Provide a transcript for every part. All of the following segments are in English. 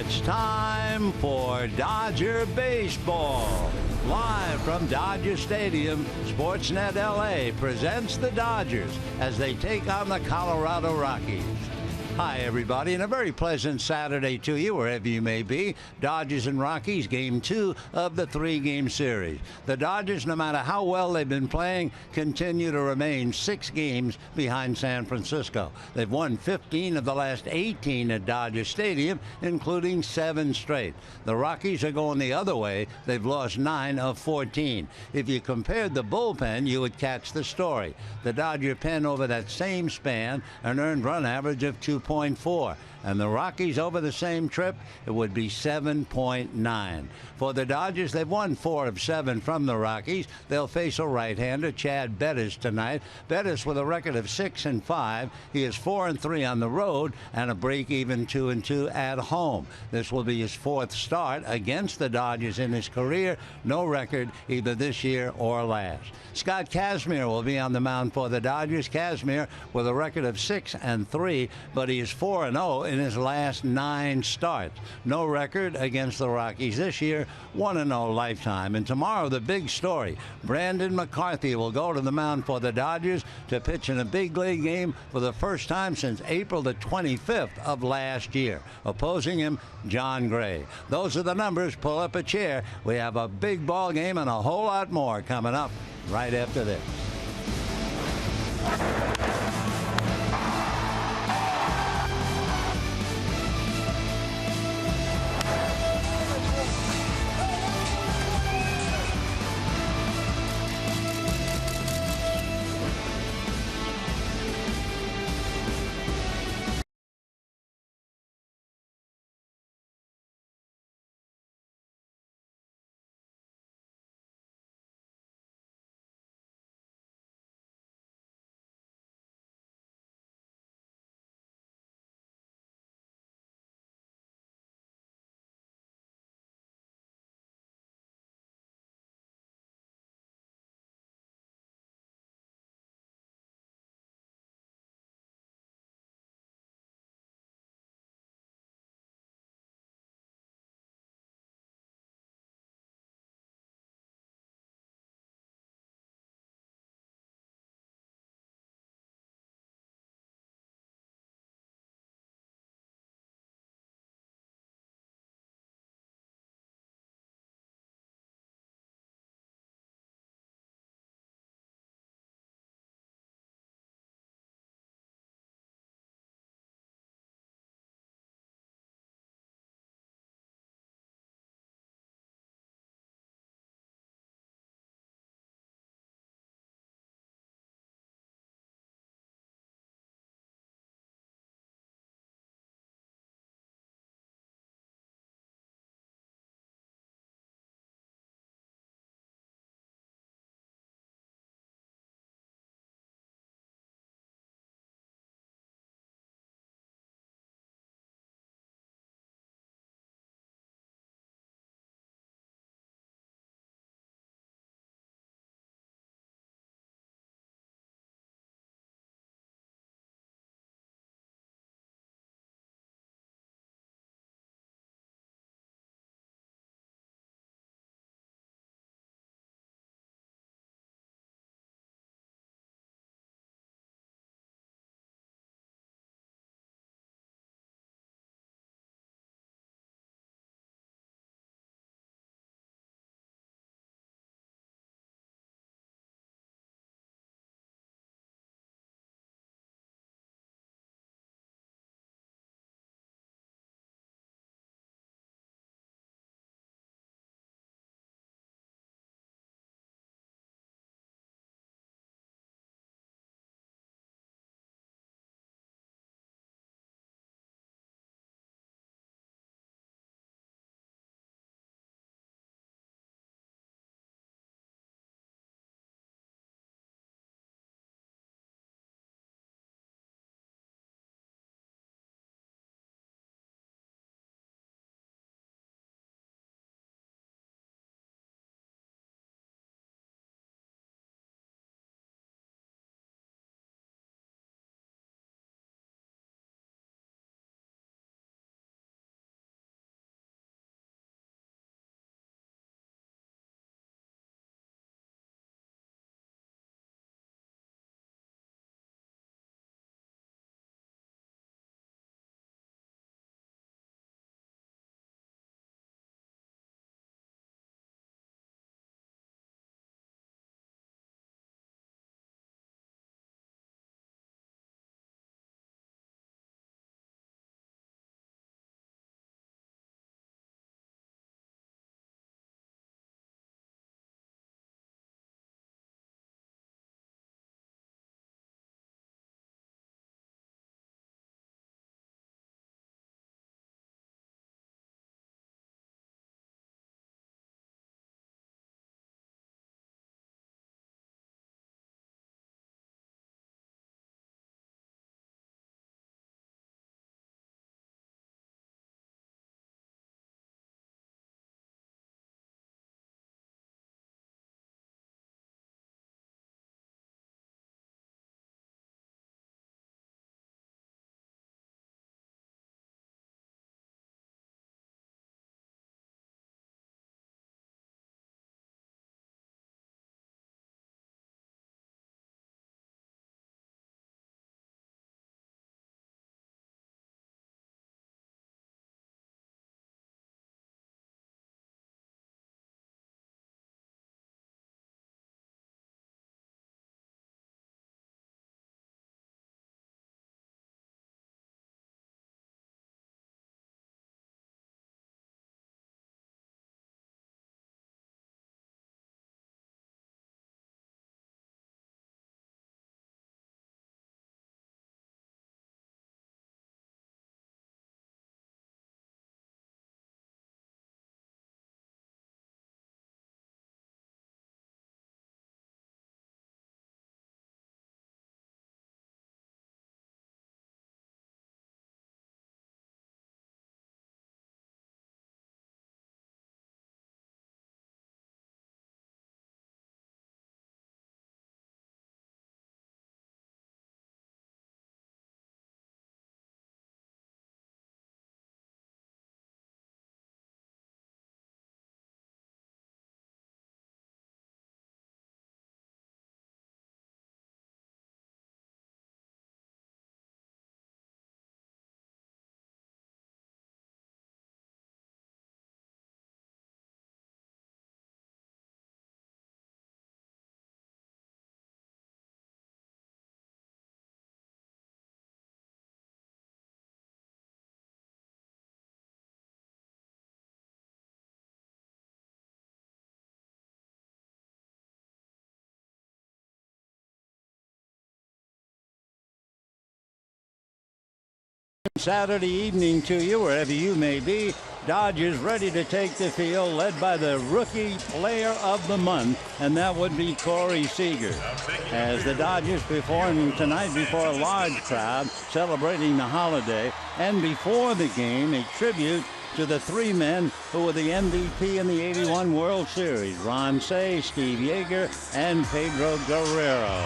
It's time for Dodger Baseball. Live from Dodger Stadium, Sportsnet LA presents the Dodgers as they take on the Colorado Rockies. Hi, everybody, and a very pleasant Saturday to you, wherever you may be. Dodgers and Rockies, Game 2 of the 3-game series. The Dodgers, no matter how well they've been playing, continue to remain 6 games behind San Francisco. They've won 15 of the last 18 at Dodger Stadium, including 7 straight. The Rockies are going the other way. They've lost 9 of 14. If you compared the bullpen, you would catch the story. The Dodger pen over that same span, an earned run average of 2.4. And the Rockies over the same trip, it would be 7.9. For the Dodgers, they've won 4 of 7 from the Rockies. They'll face a right-hander, Chad Bettis, tonight. Bettis with a record of 6-5. He is 4-3 on the road and a break-even 2-2 at home. This will be his 4th start against the Dodgers in his career. No record either this year or last. Scott Kazmir will be on the mound for the Dodgers. Kazmir with a record of 6-3, but he is 4-0 in his last 9 starts. No record against the Rockies this year, 1-0 lifetime. And tomorrow, the big story. Brandon McCarthy will go to the mound for the Dodgers to pitch in a big league game for the first time since April the 25th of last year. Opposing him, John Gray. Those are the numbers. Pull up a chair. We have a big ball game and a whole lot more coming up right after this. Saturday evening to you, wherever you may be. Dodgers ready to take the field, led by the Rookie Player of the Month, and that would be Corey Seager. As the Dodgers perform tonight before a large crowd celebrating the holiday, and before the game, a tribute to the three men who were the MVP in the '81 World Series: Ron Cey, Steve Yeager, and Pedro Guerrero.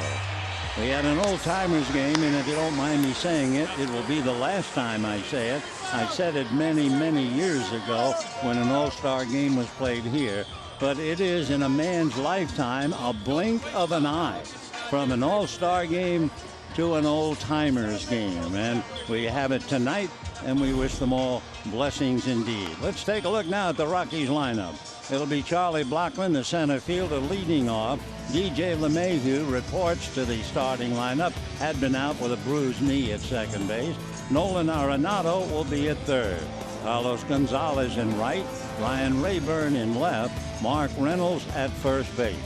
We had an old-timers game, and if you don't mind me saying it, it will be the last time I say it. I said it many, many years ago when an all-star game was played here. But it is, in a man's lifetime, a blink of an eye from an all-star game to an old-timers game. And we have it tonight, and we wish them all blessings indeed. Let's take a look now at the Rockies lineup. It'll be Charlie Blackmon, the center fielder, leading off. DJ LeMahieu reports to the starting lineup. Had been out with a bruised knee at second base. Nolan Arenado will be at third. Carlos Gonzalez in right. Ryan Rayburn in left. Mark Reynolds at first base.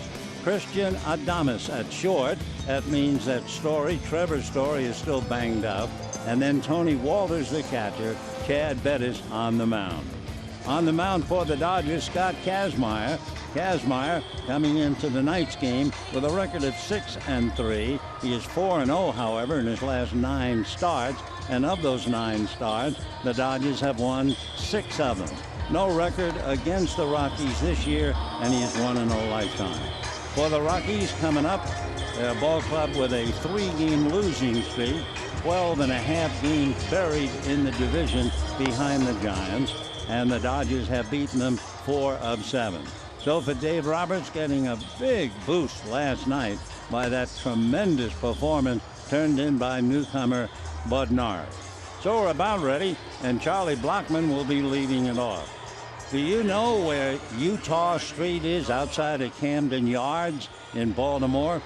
Christian Adames at short. That means that Trevor Story is still banged up. And then Tony Walters, the catcher. Chad Bettis on the mound. On the mound for the Dodgers, Scott Kazmaier. Kazmaier coming into the night's game with a record of 6-3. He is 4-0, however, in his last 9 starts. And of those 9 starts, the Dodgers have won 6 of them. No record against the Rockies this year, and he is 1-0 lifetime. For the Rockies, coming up, their ball club with a 3-game losing streak, 12.5 games buried in the division behind the Giants. And the Dodgers have beaten them 4 of 7. So for Dave Roberts, getting a big boost last night by that tremendous performance turned in by newcomer Bud Norris. So we're about ready, and Charlie Blackmon will be leading it off. Do you know where Utah Street is outside of Camden Yards in Baltimore?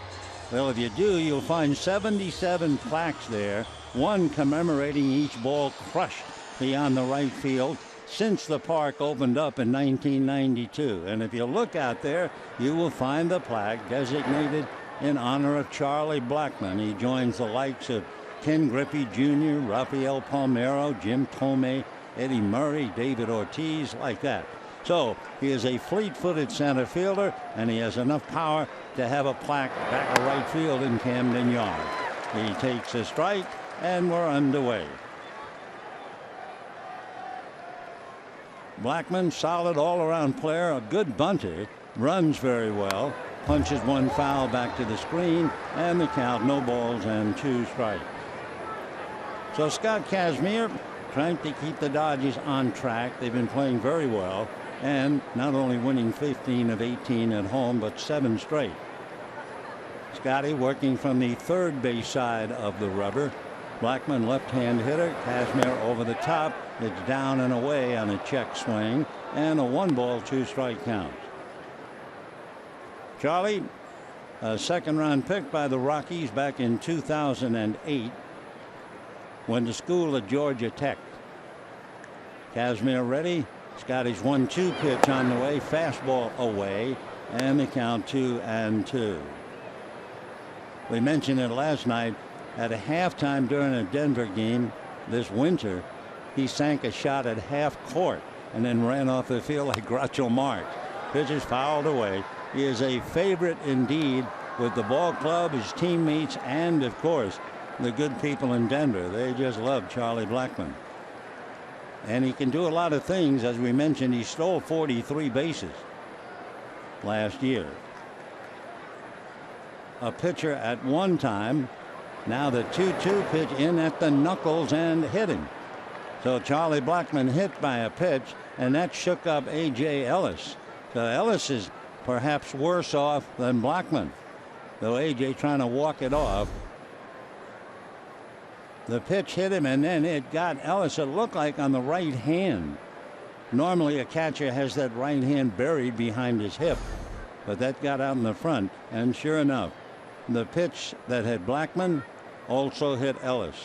Well, if you do, you'll find 77 plaques there, one commemorating each ball crushed beyond the right field since the park opened up in 1992. And if you look out there, you will find the plaque designated in honor of Charlie Blackmon. He joins the likes of Ken Griffey Jr., Rafael Palmeiro, Jim Thome, Eddie Murray, David Ortiz, like that. So he is a fleet-footed center fielder, and he has enough power to have a plaque back of right field in Camden Yards. He takes a strike, and we're underway. Blackmon, solid all-around player, a good bunter, runs very well, punches one foul back to the screen, and the count, no balls and 2 strikes. So Scott Kazmaier trying to keep the Dodgers on track. They've been playing very well, and not only winning 15 of 18 at home, but 7 straight. Scotty working from the third base side of the rubber. Blackmon, left-hand hitter. Kazmaier over the top. It's down and away on a check swing, and a 1-ball, 2-strike count. Charlie, a second-round pick by the Rockies back in 2008. Went to school at Georgia Tech. Kazmaier ready. Scotty's 1-2 pitch on the way. Fastball away, and the count 2-2. We mentioned it last night. At a halftime during a Denver game this winter, he sank a shot at half court and then ran off the field like Groucho Marx. Pitch is fouled away. He is a favorite indeed with the ball club, his teammates, and of course the good people in Denver. They just love Charlie Blackmon. And he can do a lot of things. As we mentioned, he stole 43 bases last year. A pitcher at one time. Now the 2-2 pitch in at the knuckles and hit him. So Charlie Blackmon hit by a pitch, and that shook up A.J. Ellis. So Ellis is perhaps worse off than Blackmon, though A.J. trying to walk it off. The pitch hit him, and then it got Ellis, it looked like, on the right hand. Normally a catcher has that right hand buried behind his hip, but that got out in the front, and sure enough, the pitch that hit Blackmon also hit Ellis.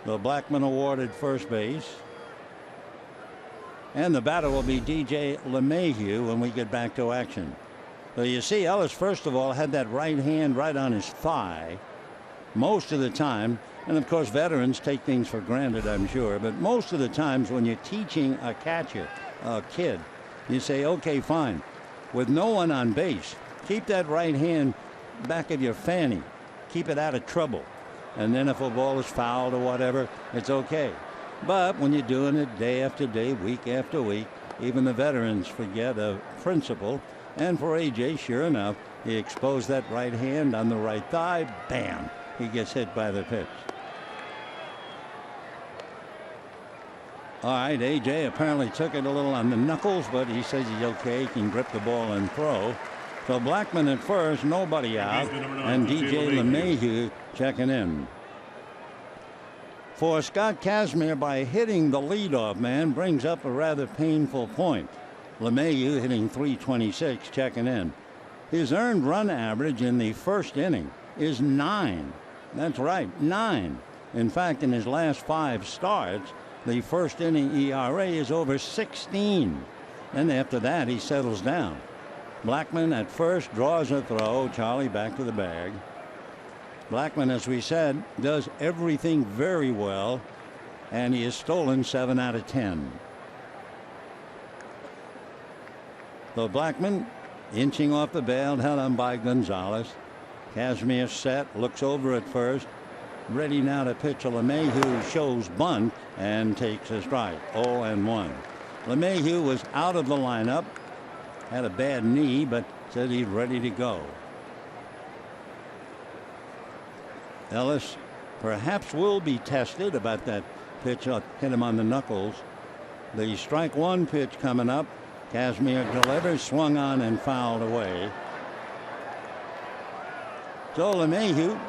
The Blackmon awarded first base. And the batter will be DJ LeMahieu when we get back to action. So you see Ellis, first of all, had that right hand right on his thigh. most of the time, and of course veterans take things for granted, I'm sure, but most of the times when you're teaching a catcher, a kid, you say, okay, fine, with no one on base, keep that right hand back of your fanny, keep it out of trouble, and then if a ball is fouled or whatever, it's okay. But when you're doing it day after day, week after week, even the veterans forget a principle. And for AJ, sure enough, he exposed that right hand on the right thigh. Bam! He gets hit by the pitch. All right, AJ apparently took it a little on the knuckles, but he says he's okay. He can grip the ball and throw. So Blackman at first, nobody out, and DJ LeMahieu checking in. For Scott Kazmir, by hitting the leadoff man, brings up a rather painful point. LeMahieu hitting .326, checking in. His earned run average in the first inning is 9. That's right, 9. In fact, in his last 5 starts, the first inning ERA is over 16. And after that, he settles down. Blackman at first draws a throw. Charlie back to the bag. Blackman, as we said, does everything very well, and he has stolen 7 out of 10. So Blackman inching off the bale, held on by Gonzalez. Kazmir set, looks over at first, ready now to pitch. LeMahieu shows bunt and takes a strike. 0-1. LeMahieu was out of the lineup, had a bad knee, but said he's ready to go. Ellis perhaps will be tested about that pitch hit him on the knuckles. The strike one pitch coming up. Kazmir delivers, swung on and fouled away. So LeMahieu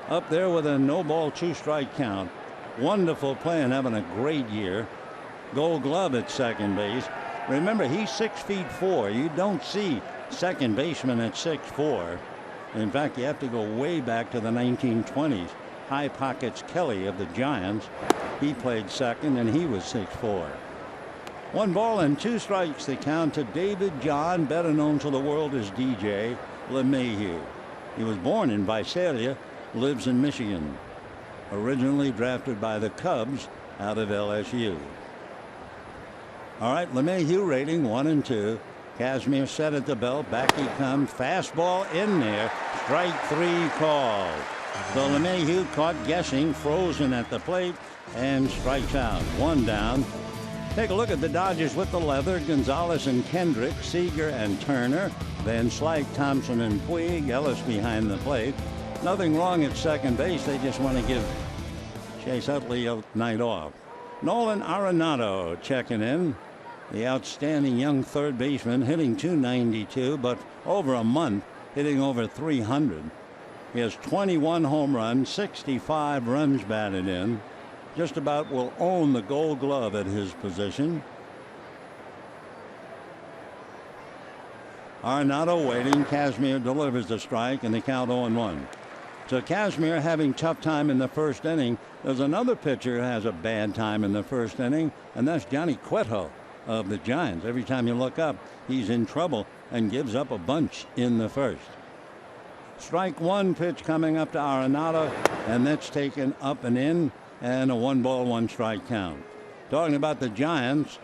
up there with a no ball 2-strike count. Wonderful play and having a great year. Gold Glove at second base. Remember, he's 6'4". You don't see second baseman at 6'4". In fact, you have to go way back to the 1920s. High Pockets Kelly of the Giants. He played second and he was 6'4". 1 ball and 2 strikes the count to David John, better known to the world as DJ LeMahieu. He was born in Visalia, lives in Michigan. Originally drafted by the Cubs out of LSU. All right, LeMahieu rating 1 and 2. Kazmir set at the belt. Back he comes. Fastball in there. Strike 3 called. So LeMahieu caught guessing, frozen at the plate, and strikes out. 1 down. Take a look at the Dodgers with the leather. Gonzalez and Kendrick, Seager and Turner. Van Slyke, Thompson and Puig. Ellis behind the plate. Nothing wrong at second base. They just want to give Chase Utley a night off. Nolan Arenado checking in. The outstanding young third baseman, hitting .292, but over a month hitting over 300. He has 21 home runs, 65 runs batted in. Just about will own the Gold Glove at his position. Arenado waiting. Kazmir delivers the strike, and the count 0-1. So Kazmir having tough time in the first inning. There's another pitcher who has a bad time in the first inning, and that's Johnny Cueto of the Giants. Every time you look up, he's in trouble and gives up a bunch in the first. Strike 1 pitch coming up to Arenado, and that's taken up and in, and a 1 ball 1 strike count. Talking about the Giants,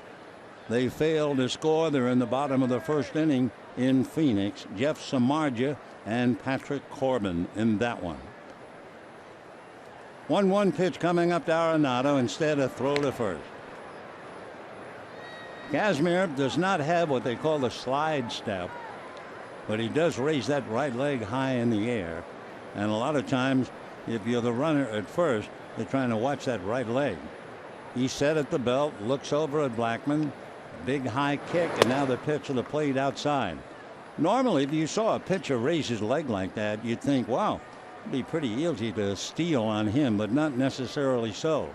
they failed to score. They're in the bottom of the first inning in Phoenix. Jeff Samardzija and Patrick Corbin in that one. 1-1 pitch coming up to Arenado, instead a throw to first. Kazmir does not have what they call the slide step, but he does raise that right leg high in the air. And a lot of times, if you're the runner at first, they're trying to watch that right leg. He's set at the belt, looks over at Blackman. Big high kick, and now the pitch to the plate outside. Normally, if you saw a pitcher raise his leg like that, you'd think, wow, it'd be pretty easy to steal on him, but not necessarily so.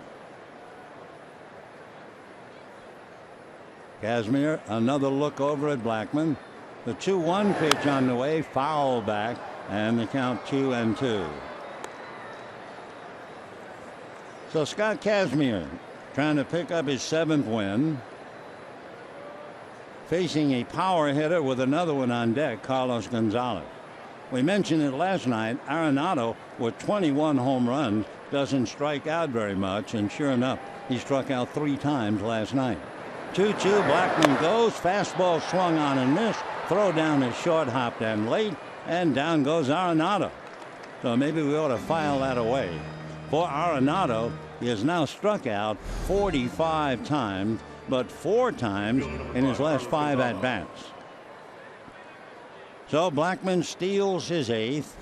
Kazmir, another look over at Blackman. The 2-1 pitch on the way, foul back, and the count 2-2. So Scott Kazmir trying to pick up his 7th win. Facing a power hitter with another one on deck, Carlos Gonzalez. We mentioned it last night. Arenado, with 21 home runs, doesn't strike out very much, and sure enough, he struck out 3 times last night. 2-2, Blackman goes. Fastball swung on and missed. Throw down is short, hopped and late, and down goes Arenado. So maybe we ought to file that away. For Arenado, he has now struck out 45 times, but 4 times in his last 5 at-bats. So Blackman steals his 8th.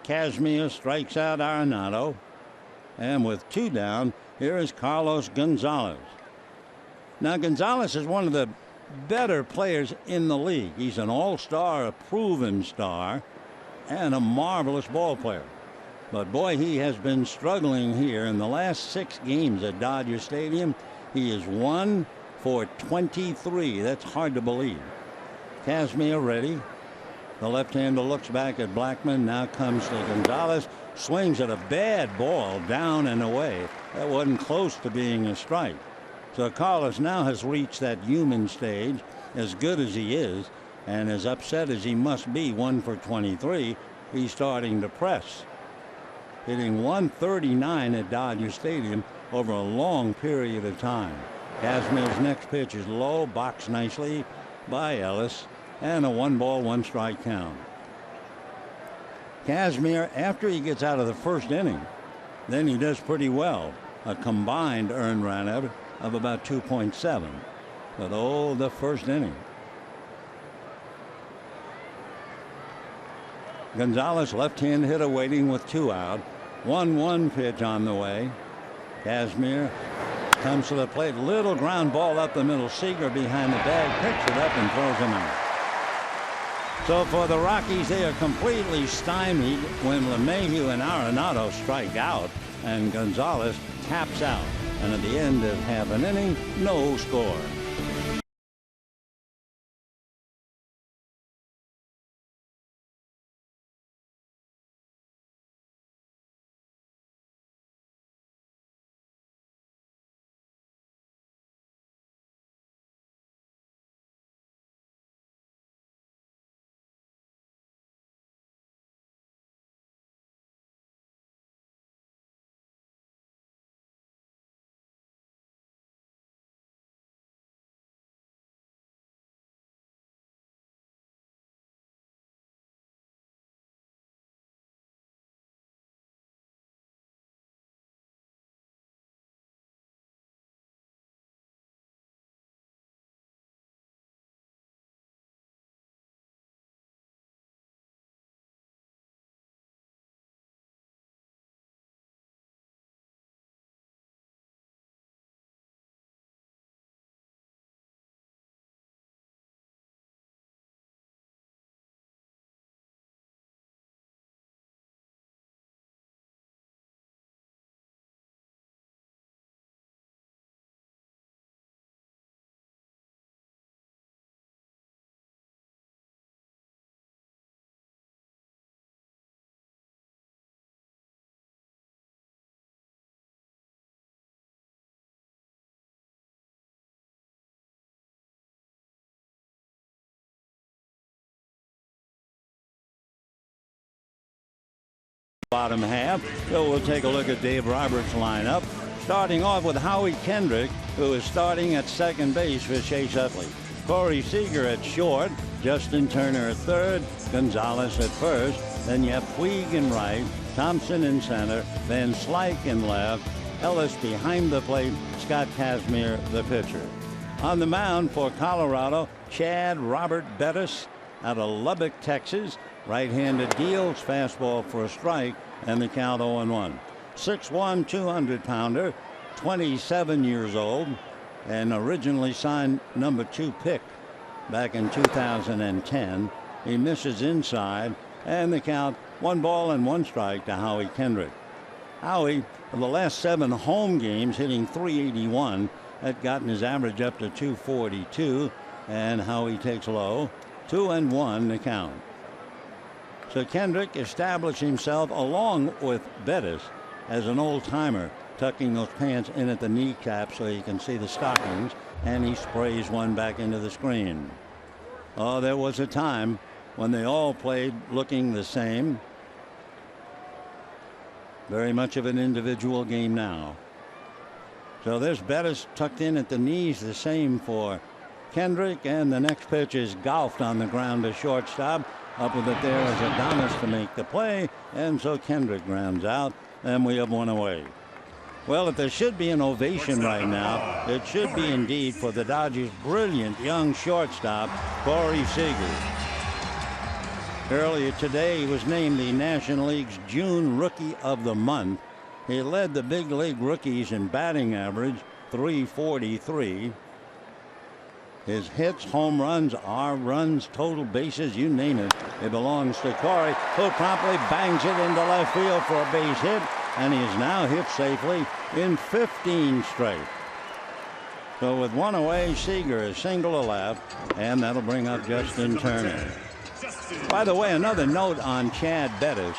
Kazmir strikes out Arenado. And with 2 down, here is Carlos Gonzalez. Now, Gonzalez is one of the better players in the league. He's an all-star, a proven star, and a marvelous ball player. But boy, he has been struggling here in the last 6 games at Dodger Stadium. He is 1 for 23. That's hard to believe. Kazmir ready. The left-hander looks back at Blackman. Now comes to Gonzalez. Swings at a bad ball down and away. That wasn't close to being a strike. So Carlos now has reached that human stage, as good as he is, and as upset as he must be, 1 for 23. He's starting to press. Hitting 139 at Dodger Stadium over a long period of time. Kazmir's next pitch is low, boxed nicely by Ellis, and a 1-ball, 1-strike count. Kazmir, after he gets out of the first inning, then he does pretty well. A combined earned run of about 2.7. But oh, the first inning. Gonzalez, left-hand hitter, waiting with 2 out. 1-1 pitch on the way. Kazmir comes to the plate. Little ground ball up the middle. Seager behind the bag picks it up and throws him out. So for the Rockies, they are completely stymied when LeMahieu and Arenado strike out and Gonzalez taps out. And at the end of half an inning, no score. Bottom half. So we'll take a look at Dave Roberts' lineup. Starting off with Howie Kendrick, who is starting at second base for Chase Utley. Corey Seager at short. Justin Turner at third. Gonzalez at first. Then you have Puig in right. Thompson in center. Van Slyke in left. Ellis behind the plate. Scott Kazmir, the pitcher. On the mound for Colorado, Chad Robert Bettis out of Lubbock, Texas. Right-handed deals, fastball for a strike, and the count 0-1. 6'1", 200-pounder, 27 years old, and originally signed number 2 pick back in 2010. He misses inside, and the count 1-1 strike to Howie Kendrick. Howie, for the last 7 home games, hitting .381, had gotten his average up to .242, and Howie takes low. 2-1 the count. So Kendrick established himself along with Bettis as an old-timer, tucking those pants in at the kneecap so you can see the stockings, and he sprays one back into the screen. Oh, there was a time when they all played looking the same. Very much of an individual game now. So there's Bettis tucked in at the knees, the same for Kendrick, and the next pitch is golfed on the ground to shortstop. Up with it there is Adonis to make the play, and so Kendrick grounds out, and we have one away. Well, if there should be an ovation right now, it should be indeed for the Dodgers' brilliant young shortstop, Corey Seager. Earlier today, he was named the National League's June Rookie of the Month. He led the big league rookies in batting average, .343. His hits, home runs, R runs, total bases, you name it, it belongs to Corey, who promptly bangs it into left field for a base hit, and he is now hit safely in 15 straight. So with one away, Seager is single to left, and that'll bring up Justin Turner. By the way, another note on Chad Bettis.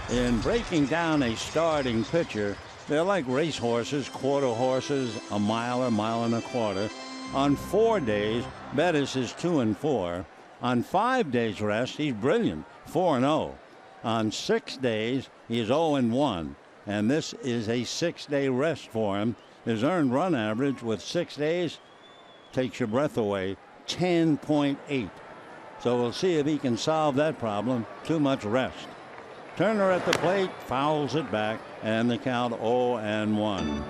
In breaking down a starting pitcher, they're like racehorses, quarter horses, a mile and a quarter. On 4 days, Bettis is 2-4. On 5 days rest, he's brilliant, 4-0. On 6 days, he's 0-1. And this is a 6-day rest for him. His earned run average with 6 days takes your breath away, 10.8. So we'll see if he can solve that problem. Too much rest. Turner at the plate, fouls it back, and the count 0-1.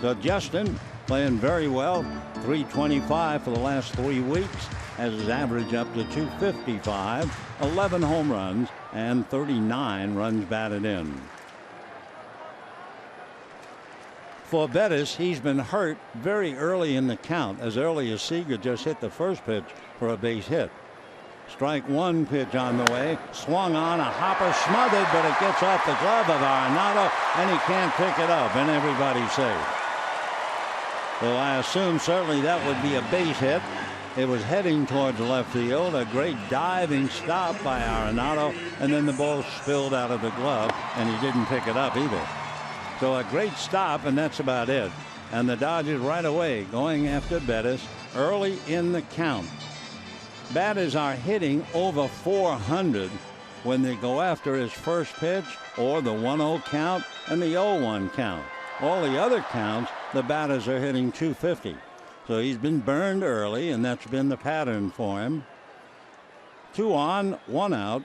So Justin playing very well, .325 for the last 3 weeks, has his average up to .255, 11 home runs, and 39 runs batted in. For Bettis, he's been hurt very early in the count, as early as Seager just hit the first pitch for a base hit. Strike one pitch on the way, swung on, a hopper smothered, but it gets off the glove of Arenado, and he can't pick it up, and everybody's safe. So I assume certainly that would be a base hit. It was heading towards left field, a great diving stop by Arenado, and then the ball spilled out of the glove, and he didn't pick it up either. So a great stop, and that's about it. And the Dodgers right away going after Bettis early in the count. Batters are hitting over 400 when they go after his first pitch or the 1-0 count and the 0-1 count. All the other counts, the batters are hitting 250. So he's been burned early, and that's been the pattern for him. 2 on, 1 out,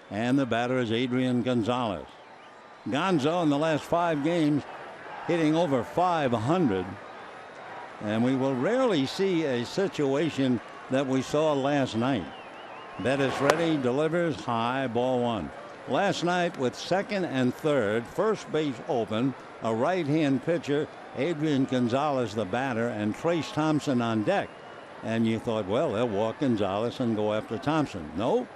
and the batter is Adrian Gonzalez. Gonzo in the last 5 games hitting over 500. And we will rarely see a situation that we saw last night. Bettis ready, delivers high, ball 1. Last night with second and third, first base open, a right-hand pitcher, Adrian Gonzalez the batter, and Trace Thompson on deck. And you thought, well, they'll walk Gonzalez and go after Thompson. No,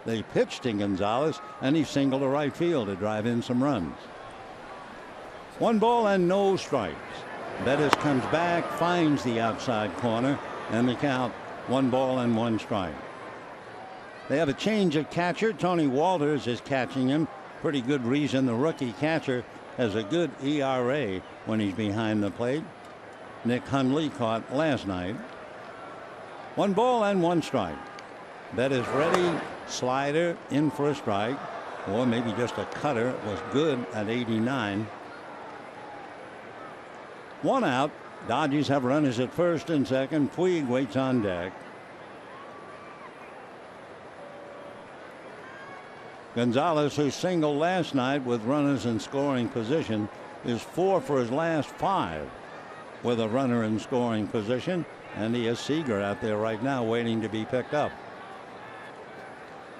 they pitched to Gonzalez, and he singled to right field to drive in some runs. 1 ball and no strikes. Bettis comes back, finds the outside corner, and the count 1 ball and 1 strike. They have a change of catcher. Tony Walters is catching him. Pretty good reason the rookie catcher has a good ERA when he's behind the plate. Nick Hundley caught last night. 1 ball and 1 strike. Bettis ready, slider in for a strike, or maybe just a cutter. It was good at 89. 1 out. Dodgers have runners at first and second. Puig waits on deck. Gonzalez, who singled last night with runners in scoring position, is 4 for his last 5 with a runner in scoring position, and he has Seager out there right now waiting to be picked up.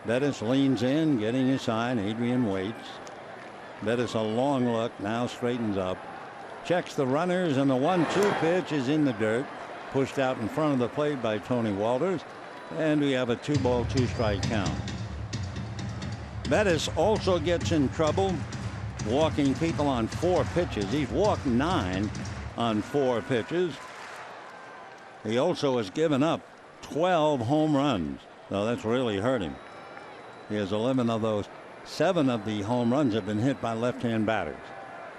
Bettis leans in, getting his sign. Adrian waits. Bettis a long look, now straightens up. Checks the runners, and the 1-2 pitch is in the dirt, pushed out in front of the plate by Tony Walters, and we have a 2 ball 2 strike count. Bettis also gets in trouble walking people on 4 pitches. He's walked 9 on 4 pitches. He also has given up 12 home runs. So that's really hurt him. He has 11 of those. 7 of the home runs have been hit by left-hand batters.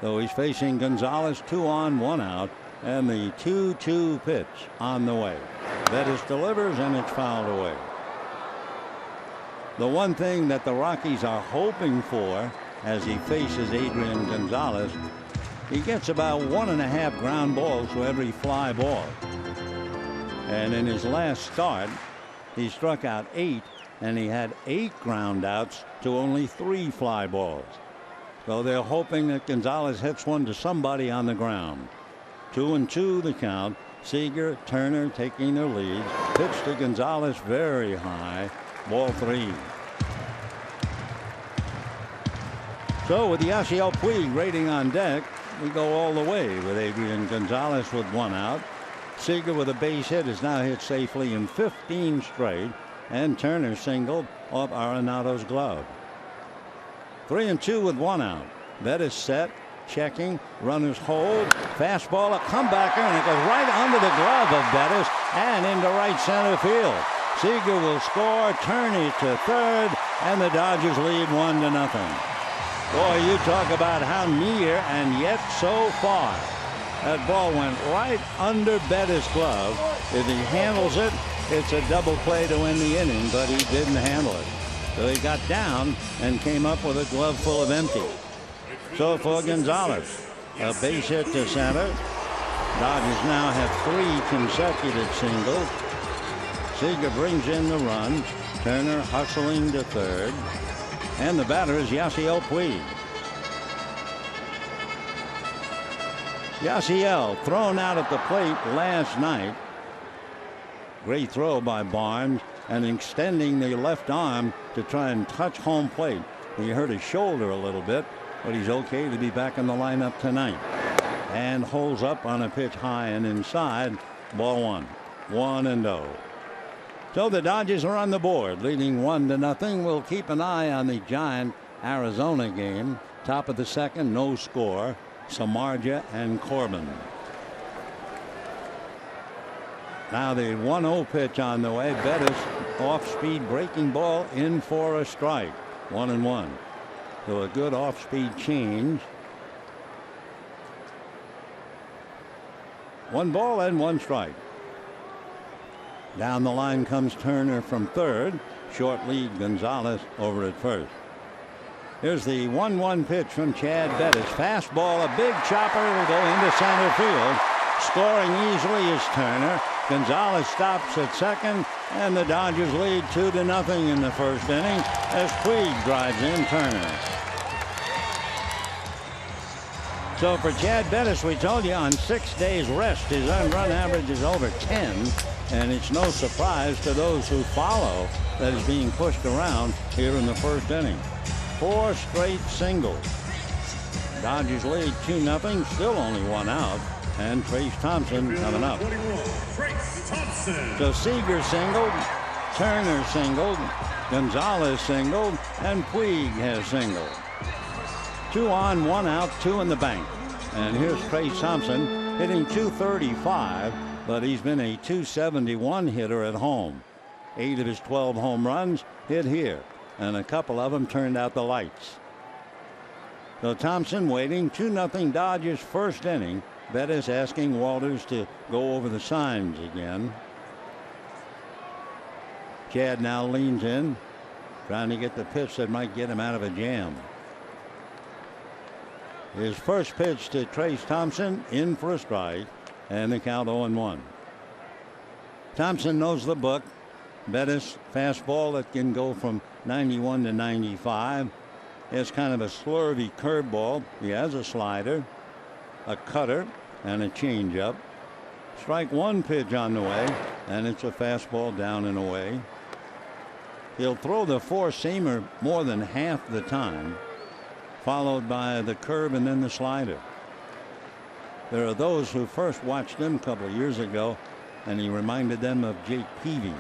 So he's facing Gonzalez, 2 on, 1 out, and the 2-2 pitch on the way. Bettis delivers, and it's fouled away. The one thing that the Rockies are hoping for as he faces Adrian Gonzalez, he gets about 1.5 ground balls to every fly ball. And in his last start, he struck out 8, and he had 8 ground outs to only 3 fly balls. So they're hoping that Gonzalez hits one to somebody on the ground. 2-2 the count. Seager, Turner taking their lead. Pitch to Gonzalez very high. Ball 3. So with Yasiel Puig rating on deck, we go all the way with Adrian Gonzalez with 1 out. Seager with a base hit has now hit safely in 15 straight, and Turner singled off Arenado's glove. 3-2 with 1 out. Bettis set, checking, runners hold, fastball, a comebacker, and it goes right under the glove of Bettis and into right center field. Seager will score, Turney to third, and the Dodgers lead 1-0. Boy, you talk about how near and yet so far. That ball went right under Bettis' glove. If he handles it, it's a double play to win the inning, but he didn't handle it. So he got down and came up with a glove full of empty. So for Gonzalez, a base hit to center. Dodgers now have 3 consecutive singles. Seager brings in the run. Turner hustling to third. And the batter is Yasiel Puig. Yasiel thrown out at the plate last night. Great throw by Barnes, and extending the left arm to try and touch home plate. He hurt his shoulder a little bit, but he's okay to be back in the lineup tonight. And holds up on a pitch high and inside. Ball 1. 1-0. So the Dodgers are on the board, leading 1-0. We'll keep an eye on the Giant Arizona game. Top of the second, no score. Samardzija and Corbin. Now the 1-0 pitch on the way. Bettis off-speed breaking ball in for a strike. 1-1. So a good off-speed change. 1 ball and 1 strike. Down the line comes Turner from third. Short lead Gonzalez over at first. Here's the 1-1 pitch from Chad Bettis. Fastball, a big chopper, will go into center field. Scoring easily is Turner. Gonzalez stops at second, and the Dodgers lead 2-0 in the first inning as Puig drives in Turner. So for Chad Bettis, we told you on 6 days rest, his earned run average is over 10. And it's no surprise to those who follow that is being pushed around here in the first inning. 4 straight singles. Dodgers lead 2-0, still only 1 out, and Trace Thompson coming up. So Seager singled, Turner singled, Gonzalez singled, and Puig has singled. 2 on, 1 out, 2 in the bank. And here's Trace Thompson hitting .235. But he's been a .271 hitter at home. 8 of his 12 home runs hit here, and a couple of them turned out the lights. So Thompson waiting. 2-0 Dodgers first inning. Bettis asking Walters to go over the signs again. Chad now leans in, trying to get the pitch that might get him out of a jam. His first pitch to Trace Thompson, in for a strike. And the count 0-1. Thompson knows the book. Bettis fastball that can go from 91 to 95. It's kind of a slurvy curveball. He has a slider, a cutter, and a changeup. Strike 1 pitch on the way, and it's a fastball down and away. He'll throw the 4-seamer more than half the time, followed by the curve and then the slider. There are those who first watched him a couple of years ago, and he reminded them of Jake Peavy.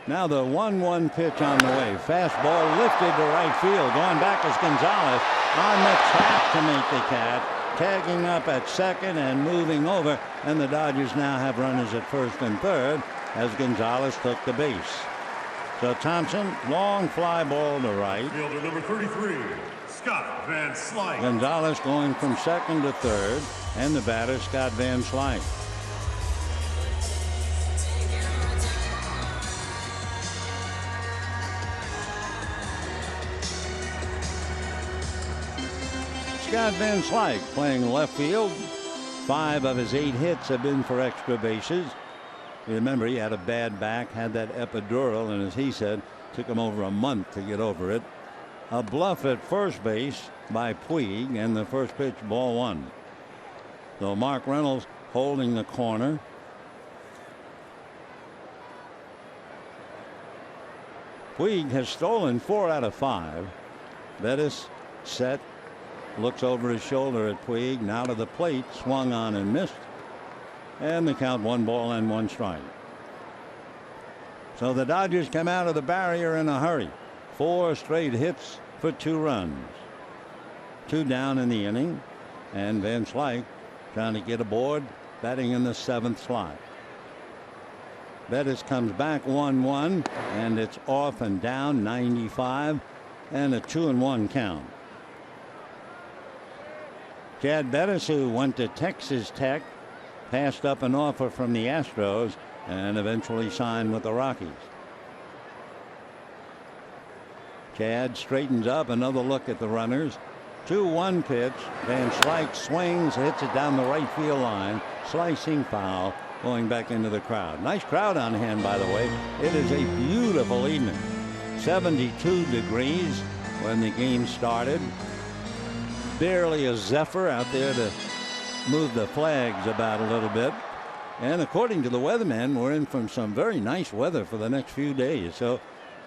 Now the 1-1 pitch on the way. Fastball lifted to right field. Going back is Gonzalez on the track to make the catch. Tagging up at second and moving over. And the Dodgers now have runners at first and third as Gonzalez took the base. So Thompson, long fly ball to right. Fielder number 33. Scott Van Slyke. Gonzalez going from second to third, and the batter Scott Van Slyke. Scott Van Slyke playing left field. 5 of his 8 hits have been for extra bases. Remember, he had a bad back, had that epidural, and as he said, took him over a month to get over it. A bluff at first base by Puig, and the first pitch, ball 1. So Mark Reynolds holding the corner. Puig has stolen 4 out of 5. Bettis set, looks over his shoulder at Puig, now to the plate, swung on and missed. And the count 1 ball and 1 strike. So the Dodgers come out of the barrier in a hurry. 4 straight hits for 2 runs. 2 down in the inning. And Van Slyke trying to get aboard, batting in the 7th slot. Bettis comes back 1-1, and it's off and down, 95, and a 2-1 count. Chad Bettis, who went to Texas Tech, passed up an offer from the Astros and eventually signed with the Rockies. Chad straightens up, another look at the runners. 2-1 pitch. Van Slyke swings, hits it down the right field line. Slicing foul, going back into the crowd. Nice crowd on hand, by the way. It is a beautiful evening. 72 degrees when the game started. Barely a zephyr out there to move the flags about a little bit. And according to the weatherman, we're in for some very nice weather for the next few days. So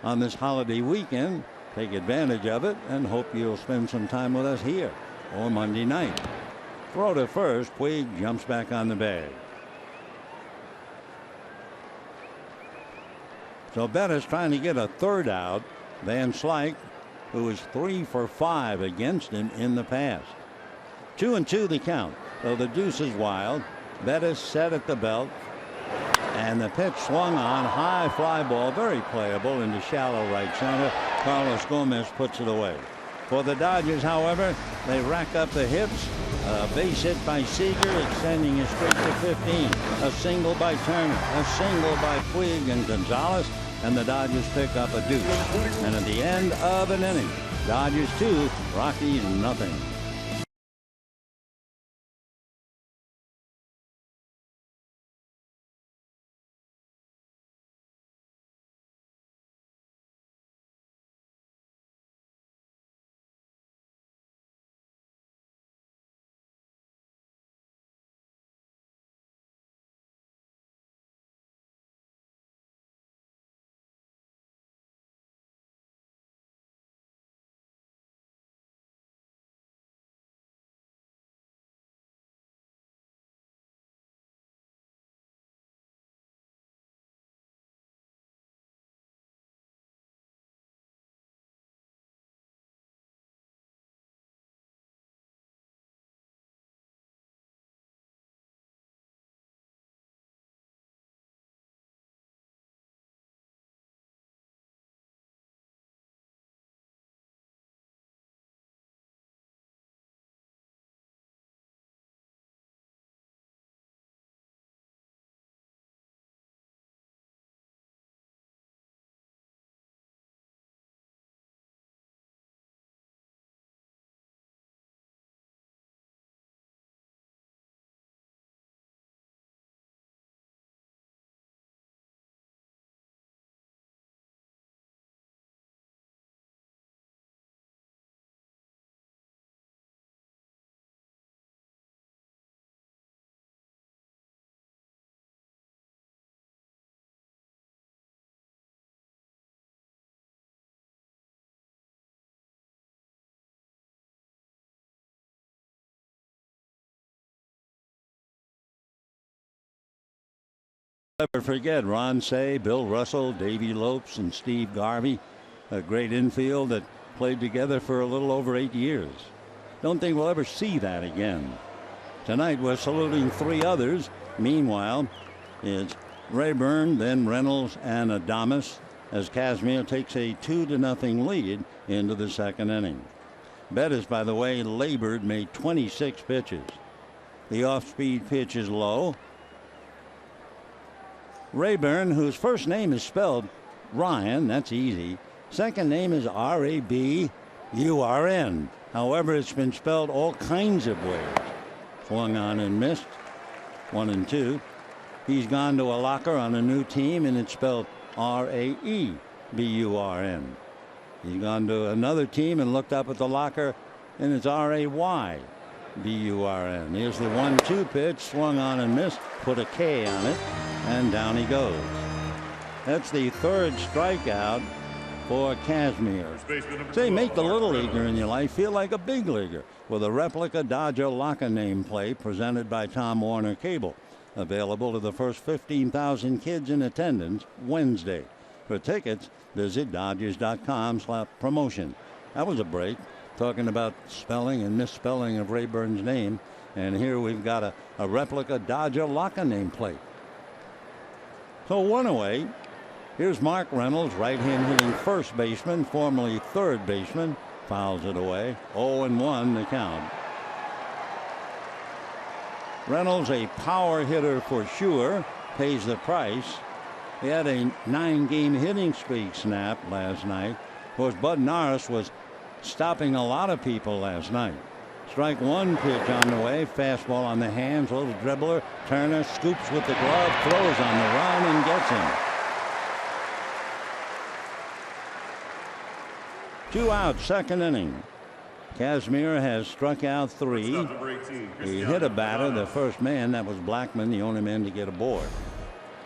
on this holiday weekend, take advantage of it and hope you'll spend some time with us here or Monday night. Throw to first. Puig jumps back on the bag. So Bettis trying to get a 3rd out. Van Slyke, who is 3 for 5 against him in the past. 2-2 the count. So the deuce is wild. Bettis set at the belt. And the pitch swung on, high fly ball, very playable into shallow right center. Carlos Gomez puts it away. For the Dodgers, however, they rack up the hits. A base hit by Seager, extending it straight to 15. A single by Turner, a single by Puig and Gonzalez, and the Dodgers pick up a deuce. And at the end of an inning, Dodgers 2, Rockies nothing. Never forget Ron Say, Bill Russell, Davey Lopes, and Steve Garvey. A great infield that played together for a little over 8 years. Don't think we'll ever see that again. Tonight we're saluting 3 others. Meanwhile, it's Rayburn, then Reynolds and Adames as Kazmir takes a 2-0 lead into the 2nd inning. Bettis, by the way, labored, made 26 pitches. The off-speed pitch is low. Rayburn, whose first name is spelled Ryan, that's easy. Second name is Rabburn. However, it's been spelled all kinds of ways. Swung on and missed. 1-2. He's gone to a locker on a new team, and it's spelled Raeburn. He's gone to another team and looked up at the locker, and it's Rayburn. Here's the 1-2 pitch, swung on and missed, put a K on it, and down he goes. That's the third strikeout for Kazmir. Say, make the little leaguer in your life feel like a big leaguer with a replica Dodger locker nameplate presented by Tom Warner Cable. Available to the first 15,000 kids in attendance Wednesday. For tickets, visit Dodgers.com/promotion. That was a break, talking about spelling and misspelling of Rayburn's name. And here we've got a replica Dodger locker nameplate. So 1 away. Here's Mark Reynolds, right-hand hitting first baseman, formerly third baseman. Fouls it away. 0-1 the count. Reynolds, a power hitter for sure, pays the price. He had a 9-game hitting streak snap last night. Of course, Bud Norris was stopping a lot of people last night. Strike one pitch on the way. Fastball on the hands. A little dribbler. Turner scoops with the glove. Throws on the run and gets him. 2 out, second inning. Kazmir has struck out 3. He hit a batter, the first man. That was Blackman, the only man to get aboard.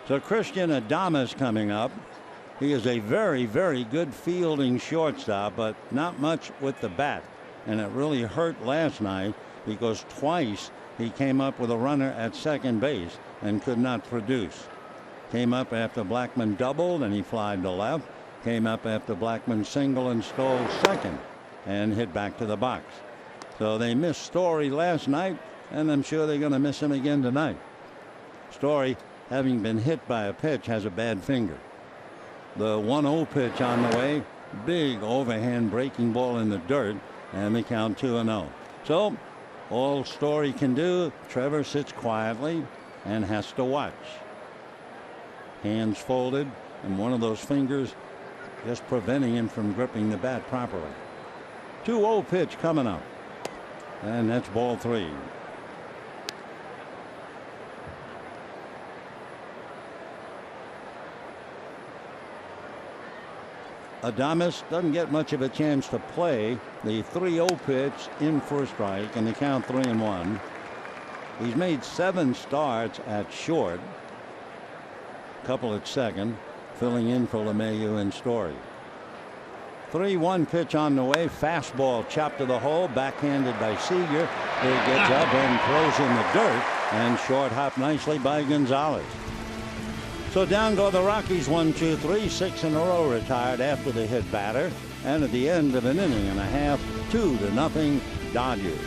So Christian Adames coming up. He is a very, very good fielding shortstop, but not much with the bat. And it really hurt last night because twice he came up with a runner at second base and could not produce. Came up after Blackman doubled and he flied to left. Came up after Blackman single and stole second and hit back to the box. So they missed Story last night, and I'm sure they're going to miss him again tonight. Story, having been hit by a pitch, has a bad finger. The 1-0 pitch on the way. Big overhand breaking ball in the dirt, and they count 2-0. So all Story can do, Trevor sits quietly and has to watch. Hands folded, and one of those fingers just preventing him from gripping the bat properly. 2-0 pitch coming up, and that's ball 3. Adames doesn't get much of a chance to play. The 3-0 pitch in for a strike, and the count 3-1. He's made 7 starts at short, a couple at second, filling in for LeMahieu and Story. 3-1 pitch on the way. Fastball chopped to the hole, backhanded by Seager. He gets up and throws in the dirt, and short hop nicely by Gonzalez. So down go the Rockies, 1-2-3, 6 in a row retired after the hit batter, and at the end of an inning and a half, 2-0 Dodgers.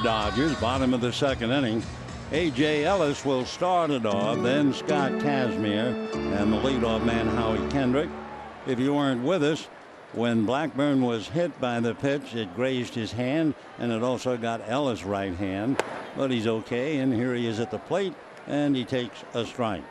Dodgers, bottom of the second inning. A.J. Ellis will start it off, then Scott Kazmir, and the leadoff man Howie Kendrick. If you weren't with us, when Blackburn was hit by the pitch, it grazed his hand, and it also got Ellis' right hand. But he's okay, and here he is at the plate, and he takes a strike.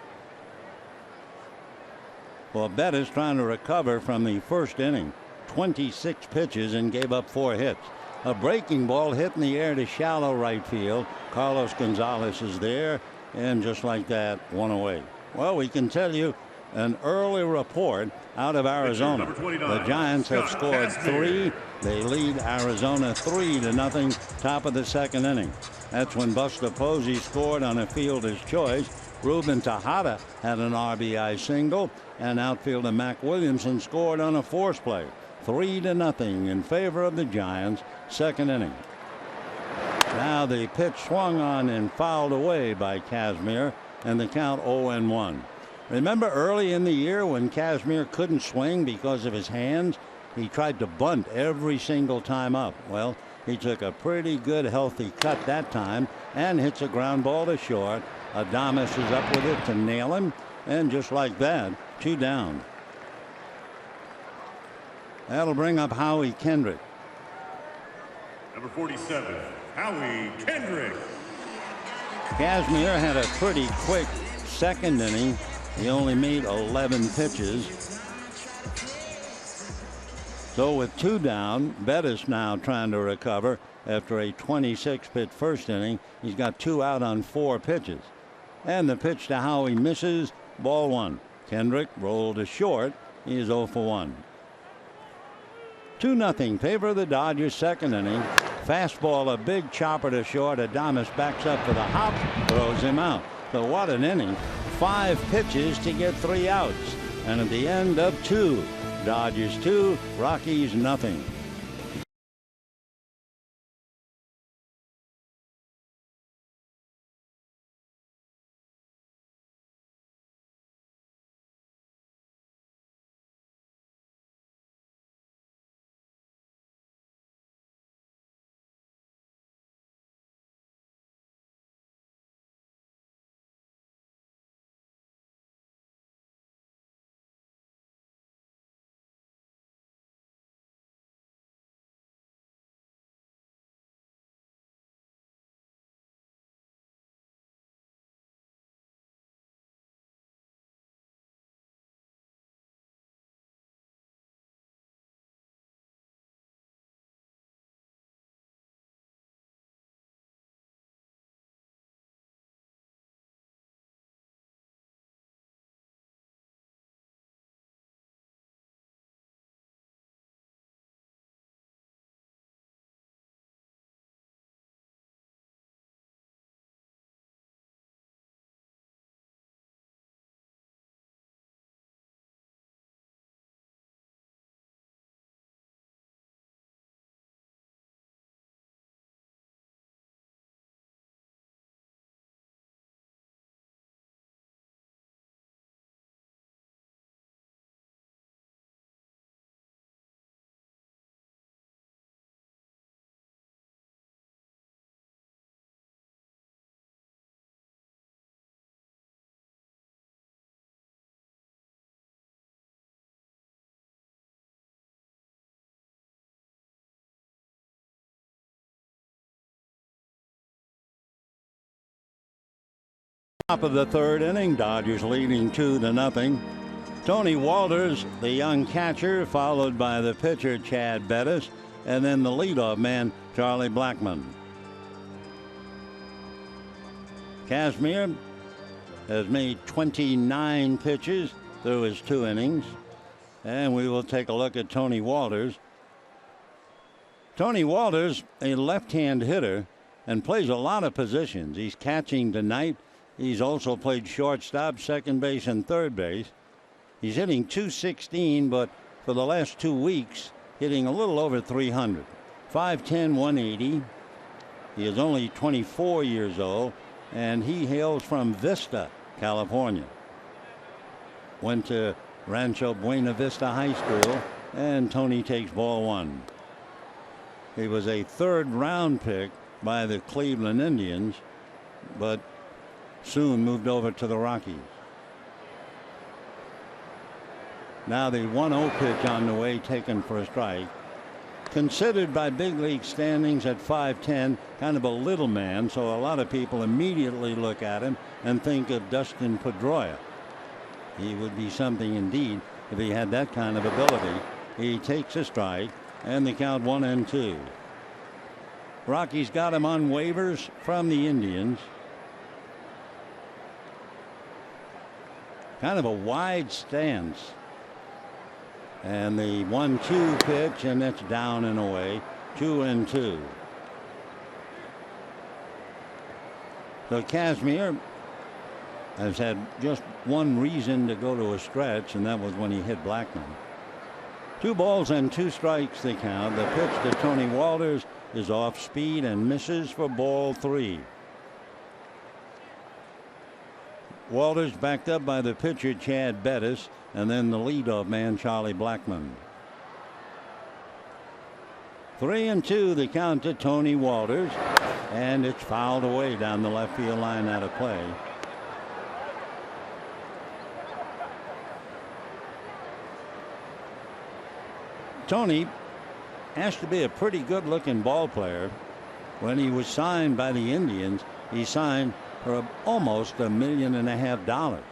Well, Bettis trying to recover from the first inning. 26 pitches and gave up 4 hits. A breaking ball hit in the air to shallow right field. Carlos Gonzalez is there, and just like that, one away. Well, we can tell you an early report out of Arizona. The Giants have scored 3. They lead Arizona 3-0, top of the second inning. That's when Buster Posey scored on a fielder's choice. Ruben Tejada had an RBI single, and outfielder Mac Williamson scored on a force play. 3-0 in favor of the Giants, second inning. Now the pitch swung on and fouled away by Kazmir, and the count 0-1. Remember early in the year when Kazmir couldn't swing because of his hands? He tried to bunt every single time up. Well, he took a pretty good healthy cut that time and hits a ground ball to short. Adames is up with it to nail him, and just like that, 2 down. That'll bring up Howie Kendrick. Number 47, Howie Kendrick. Kazmir had a pretty quick second inning. He only made 11 pitches. So with 2 down, Bettis now trying to recover after a 26-pitch first inning. He's got 2 out on 4 pitches. And the pitch to Howie misses, ball 1. Kendrick rolled to short. He is 0 for 1. 2-0 favor of the Dodgers, second inning. Fastball, a big chopper to short. Adames backs up for the hop, throws him out. So what an inning. 5 pitches to get 3 outs. And at the end of 2, Dodgers 2, Rockies nothing. Top of the third inning, Dodgers leading 2-0. Tony Walters, the young catcher, followed by the pitcher Chad Bettis, and then the leadoff man Charlie Blackmon. Kazmir has made 29 pitches through his 2 innings, and we will take a look at Tony Walters. Tony Walters, a left-hand hitter, and plays a lot of positions. He's catching tonight. He's also played shortstop, second base, and third base. He's hitting .216, but for the last 2 weeks, hitting a little over 300. 5'10", 180. He is only 24 years old, and he hails from Vista, California. Went to Rancho Buena Vista High School, and Tony takes ball 1. He was a 3rd-round pick by the Cleveland Indians, but soon moved over to the Rockies. Now the 1-0 pitch on the way, taken for a strike. Considered by big league standings at 5'10", kind of a little man, so a lot of people immediately look at him and think of Dustin Pedroia. He would be something indeed if he had that kind of ability. He takes a strike, and the count 1-2. Rockies got him on waivers from the Indians. Kind of a wide stance. And the 1-2 pitch, and that's down and away. 2-2. So Kazmir has had just one reason to go to a stretch, and that was when he hit Blackman. 2 balls and 2 strikes the count. The pitch to Tony Walters is off speed and misses for ball 3. Walters backed up by the pitcher Chad Bettis, and then the leadoff man Charlie Blackman. 3-2 the count to Tony Walters, and it's fouled away down the left field line out of play. Tony has to be a pretty good looking ball player. When he was signed by the Indians, he signed for almost $1.5 million.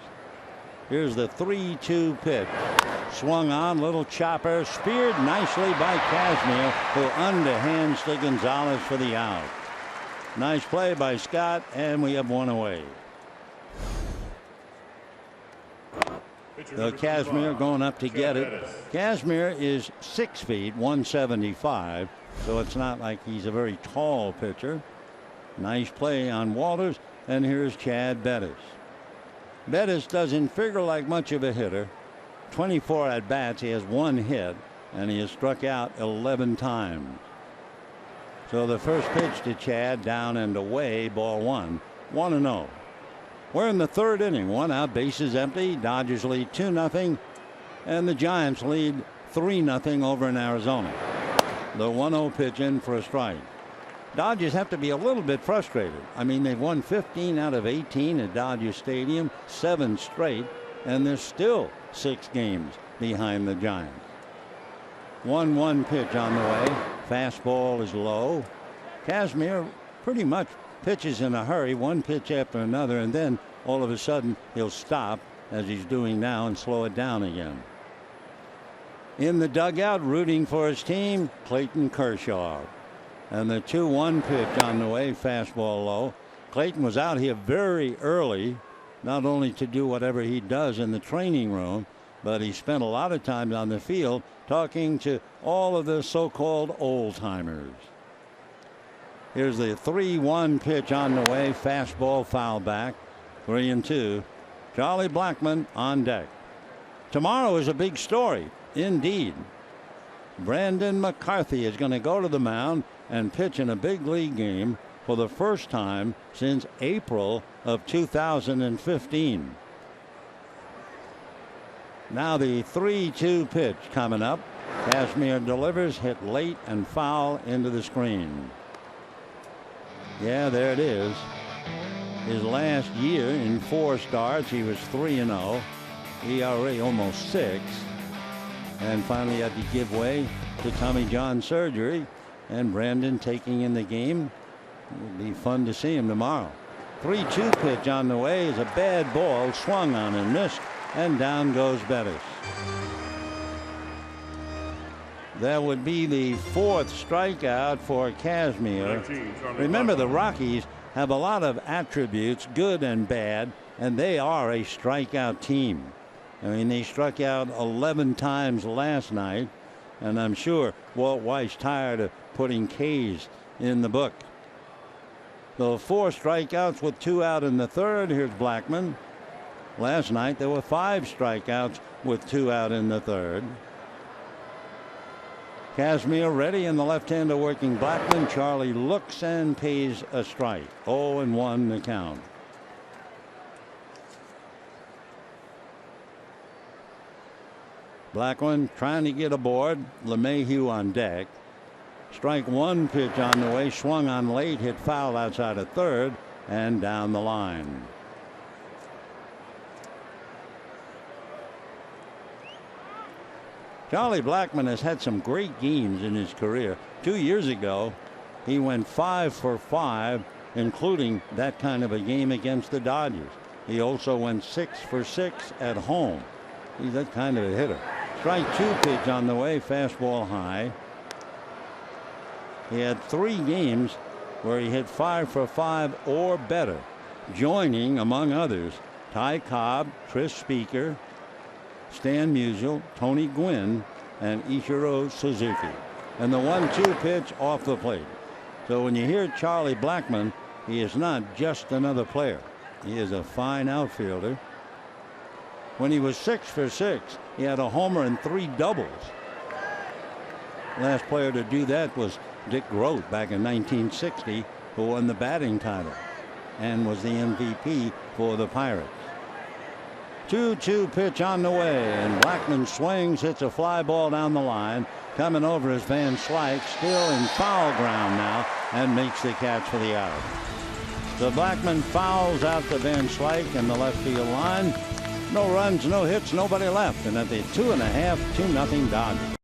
Here's the 3-2 pitch. Swung on, little chopper, speared nicely by Kazmir, who underhands to Gonzalez for the out. Nice play by Scott, and we have one away. So Kazmir going up to get it. Kazmir is 6 feet 175, so it's not like he's a very tall pitcher. Nice play on Walters, and here's Chad Bettis. Bettis doesn't figure like much of a hitter. 24 at bats, he has 1 hit, and he has struck out 11 times. So the first pitch to Chad, down and away, ball 1. 1-0. We're in the 3rd inning. 1 out, bases empty. Dodgers lead 2-0, and the Giants lead 3-0 over in Arizona. The 1-0 pitch in for a strike. Dodgers have to be a little bit frustrated. I mean, they've won 15 out of 18 at Dodger Stadium, 7 straight, and they're still 6 games behind the Giants. 1-1 pitch on the way. Fastball is low. Kazmir pretty much pitches in a hurry, 1 pitch after another, and then all of a sudden he'll stop, as he's doing now, and slow it down again. In the dugout, rooting for his team, Clayton Kershaw. And the 2-1 pitch on the way, fastball low. Clayton was out here very early, not only to do whatever he does in the training room, but he spent a lot of time on the field talking to all of the so-called old-timers. Here's the 3-1 pitch on the way, fastball foul back. 3-2. Charlie Blackman on deck. Tomorrow is a big story, indeed. Brandon McCarthy is going to go to the mound and pitch in a big league game for the first time since April of 2015. Now the 3-2 pitch coming up. Kazmir delivers, hit late and foul into the screen. Yeah, there it is. His last year in 4 starts, he was 3-0. ERA almost 6. And finally had to give way to Tommy John surgery. And Brandon taking in the game. It'll be fun to see him tomorrow. 3-2 pitch on the way is a bad ball, swung on and missed, and down goes Bettis. That would be the 4th strikeout for Kazmir. Remember, the Rockies have a lot of attributes, good and bad, and they are a strikeout team. I mean, they struck out 11 times last night, and I'm sure Walt Weiss tired of putting K's in the book. So 4 strikeouts with 2 out in the 3rd. Here's Blackman. Last night there were 5 strikeouts with 2 out in the 3rd. Kazmir ready, and the left-hander working Blackman. Charlie looks and pays a strike. 0-1 the count. Blackman trying to get aboard. LeMahieu on deck. Strike one pitch on the way, swung on late, hit foul outside of third and down the line. Charlie Blackmon has had some great games in his career. 2 years ago, he went 5 for 5, including that kind of a game against the Dodgers. He also went 6 for 6 at home. He's that kind of a hitter. Strike two pitch on the way, fastball high. He had 3 games where he hit 5 for 5 or better, joining, among others, Ty Cobb, Tris Speaker, Stan Musial, Tony Gwynn, and Ichiro Suzuki. And the 1-2 pitch off the plate. So when you hear Charlie Blackmon, he is not just another player. He is a fine outfielder. When he was 6 for 6, he had a homer and 3 doubles. Last player to do that was Dick Groat back in 1960, who won the batting title and was the MVP for the Pirates. 2-2 pitch on the way, and Blackmon swings, hits a fly ball down the line. Coming over is Van Slyke, still in foul ground now, and makes the catch for the out. So Blackmon fouls out to Van Slyke in the left field line. No runs, no hits, nobody left, and at the 2.5, 2-0 Dodgers.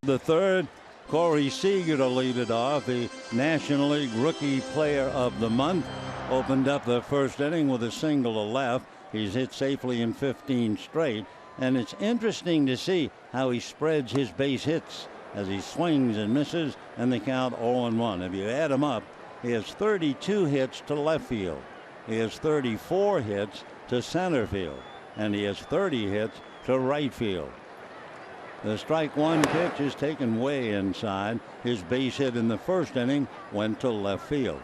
The third, Corey Seager to lead it off. The National League Rookie Player of the Month opened up the first inning with a single to left. He's hit safely in 15 straight, and it's interesting to see how he spreads his base hits as he swings and misses, and the count 0-1. If you add them up, he has 32 hits to left field. He has 34 hits to center field, and he has 30 hits to right field. The strike one pitch is taken way inside. His base hit in the first inning went to left field.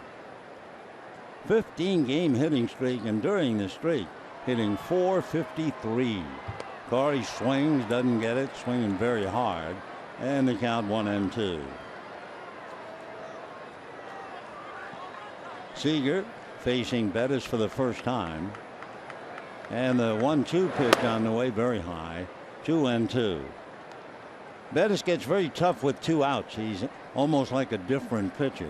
15-game hitting streak, and during the streak, hitting .453. Corey swings, doesn't get it, swinging very hard, and the count 1-2. Seager facing Bettis for the first time, and the 1-2 pitch on the way, very high, 2-2. Bettis gets very tough with 2 outs. He's almost like a different pitcher.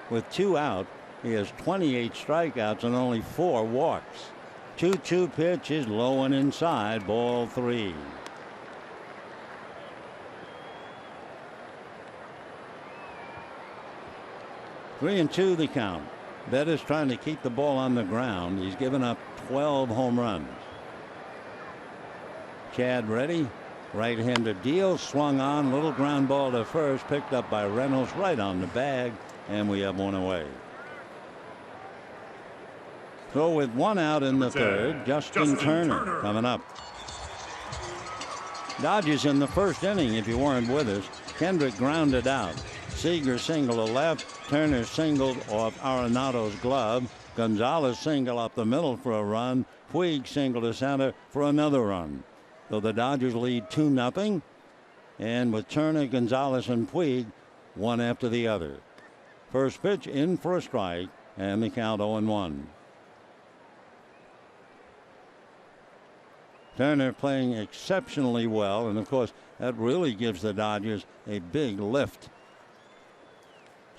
With 2 out, he has 28 strikeouts and only 4 walks. 2-2 pitch is low and inside, ball 3. Three and 2 the count. Bettis trying to keep the ball on the ground. He's given up 12 home runs. Chad ready. Right-hander deal, swung on, little ground ball to first, picked up by Reynolds right on the bag, and we have one away. So with 1 out in the third, Justin Turner coming up. Dodgers in the first inning, if you weren't with us. Kendrick grounded out. Seager singled to left. Turner singled off Arenado's glove. Gonzalez singled up the middle for a run. Puig singled to center for another run. So the Dodgers lead 2-0. And with Turner, Gonzalez, and Puig, one after the other. First pitch in for a strike, and the count 0-1. Turner playing exceptionally well, and of course that really gives the Dodgers a big lift.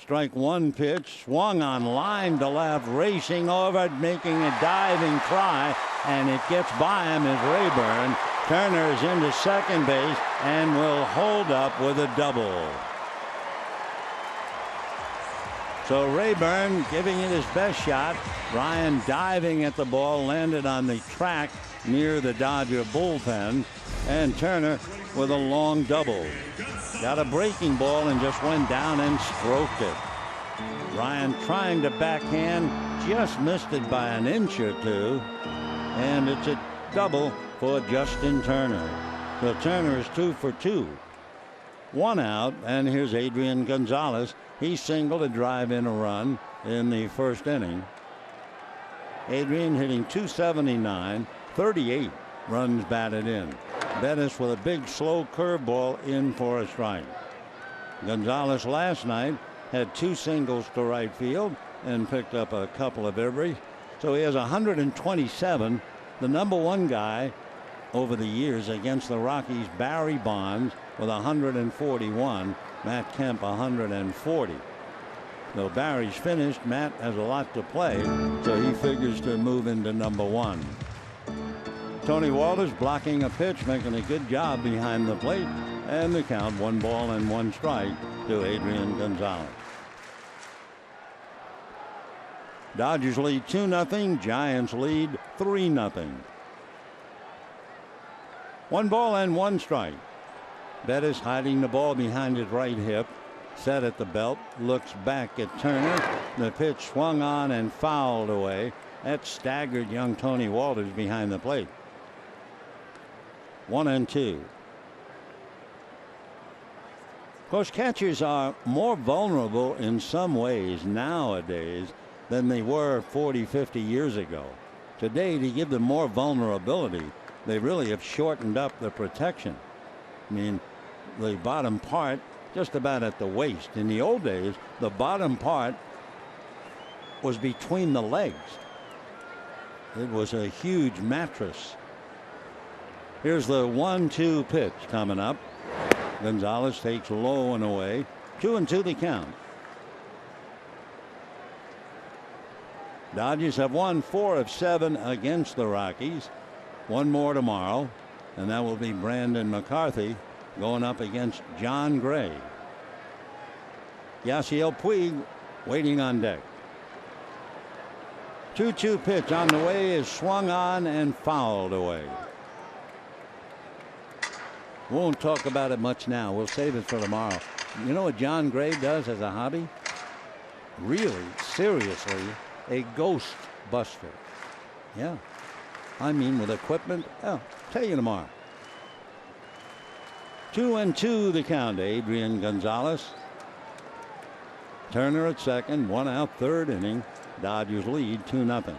Strike one pitch, swung on, line to left, racing over, making a diving try, and it gets by him as Rayburn. Turner is into second base and will hold up with a double. So Rayburn giving it his best shot. Ryan diving at the ball, landed on the track near the Dodger bullpen, and Turner with a long double. Got a breaking ball and just went down and stroked it. Ryan trying to backhand, just missed it by an inch or two, and it's a double for Justin Turner. So Turner is 2 for 2. One out, and here's Adrian Gonzalez. He singled to drive in a run in the first inning. Adrian hitting .279, 38 runs batted in. Bettis with a big slow curveball in for a strike. Gonzalez last night had 2 singles to right field and picked up a couple of every. So he has 127. The number one guy over the years against the Rockies, Barry Bonds, with 141. Matt Kemp 140. Though Barry's finished, Matt has a lot to play, so he figures to move into number one. Tony Walters blocking a pitch, making a good job behind the plate, and the count 1 ball and 1 strike to Adrian Gonzalez. Dodgers lead 2-0. Giants lead 3-0. 1 ball and 1 strike. Bettis hiding the ball behind his right hip, set at the belt, looks back at Turner. The pitch swung on and fouled away. That staggered young Tony Walters behind the plate. 1-2. Of course, catchers are more vulnerable in some ways nowadays than they were 40, 50 years ago. Today, to give them more vulnerability, they really have shortened up the protection. I mean, the bottom part just about at the waist. In the old days, the bottom part was between the legs. It was a huge mattress. Here's the 1-2 pitch coming up. Gonzalez takes low and away. 2-2 the count. Dodgers have won 4 of 7 against the Rockies. 1 more tomorrow, and that will be Brandon McCarthy going up against John Gray. Yasiel Puig waiting on deck. 2-2 pitch on the way is swung on and fouled away. Won't talk about it much now. We'll save it for tomorrow. You know what John Gray does as a hobby? Really, seriously, a ghost buster. Yeah. I mean, with equipment. I'll tell you tomorrow. 2-2 the count. Adrian Gonzalez. Turner at second. 1 out, 3rd inning. Dodgers lead 2-0.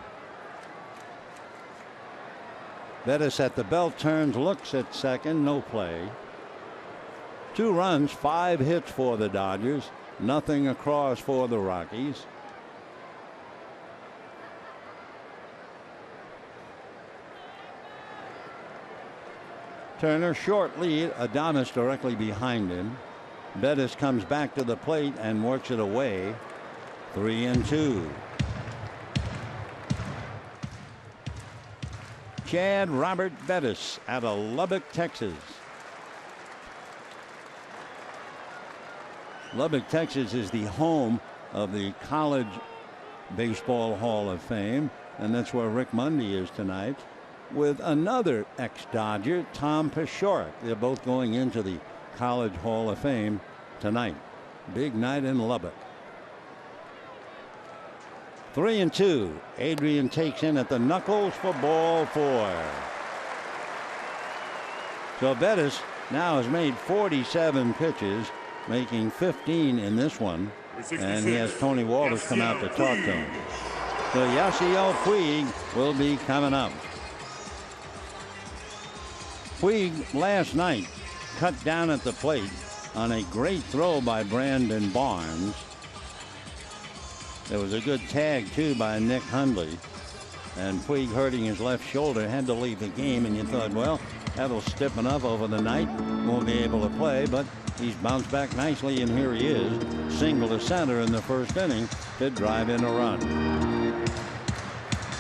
Bettis at the belt, turns, looks at second. No play. 2 runs, 5 hits for the Dodgers. Nothing across for the Rockies. Turner short lead. Adames directly behind him. Bettis comes back to the plate and works it away. 3-2. Chad Robert Bettis out of Lubbock, Texas. Lubbock, Texas is the home of the College Baseball Hall of Fame, and that's where Rick Mundy is tonight with another ex-Dodger, Tom Paciorek. They're both going into the College Hall of Fame tonight. Big night in Lubbock. 3-2. Adrian takes in at the knuckles for ball 4. So Bettis now has made 47 pitches, making 15 in this one. And he has Tony Walters come out to talk to him. So Yasiel Puig will be coming up. Puig last night cut down at the plate on a great throw by Brandon Barnes. There was a good tag too by Nick Hundley. And Puig, hurting his left shoulder, had to leave the game, and you thought, well, that'll stiffen up over the night. Won't be able to play, but he's bounced back nicely, and here he is. Single to center in the first inning to drive in a run.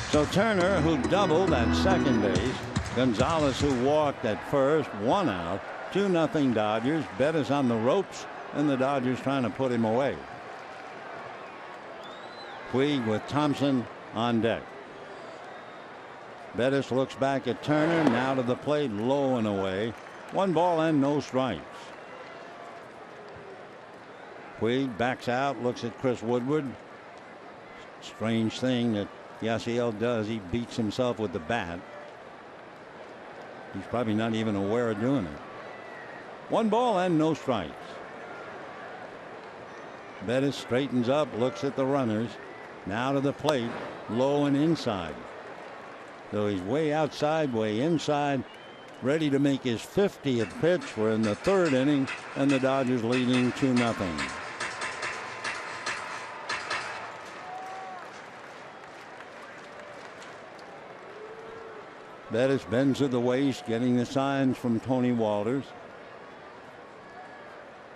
So Turner, who doubled at second base, Gonzalez, who walked at first, 1 out, 2-0 Dodgers. Bettis on the ropes, and the Dodgers trying to put him away. Puig with Thompson on deck. Bettis looks back at Turner, now to the plate, low and away. 1 ball and no strikes. Puig backs out, looks at Chris Woodward. Strange thing that Yasiel does. He beats himself with the bat. He's probably not even aware of doing it. 1 ball and no strikes. Bettis straightens up, looks at the runners. Now to the plate, low and inside. So he's way outside, way inside, ready to make his 50th pitch. We're in the 3rd inning, and the Dodgers leading 2-0. Bettis bends at the waist, getting the signs from Tony Walters.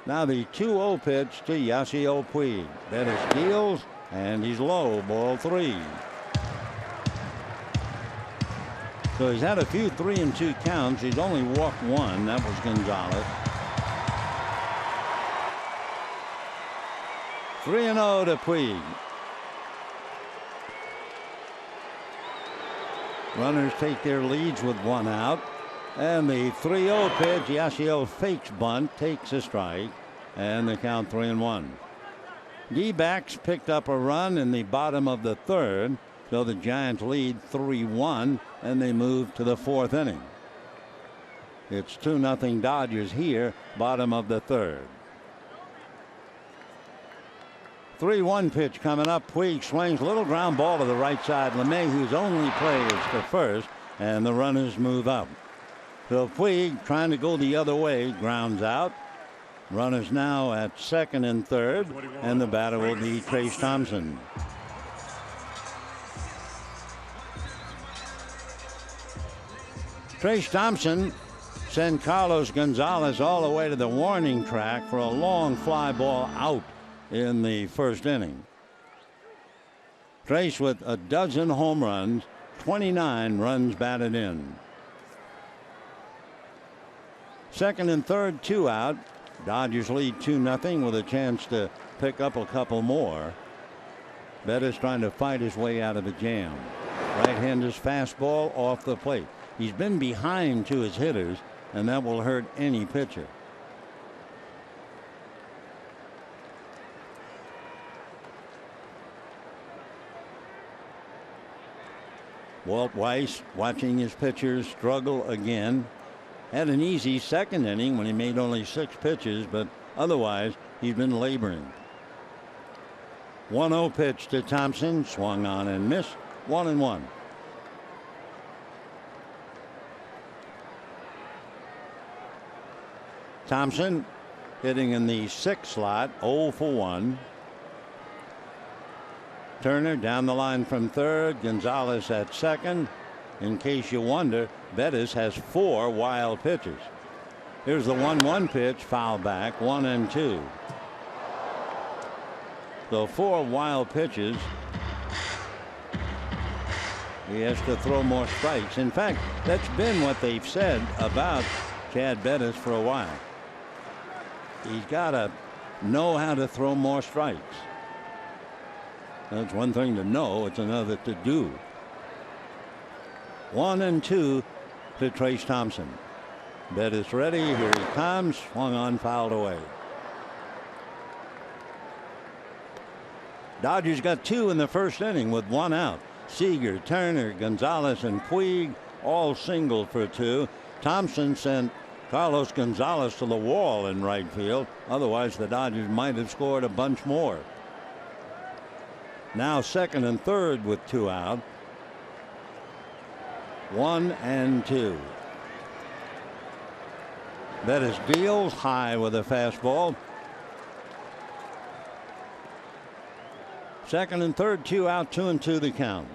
Now the 2-0 pitch to Yasiel Puig. Bettis deals, and he's low, ball 3. So he's had a few 3-2 counts. He's only walked 1. That was Gonzalez. 3-0 to Puig. Runners take their leads with 1 out. And the 3-0 pitch, Yasiel fakes bunt, takes a strike, and the count 3-1. D-backs picked up a run in the bottom of the 3rd. So the Giants lead 3-1, and they move to the 4th inning. It's 2-0 Dodgers here, bottom of the 3rd. 3-1 pitch coming up. Puig swings, little ground ball to the right side. LeMahieu's only play is to first, and the runners move up. So Puig, trying to go the other way, grounds out. Runners now at 2nd and 3rd, and the batter will be Trayce Thompson. Trayce Thompson sent Carlos Gonzalez all the way to the warning track for a long fly ball out in the 1st inning. Trayce with a dozen home runs, 29 runs batted in. 2nd and 3rd, 2 out. Dodgers lead 2-0 with a chance to pick up a couple more. Bettis trying to fight his way out of a jam. Right-hander's fastball off the plate. He's been behind to his hitters, and that will hurt any pitcher. Walt Weiss watching his pitchers struggle again. Had an easy 2nd inning when he made only 6 pitches, but otherwise he's been laboring. 1-0 pitch to Thompson, swung on and missed. 1-1. Thompson hitting in the 6th slot, 0 for 1. Turner down the line from 3rd, Gonzalez at 2nd. In case you wonder, Bettis has 4 wild pitches. Here's the 1-1 pitch, foul back, 1-2. So 4 wild pitches. He has to throw more strikes. In fact, that's been what they've said about Chad Bettis for a while. He's got to know how to throw more strikes. That's one thing to know, it's another to do. 1-2 to Trayce Thompson. Bettis ready, here he comes, swung on, fouled away. Dodgers got 2 in the 1st inning with 1 out. Seager, Turner, Gonzalez, and Puig all singled for 2. Thompson sent Carlos Gonzalez to the wall in right field. Otherwise, the Dodgers might have scored a bunch more. Now second and third with 2 out. 1-2. Bettis deals high with a fastball. Second and third, 2 out, 2-2 the count.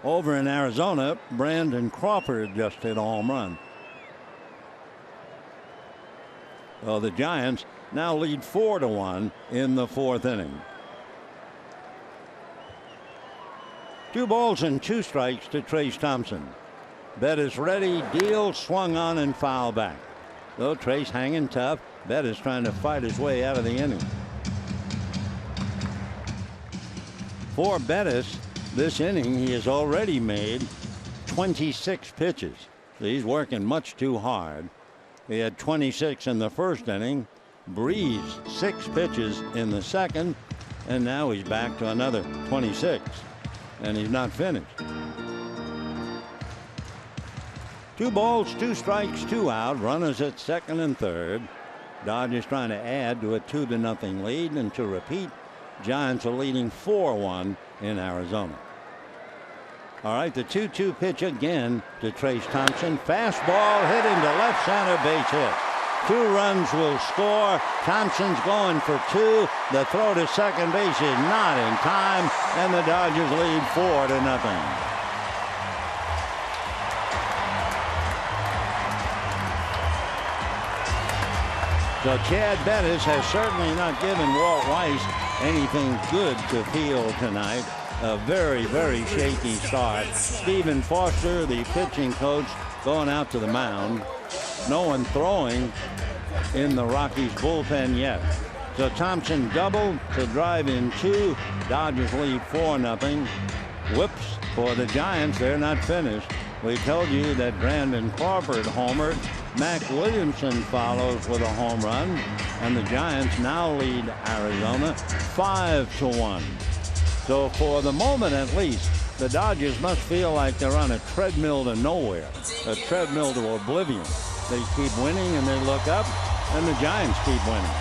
Over in Arizona, Brandon Crawford just hit a home run. Well, the Giants now lead 4-1 in the 4th inning. 2 balls and 2 strikes to Trace Thompson. Bettis ready, deal, swung on and foul back. Though Trace hanging tough, Bettis trying to fight his way out of the inning. For Bettis, this inning he has already made 26 pitches. So he's working much too hard. He had 26 in the first inning, breezed 6 pitches in the second, and now he's back to another 26, and he's not finished. 2 balls, 2 strikes, 2 out, runners at second and third. Dodgers trying to add to a 2-0 lead, and to repeat, Giants are leading 4-1 in Arizona. All right, the 2-2 pitch again to Trace Thompson. Fastball hit into left center, base hit. 2 runs will score. Thompson's going for 2. The throw to second base is not in time, and the Dodgers lead 4-0. So Chad Bettis has certainly not given Walt Weiss anything good to feel tonight. A very, very shaky start. Stephen Foster, the pitching coach, going out to the mound. No one throwing in the Rockies bullpen yet. So Thompson doubled to drive in 2. Dodgers lead 4-0. Whoops for the Giants. They're not finished. We told you that Brandon Crawford homered. Mac Williamson follows with a home run, and the Giants now lead Arizona 5-1. So for the moment at least, the Dodgers must feel like they're on a treadmill to nowhere, a treadmill to oblivion. They keep winning and they look up, and the Giants keep winning.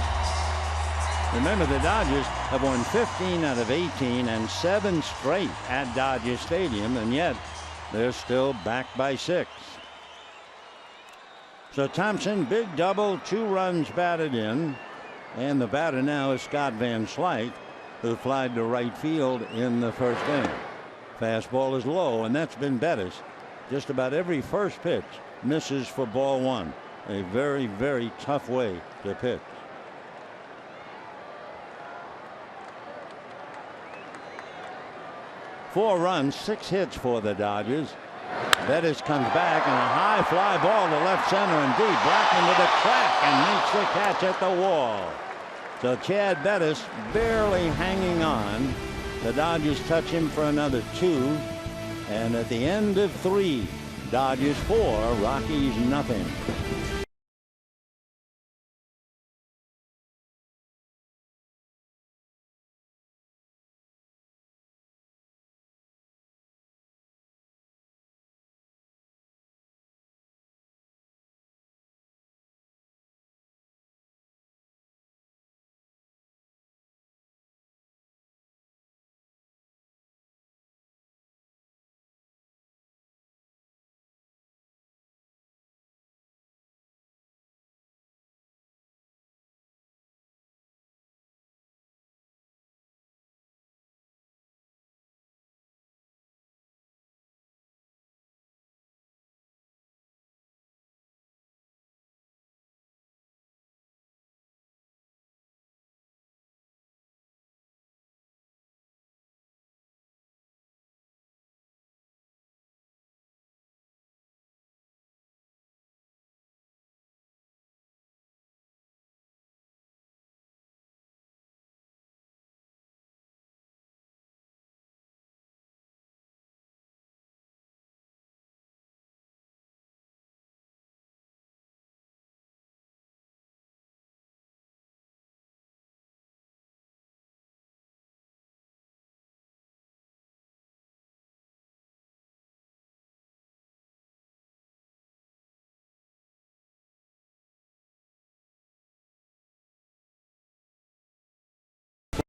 Remember, the Dodgers have won 15 out of 18 and 7 straight at Dodger Stadium, and yet they're still back by 6. So Thompson, big double, 2 runs batted in, and the batter now is Scott Van Slyke, who flied to right field in the first inning. Fastball is low, and that's been Bettis. Just about every first pitch misses for ball 1. A very, very tough way to pitch. Four runs, 6 hits for the Dodgers. Bettis comes back, and a high fly ball to left center and deep. Black into the crack and makes the catch at the wall. So Chad Bettis barely hanging on. The Dodgers touch him for another 2. And at the end of 3, Dodgers 4, Rockies nothing.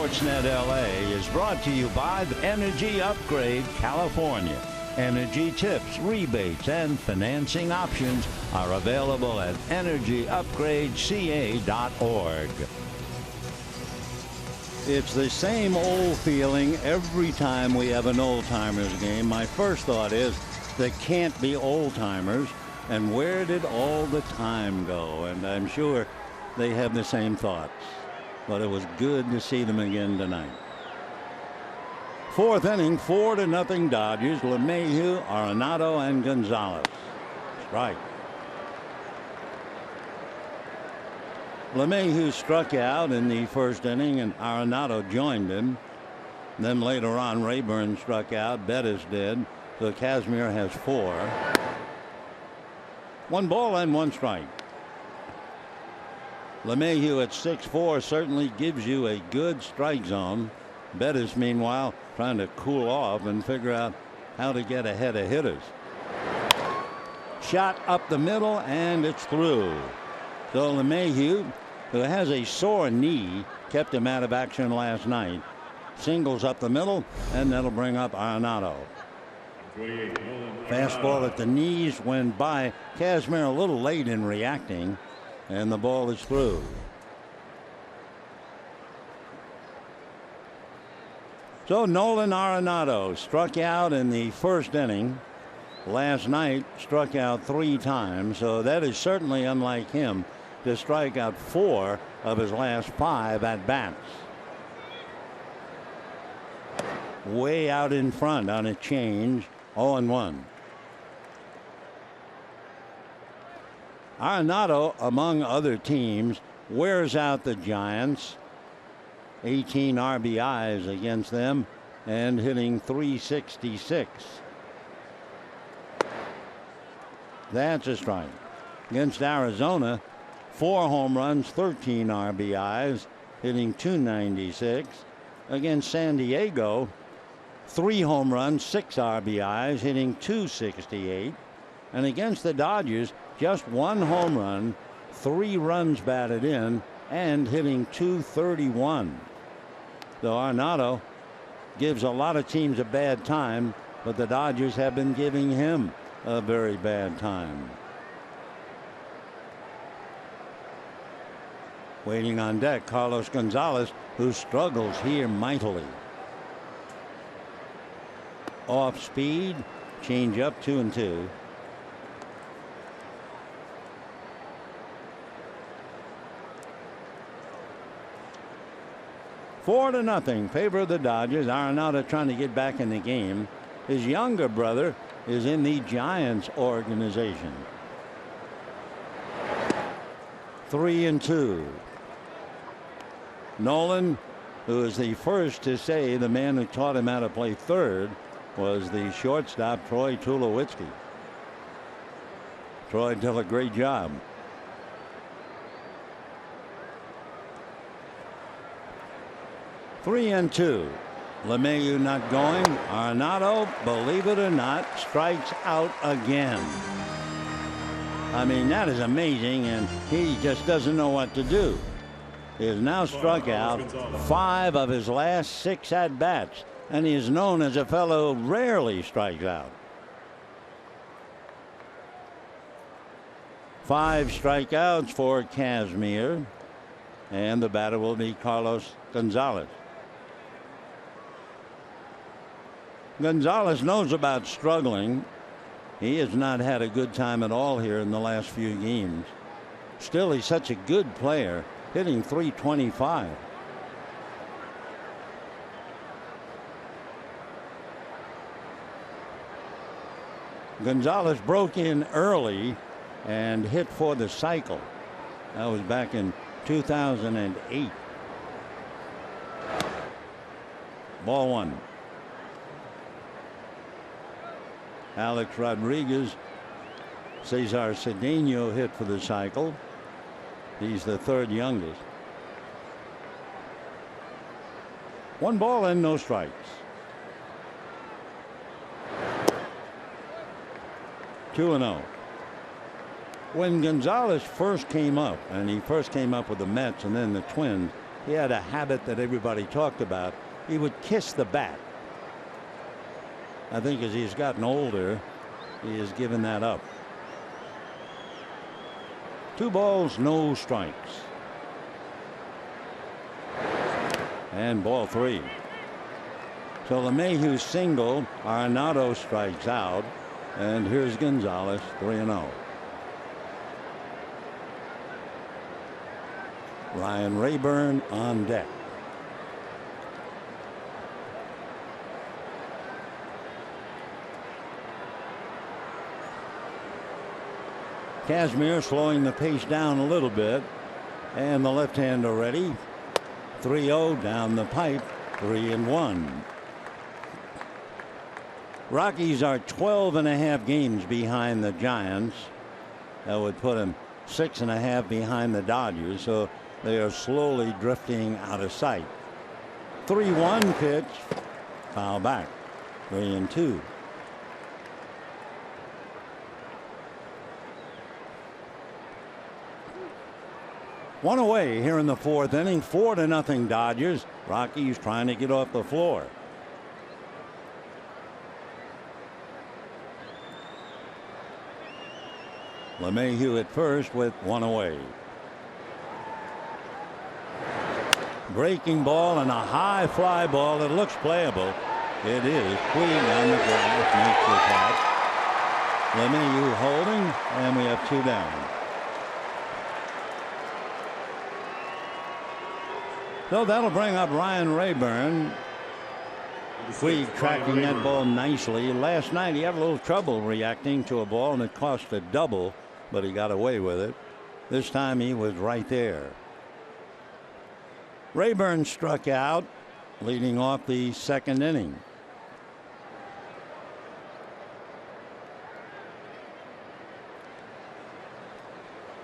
Sportsnet LA is brought to you by Energy Upgrade California. Energy tips, rebates, and financing options are available at energyupgradeca.org. It's the same old feeling every time we have an old-timers game. My first thought is they can't be old-timers, and where did all the time go? And I'm sure they have the same thoughts. But it was good to see them again tonight. Fourth inning, 4-0 Dodgers. LeMahieu, Arenado, and Gonzalez. Strike. LeMahieu struck out in the first inning, and Arenado joined him. Then later on, Rayburn struck out. Bettis did. So Kazmir has 4. 1 ball and 1 strike. LeMahieu at 6'4" certainly gives you a good strike zone. Bettis, meanwhile, trying to cool off and figure out how to get ahead of hitters. Shot up the middle, and it's through. So LeMahieu, who has a sore knee, kept him out of action last night. Singles up the middle, and that'll bring up Arenado. Fastball at the knees went by. Kazmir a little late in reacting, and the ball is through. So Nolan Arenado struck out in the first inning. Last night struck out 3 times, so that is certainly unlike him to strike out 4 of his last 5 at bats. Way out in front on a change, 0-1. Arenado, among other teams, wears out the Giants. 18 RBIs against them and hitting .366. That's a strike. Against Arizona, 4 home runs, 13 RBIs, hitting .296. Against San Diego, 3 home runs, 6 RBIs, hitting .268. And against the Dodgers, just 1 home run, 3 runs batted in, and hitting .231. So Arenado gives a lot of teams a bad time, but the Dodgers have been giving him a very bad time. Waiting on deck, Carlos Gonzalez, who struggles here mightily. Off speed, change up, 2-2. Four to nothing, favor of the Dodgers. Arenado trying to get back in the game. His younger brother is in the Giants organization. 3-2. Nolan, who is the first to say the man who taught him how to play third was the shortstop Troy Tulowitzki. Troy did a great job. 3-2. LeMahieu not going. Arenado, believe it or not, strikes out again. I mean, that is amazing, and he just doesn't know what to do. He has now struck out 5 of his last 6 at-bats, and he is known as a fellow who rarely strikes out. 5 strikeouts for Kazmir, and the batter will be Carlos Gonzalez. Gonzalez knows about struggling. He has not had a good time at all here in the last few games. Still, he's such a good player, hitting .325. Gonzalez broke in early and hit for the cycle. That was back in 2008. Ball 1. Alex Rodriguez, Cesar Cedeno hit for the cycle. He's the 3rd youngest. 1 ball and no strikes. 2-0. When Gonzalez first came up, and he first came up with the Mets and then the Twins, he had a habit that everybody talked about. He would kiss the bat. I think as he's gotten older, he has given that up. 2 balls, no strikes. And ball 3. So LeMahieu single, Arenado strikes out, and here's Gonzalez, 3-0. Ryan Rayburn on deck. Kazmir slowing the pace down a little bit, and the left-hander ready. 3-0 down the pipe, 3-1. Rockies are 12.5 games behind the Giants. That would put them 6.5 behind the Dodgers, so they are slowly drifting out of sight. 3-1 pitch, foul back, 3-2. One away here in the 4th inning, 4-0 Dodgers. Rockies trying to get off the floor. LeMahieu at first with 1 away. Breaking ball and a high fly ball that looks playable. It is. Puig on the grass makes the catch. LeMahieu holding, and we have 2 down. So that'll bring up Ryan Rayburn. Puig tracking that ball nicely. Last night he had a little trouble reacting to a ball and it cost a double, but he got away with it. This time he was right there. Rayburn struck out leading off the 2nd inning.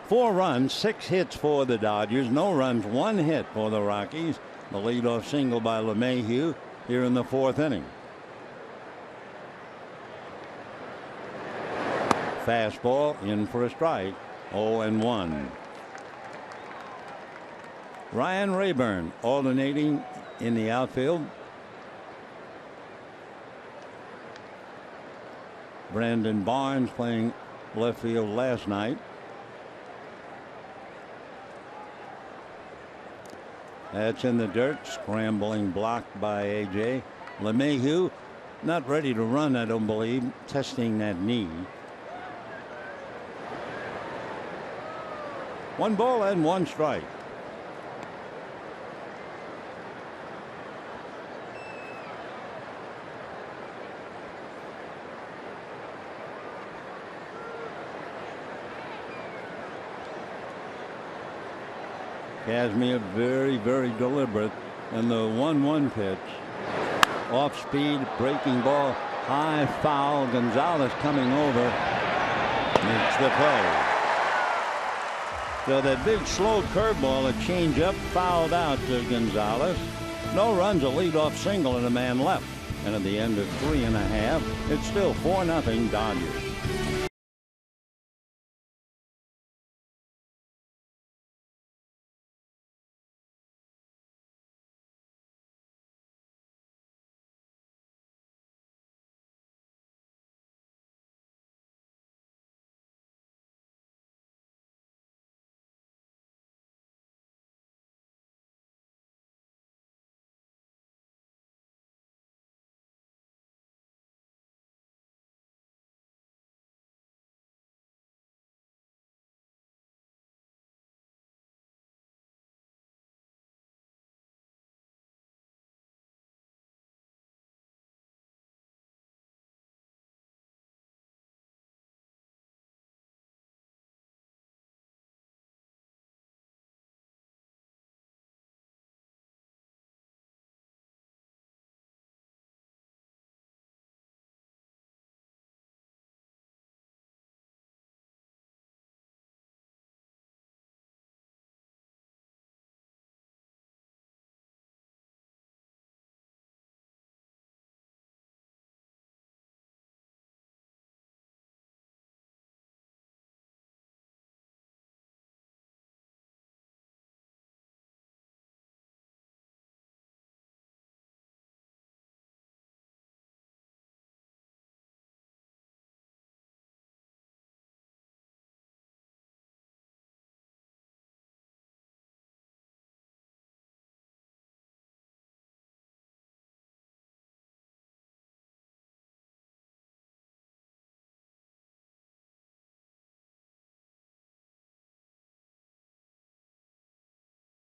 Four runs, 6 hits for the Dodgers. No runs, 1 hit for the Rockies. The leadoff single by LeMahieu here in the 4th inning. Fastball in for a strike. 0-1. Ryan Rayburn alternating in the outfield. Brandon Barnes playing left field last night. That's in the dirt. Scrambling blocked by A.J. LeMahieu not ready to run, I don't believe. Testing that knee. 1 ball and 1 strike. Kazmir very, very deliberate. And the 1-1 pitch. Off speed, breaking ball, high foul. Gonzalez coming over. Makes the play. So that big slow curveball, a changeup, fouled out to Gonzalez. No runs, a leadoff single, and a man left. And at the end of 3.5, it's still 4-0 Dodgers.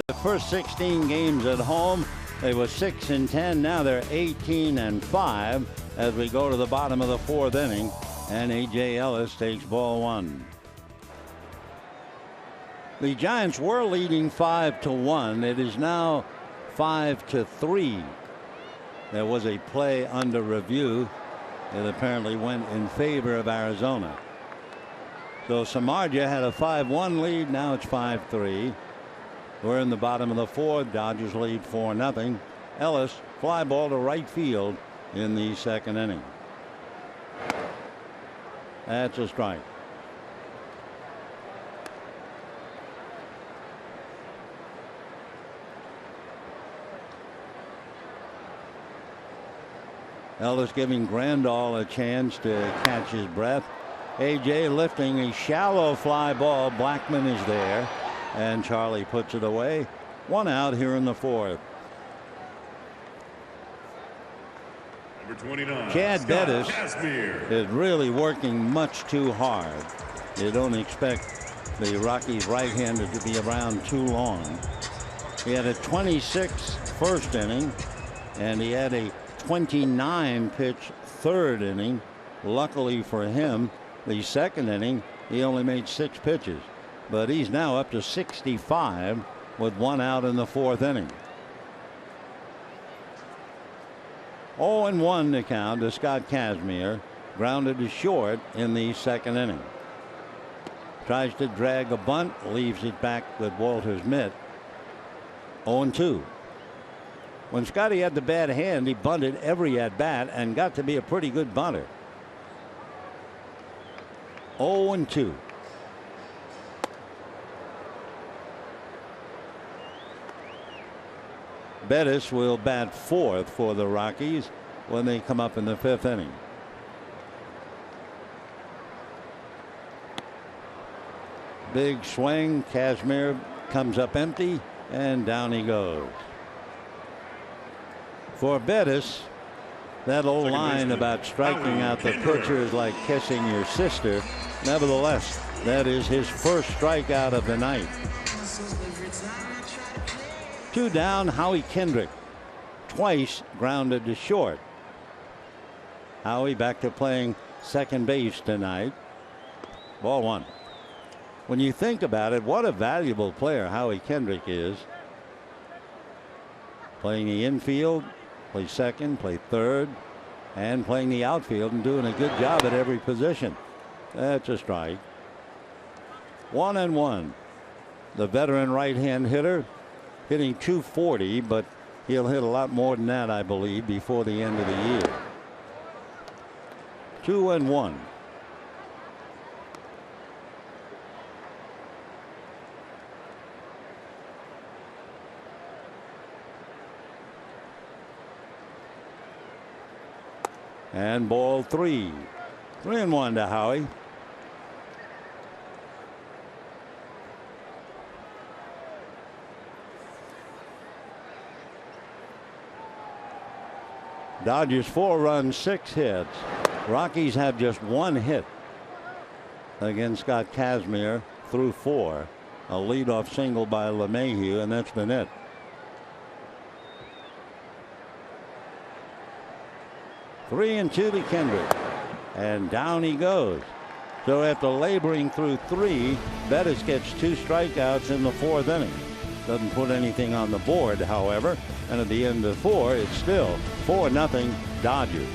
The first 16 games at home, they were 6-10. Now they're 18-5 as we go to the bottom of the 4th inning. And A.J. Ellis takes ball 1. The Giants were leading 5-1. It is now 5-3. There was a play under review. It apparently went in favor of Arizona. So Samardzija had a 5-1 lead. Now it's 5-3. We're in the bottom of the 4th. Dodgers lead 4-0. Ellis fly ball to right field in the 2nd inning. That's a strike. Ellis giving Grandal a chance to catch his breath. A.J. lifting a shallow fly ball. Blackman is there, and Charlie puts it away. 1 out here in the 4th. Number 29, Chad Bettis Kazmir. is really working much too hard. You don't expect the Rockies right-hander to be around too long. He had a 26 first inning, and he had a 29 pitch 3rd inning. Luckily for him, the 2nd inning he only made 6 pitches, but he's now up to 65 with 1 out in the 4th inning. 0-1 to count to Scott Kazmir, grounded to short in the 2nd inning. Tries to drag a bunt, leaves it back with Walter's mitt. 0-2. When Scotty had the bad hand, he bunted every at bat and got to be a pretty good bunter. 0-2. Bettis will bat 4th for the Rockies when they come up in the 5th inning. Big swing. Kazmir comes up empty, and down he goes. For Bettis, that old line about striking out the pitcher is like kissing your sister. Nevertheless, that is his first strikeout of the night. 2 down. Howie Kendrick twice grounded to short. Howie back to playing second base tonight. Ball 1. When you think about it, what a valuable player Howie Kendrick is. Playing the infield, play second, play third, and playing the outfield and doing a good job at every position. That's a strike. 1-1. The veteran right-hand hitter hitting .240, but he'll hit a lot more than that, I believe, before the end of the year. 2-1. And ball 3. 3-1 to Howie. Dodgers 4 runs, 6 hits. Rockies have just 1 hit against Scott Kazmir through 4. A leadoff single by LeMahieu, and that's been it. Three and 2 to Kendrick, and down he goes. So after laboring through 3, Bettis gets 2 strikeouts in the 4th inning. Doesn't put anything on the board, however, and at the end of 4, it's still 4-0 Dodgers.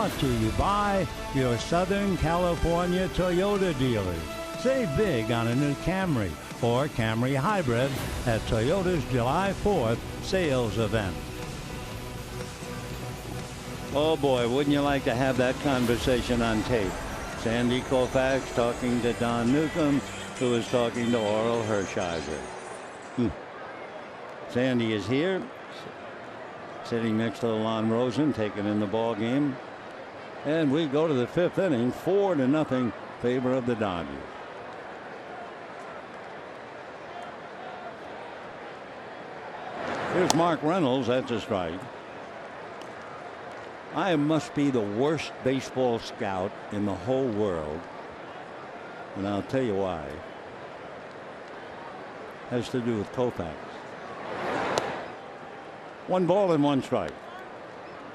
Brought to you by your Southern California Toyota dealers. Save big on a new Camry or Camry Hybrid at Toyota's July 4th sales event. Oh boy, wouldn't you like to have that conversation on tape? Sandy Koufax talking to Don Newcomb, who is talking to Oral Hershiser. Sandy is here, sitting next to Lon Rosen, taking in the ball game. And we go to the 5th inning, 4-0 favor of the Dodgers. Here's Mark Reynolds. That's a strike. I must be the worst baseball scout in the whole world. And I'll tell you why. It has to do with Koufax. 1 ball and 1 strike.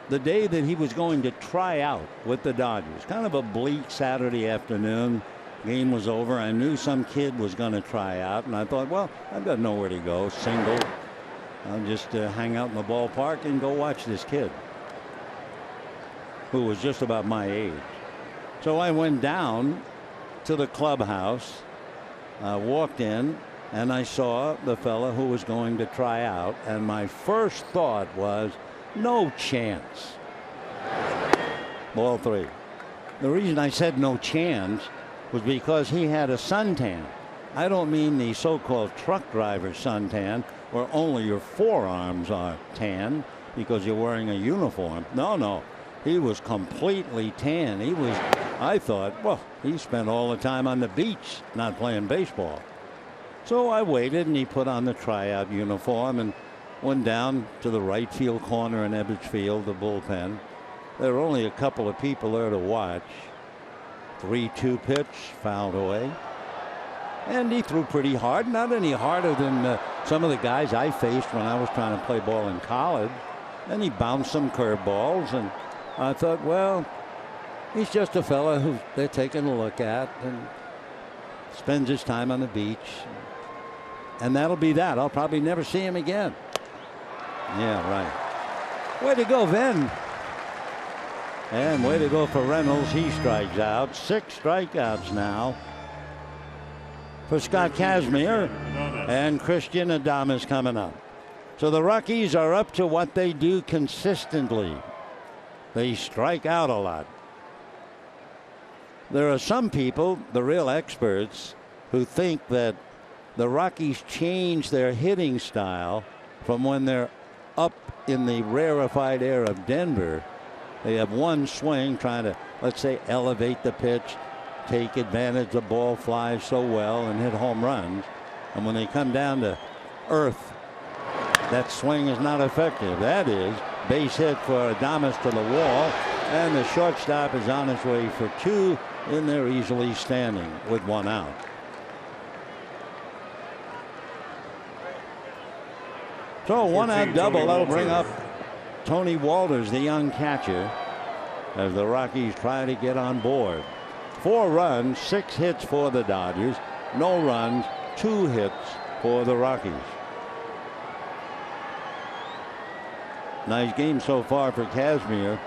The day that he was going to try out with the Dodgers, kind of a bleak Saturday afternoon. Game was over. I knew some kid was going to try out, and I thought, well, I've got nowhere to go. Single. I'll just hang out in the ballpark and go watch this kid, who was just about my age. So I went down to the clubhouse, walked in, and I saw the fella who was going to try out, and my first thought was, no chance. Ball 3. The reason I said no chance was because he had a suntan. I don't mean the so-called truck driver suntan, where only your forearms are tan because you're wearing a uniform. No. He was completely tan. I thought, well, he spent all the time on the beach not playing baseball. So I waited, and he put on the tryout uniform and went down to the right field corner in Ebbets Field, the bullpen. There were only a couple of people there to watch. 3-2 pitch, fouled away. And he threw pretty hard, not any harder than some of the guys I faced when I was trying to play ball in college. And he bounced some curveballs, and I thought, well, he's just a fella who they're taking a look at and spends his time on the beach. And that'll be that. I'll probably never see him again. Yeah, right. Way to go, Venn. And way to go for Reynolds. He strikes out. 6 strikeouts now for Scott Kazmir, and Christian Adames coming up. So the Rockies are up to what they do consistently. They strike out a lot. There are some people, the real experts, who think that the Rockies change their hitting style from when they're up in the rarefied air of Denver. They have one swing trying to, let's say, elevate the pitch, take advantage. The ball flies so well and hit home runs. And when they come down to earth, that swing is not effective. That is base hit for Adames to the wall, and the shortstop is on his way for 2 in there, easily standing with 1 out. So 1 out double. That'll bring up Tony Walters, the young catcher, as the Rockies try to get on board. 4 runs, 6 hits for the Dodgers, no runs, 2 hits for the Rockies. Nice game so far for Kazmir.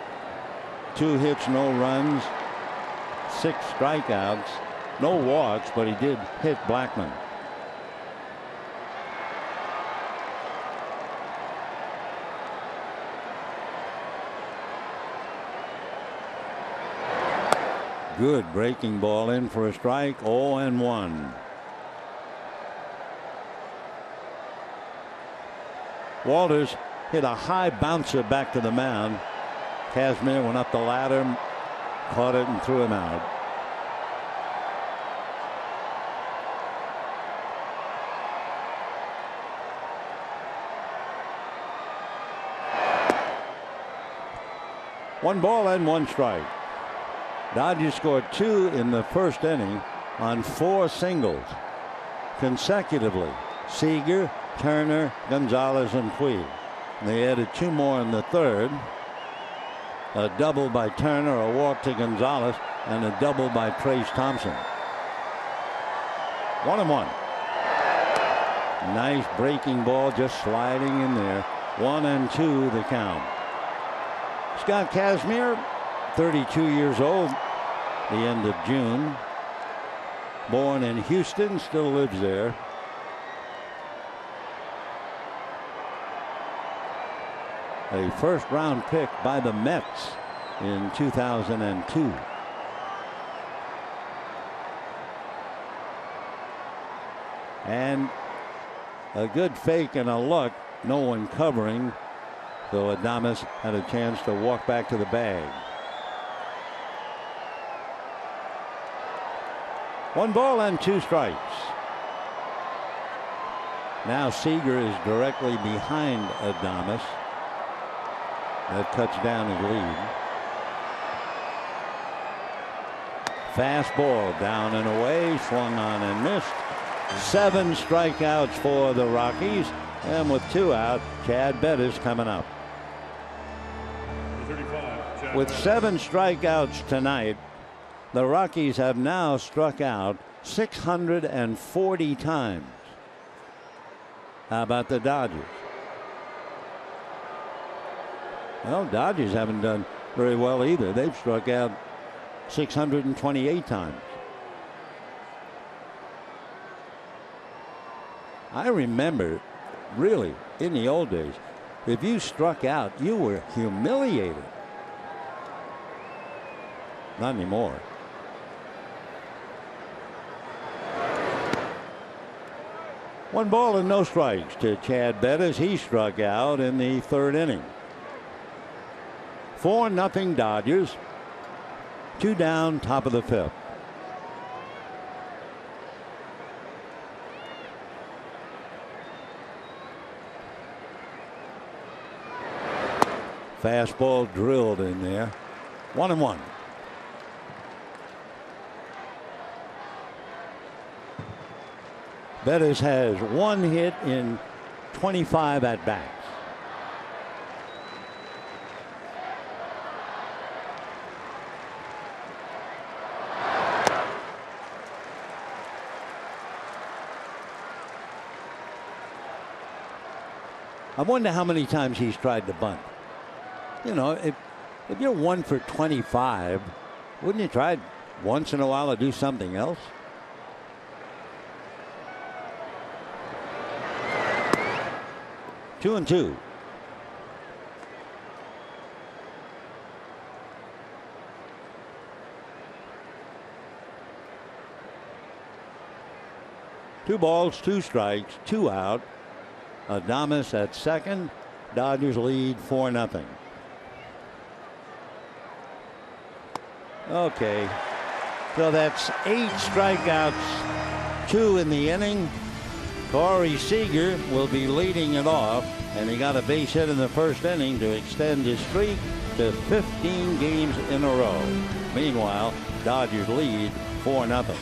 2 hits, no runs, 6 strikeouts, no walks, but he did hit Blackman. Good breaking ball in for a strike. 0-1. Walters hit a high bouncer back to the mound. Kazmir went up the ladder, caught it, and threw him out. One ball and 1 strike. Dodgers scored 2 in the 1st inning on 4 singles consecutively. Seager, Turner, Gonzalez, and Puig. They added 2 more in the 3rd. A double by Turner, a walk to Gonzalez, and a double by Trace Thompson. 1-1. Nice breaking ball, just sliding in there. 1-2 the count. Scott Kazmir 32 years old, the end of June. Born in Houston, still lives there. A first-round pick by the Mets in 2002. And a good fake and a look, no one covering, so Adames had a chance to walk back to the bag. 1 ball and 2 strikes. Now Seager is directly behind Adames. That cuts down his lead. Fastball down and away, swung on and missed. 7 strikeouts for the Rockies, and with 2 out, Chad Bettis coming up. With 7 strikeouts tonight, the Rockies have now struck out 640 times. How about the Dodgers? Well, Dodgers haven't done very well either. They've struck out 628 times. I remember, really, in the old days, if you struck out, you were humiliated. Not anymore. One ball and no strikes to Chad Bettis. He struck out in the 3rd inning. 4-0 Dodgers. 2 down, top of the 5th. Fastball drilled in there. 1-1. Bettis has 1 hit in 25 at bats. I wonder how many times he's tried to bunt. You know, if you're 1 for 25, wouldn't you try once in a while to do something else? Two and 2. Two balls, 2 strikes, 2 out. Adames at second. Dodgers lead 4-0. Okay, so that's 8 strikeouts, 2 in the inning. Corey Seager will be leading it off, and he got a base hit in the 1st inning to extend his streak to 15 games in a row. Meanwhile, Dodgers lead 4-0.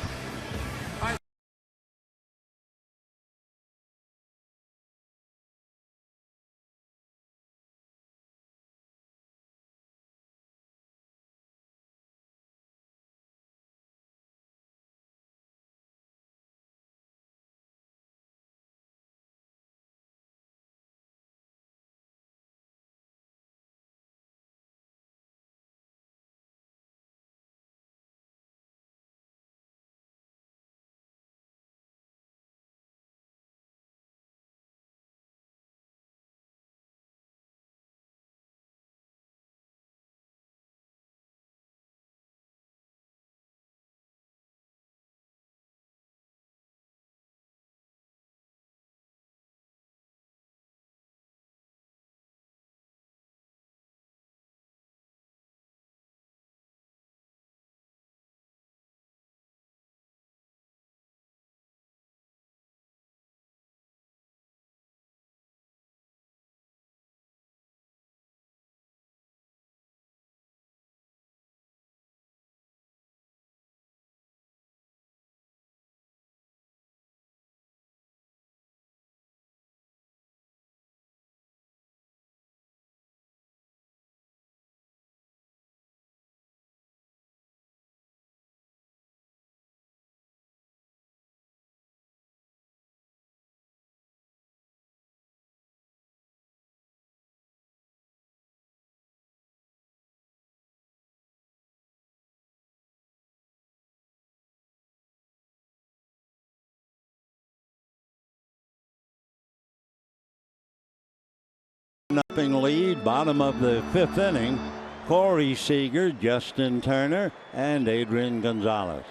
4-0 lead. Bottom of the 5th inning. Corey Seager, Justin Turner, and Adrian Gonzalez.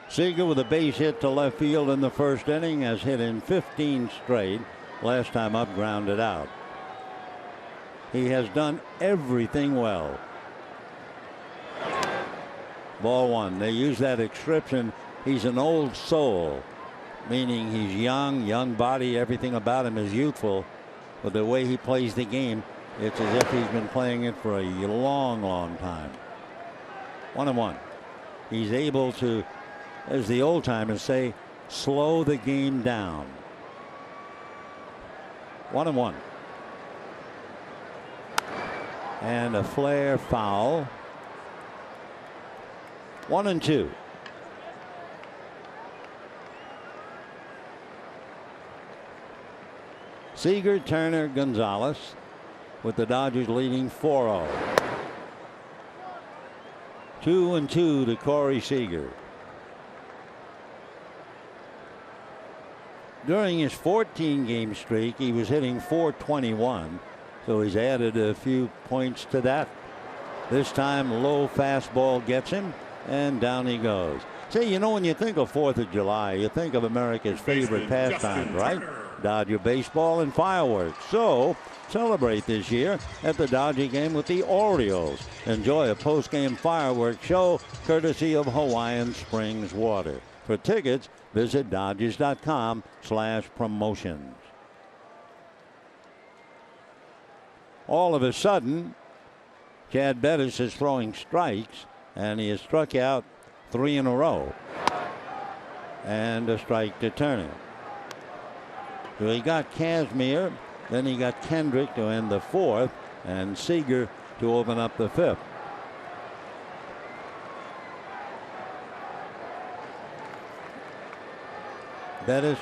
Seager with a base hit to left field in the 1st inning, has hit in 15 straight. Last time up, grounded out. He has done everything well. Ball 1. They use that description. He's an old soul, meaning he's young body. Everything about him is youthful. But the way he plays the game, it's as if he's been playing it for a long time. 1-1. He's able to, as the old timers say, slow the game down. 1-1. And a flare foul. 1-2. Seager, Turner, Gonzalez, with the Dodgers leading 4-0. 2-2 to Corey Seager. During his 14-game streak, he was hitting .421, so he's added a few points to that. This time, low fastball gets him, and down he goes. See, you know, when you think of 4th of July, you think of America's favorite pastime, right? Dodger baseball and fireworks. So celebrate this year at the Dodger game with the Orioles. Enjoy a post-game fireworks show courtesy of Hawaiian Springs Water. For tickets, visit Dodgers.com/promotions. All of a sudden, Chad Bettis is throwing strikes, and he has struck out 3 in a row. And a strike to Turner. So he got Kazmir, then he got Kendrick to end the 4th, and Seager to open up the 5th. Bettis,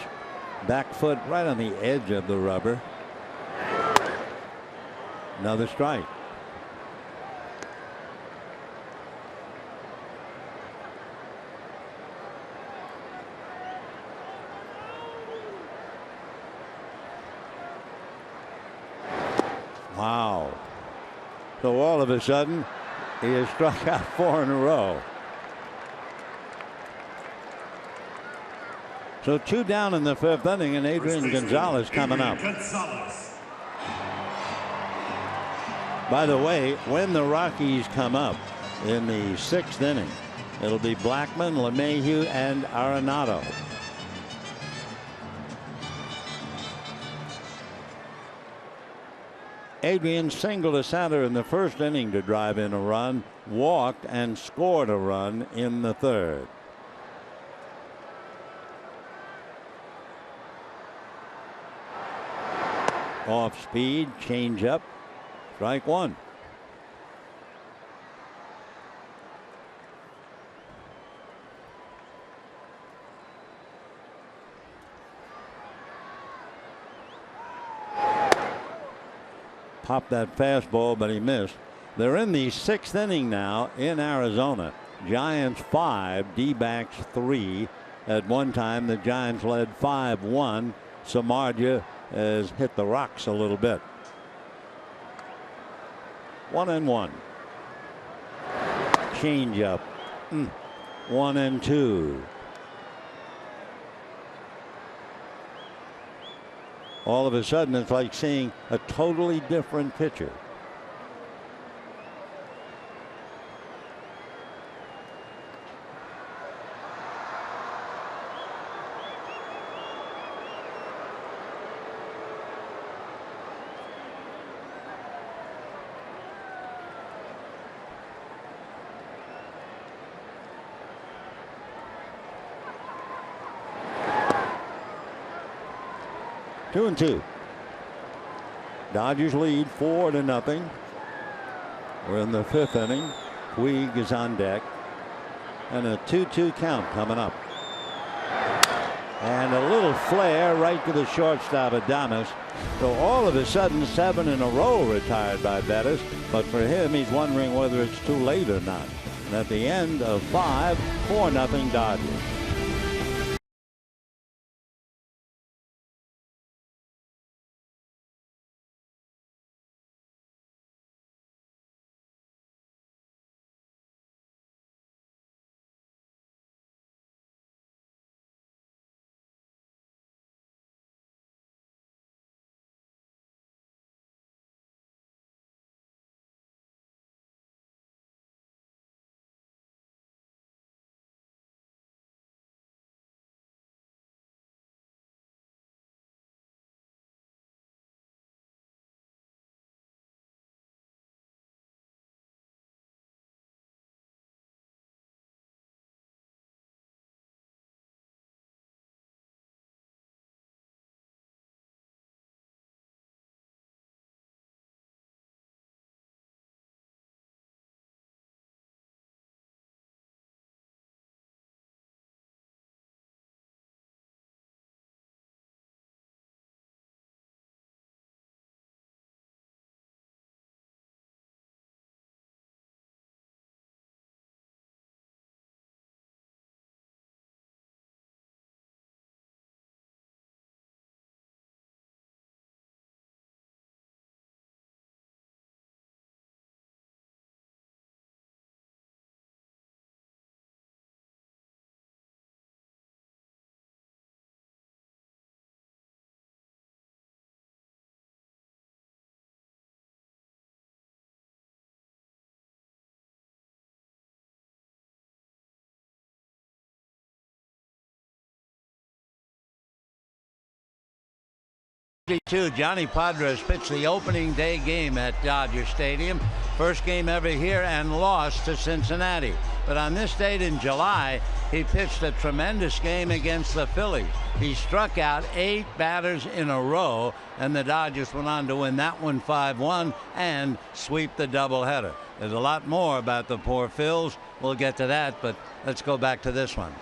back foot right on the edge of the rubber. Another strike. Wow. So all of a sudden, he has struck out 4 in a row. So 2 down in the 5th inning, and Adrian Gonzalez coming up. By the way, when the Rockies come up in the 6th inning, it'll be Blackmon, LeMahieu, and Arenado. Adrian singled to center in the 1st inning to drive in a run, walked and scored a run in the 3rd. Off speed, change up, strike 1. Popped that fastball, but he missed. They're in the 6th inning now in Arizona. Giants 5, D-backs 3. At one time, the Giants led 5-1. Samardzija has hit the rocks a little bit. 1-1. Change up. 1-2. All of a sudden, it's like seeing a totally different pitcher. Two and two. Dodgers lead 4-0. We're in the 5th inning. Puig is on deck. And a 2-2 count coming up. And a little flare right to the shortstop, Adames. So all of a sudden, 7 in a row retired by Bettis. But for him, he's wondering whether it's too late or not. And at the end of 5, 4-0 Dodgers. Johnny Padres pitched the opening day game at Dodger Stadium. First game ever here, and lost to Cincinnati. But on this date in July, he pitched a tremendous game against the Phillies. He struck out 8 batters in a row, and the Dodgers went on to win that one 5-1 and sweep the doubleheader. There's a lot more about the poor Phils. We'll get to that, but let's go back to this one.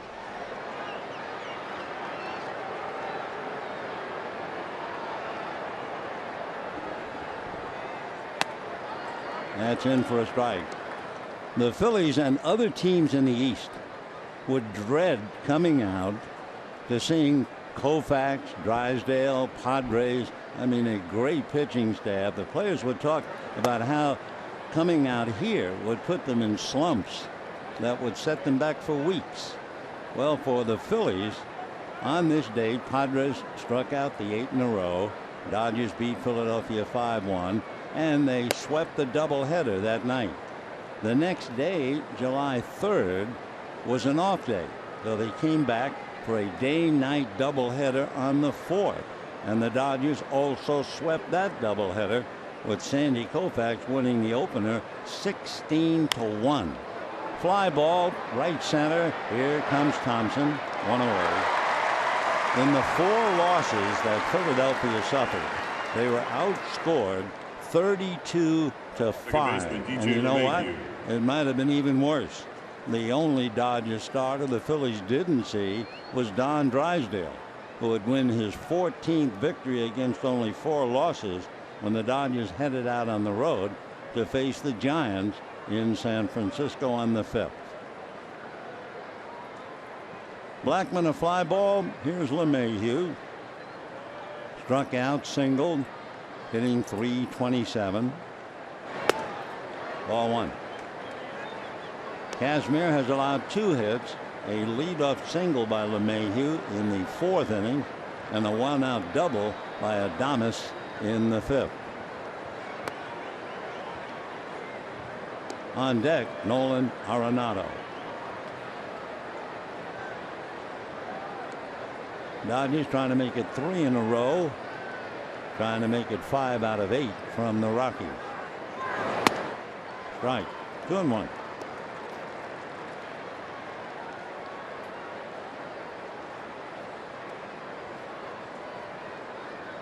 That's in for a strike. The Phillies and other teams in the East would dread coming out to seeing Koufax, Drysdale, Padres. I mean, a great pitching staff. The players would talk about how coming out here would put them in slumps that would set them back for weeks. Well, for the Phillies, on this day, Padres struck out the 8 in a row. Dodgers beat Philadelphia 5-1. And they swept the doubleheader that night. The next day, July 3rd, was an off day. So they came back for a day-night doubleheader on the 4th. And the Dodgers also swept that doubleheader, with Sandy Koufax winning the opener 16-1. Fly ball, right center. Here comes Thompson, one away. In the 4 losses that Philadelphia suffered, they were outscored 32-5. And you know what? It might have been even worse. The only Dodger starter the Phillies didn't see was Don Drysdale, who would win his 14th victory against only 4 losses when the Dodgers headed out on the road to face the Giants in San Francisco on the 5th. Blackman a fly ball. Here's LeMahieu. Struck out, singled, hitting .327. Ball 1. Kazmir has allowed 2 hits, a leadoff single by LeMahieu in the 4th inning, and a 1-out double by Adames in the 5th. On deck, Nolan Arenado. Dodgers trying to make it 3 in a row, trying to make it 5 out of 8 from the Rockies. Strike, 2-1.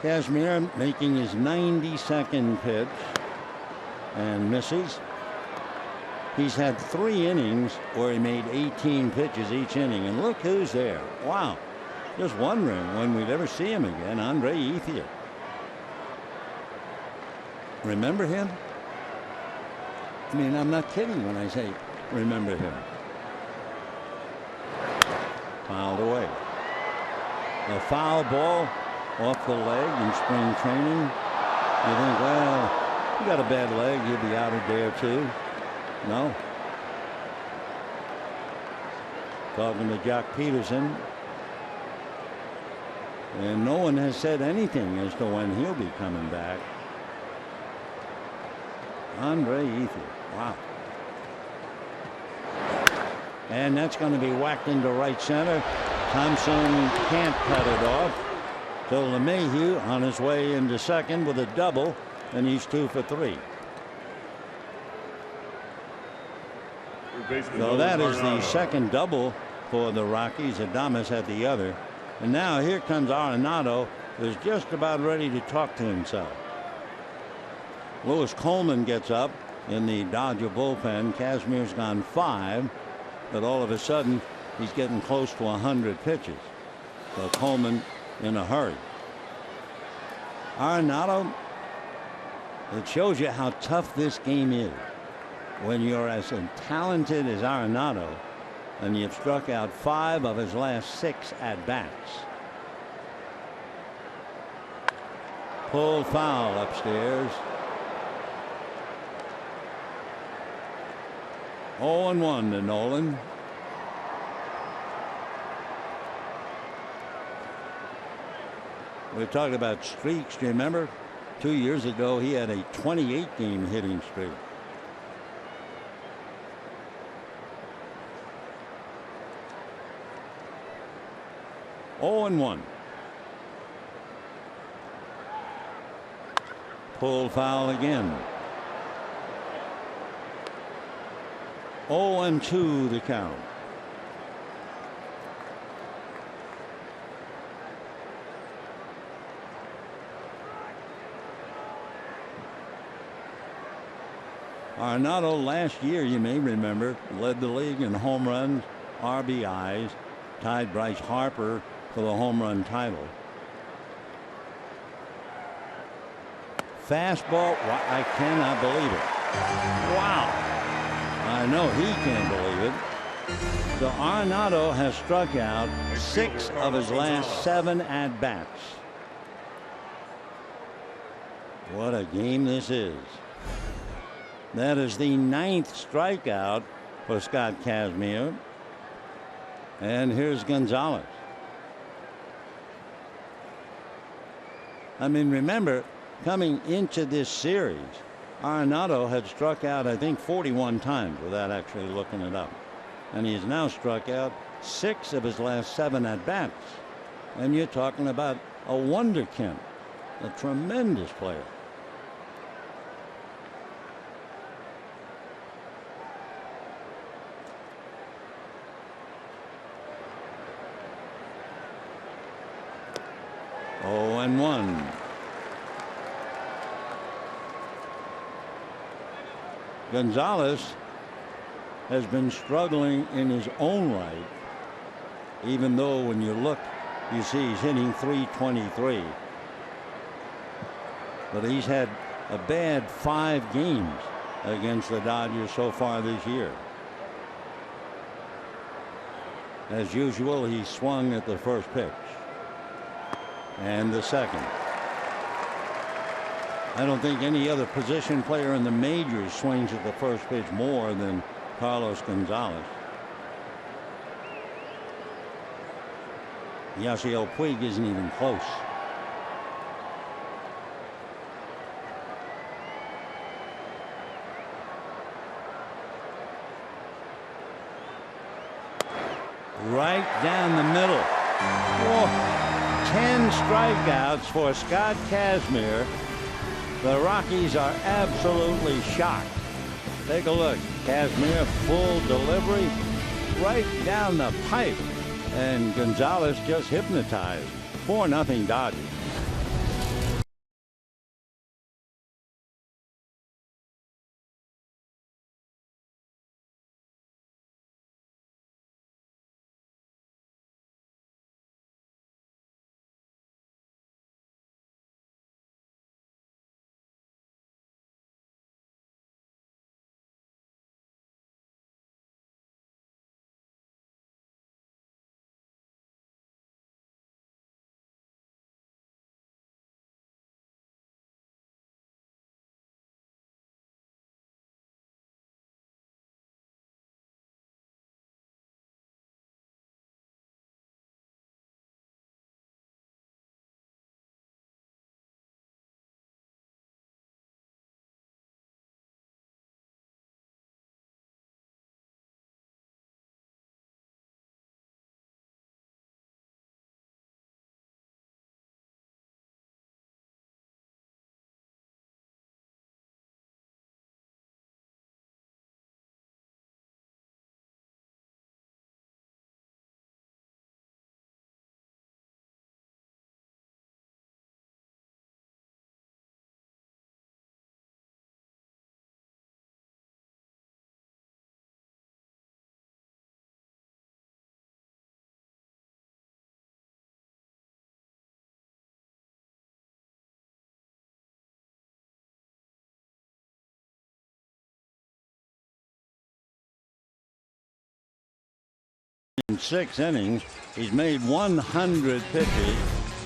Kazmir making his 92nd pitch and misses. He's had 3 innings where he made 18 pitches each inning, and look who's there. Wow. Just wondering when we'd ever see him again. Andre Ethier. Remember him? I mean, I'm not kidding when I say remember him. Fouled away. A foul ball off the leg in spring training. You think, well, you got a bad leg, you'll be out a day or 2. No. Talking to Jock Peterson. And no one has said anything as to when he'll be coming back. Andre Ethier. Wow. And that's going to be whacked into right center. Thompson can't cut it off. So LeMahieu on his way into second with a double, and he's 2 for 3. So that is the second double for the Rockies. Adames had the other. And now here comes Arenado, who's just about ready to talk to himself. Lewis Coleman gets up in the Dodger bullpen. Kazmir's gone 5, but all of a sudden he's getting close to 100 pitches. So Coleman in a hurry. Arenado, it shows you how tough this game is. When you're as talented as Arenado, and you've struck out 5 of his last 6 at-bats. Pulled foul upstairs. 0-1 to Nolan. We talked about streaks. Do you remember? 2 years ago, he had a 28-game hitting streak. Pulled foul again. 0-2 the count. Arenado last year, you may remember, led the league in home runs, RBIs, tied Bryce Harper for the home run title. Fastball, I cannot believe it. Wow. I know he can't believe it. So Arenado has struck out 6 of his last 7 at-bats. What a game this is. That is the 9th strikeout for Scott Kazmir. And here's Gonzalez. I mean, remember, coming into this series, Arenado had struck out, I think, 41 times without actually looking it up. And he's now struck out 6 of his last 7 at-bats. And you're talking about a wonderkind, a tremendous player. Oh, and 1. Gonzalez has been struggling in his own right, even though when you look, you see he's hitting .323. But he's had a bad 5 games against the Dodgers so far this year. As usual, he swung at the first pitch and the second. I don't think any other position player in the majors swings at the first pitch more than Carlos Gonzalez. Yasiel Puig isn't even close. Right down the middle. Whoa. 10 strikeouts for Scott Kazmir. The Rockies are absolutely shocked. Take a look. Kazmir, full delivery right down the pipe. And Gonzalez just hypnotized. 4-0 Dodgers. In 6 innings, he's made 100 pitches.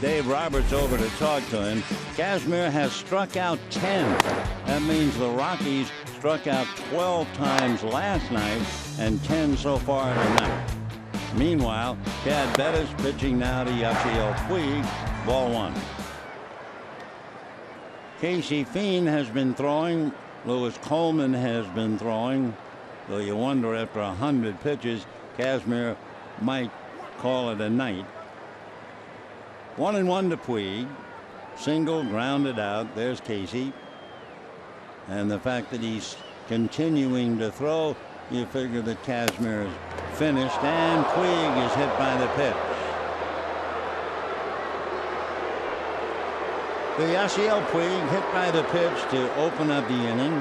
Dave Roberts over to talk to him. Kazmir has struck out 10. That means the Rockies struck out 12 times last night and 10 so far tonight. Meanwhile, Chad Bettis pitching now to Yasiel Puig. Ball 1. Casey Fiend has been throwing. Lewis Coleman has been throwing. Though you wonder after 100 pitches, Kazmir might call it a night. 1-1 to Puig. Single, grounded out. There's Casey. And the fact that he's continuing to throw, you figure that Kazmir is finished, and Puig is hit by the pitch. The Yasiel Puig hit by the pitch to open up the inning.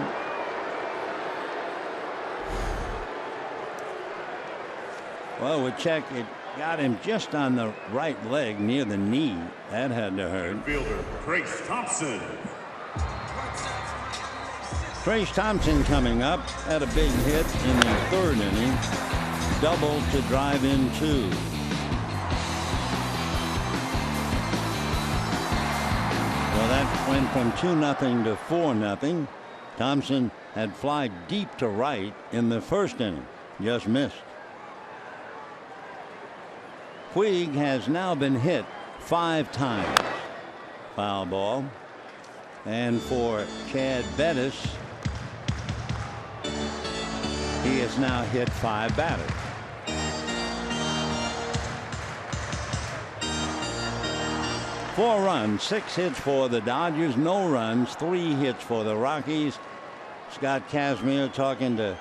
Well, we check. It got him just on the right leg near the knee. That had to hurt. Fielder Trace Thompson. Trace Thompson coming up, had a big hit in the third inning. Double to drive in 2. Well, that went from 2-0 to 4-0. Thompson had fly deep to right in the first inning. Just missed. Puig has now been hit 5 times. Foul ball. And for Chad Bettis, he has now hit 5 batters. Four runs, 6 hits for the Dodgers, no runs, 3 hits for the Rockies. Scott Kazmir talking to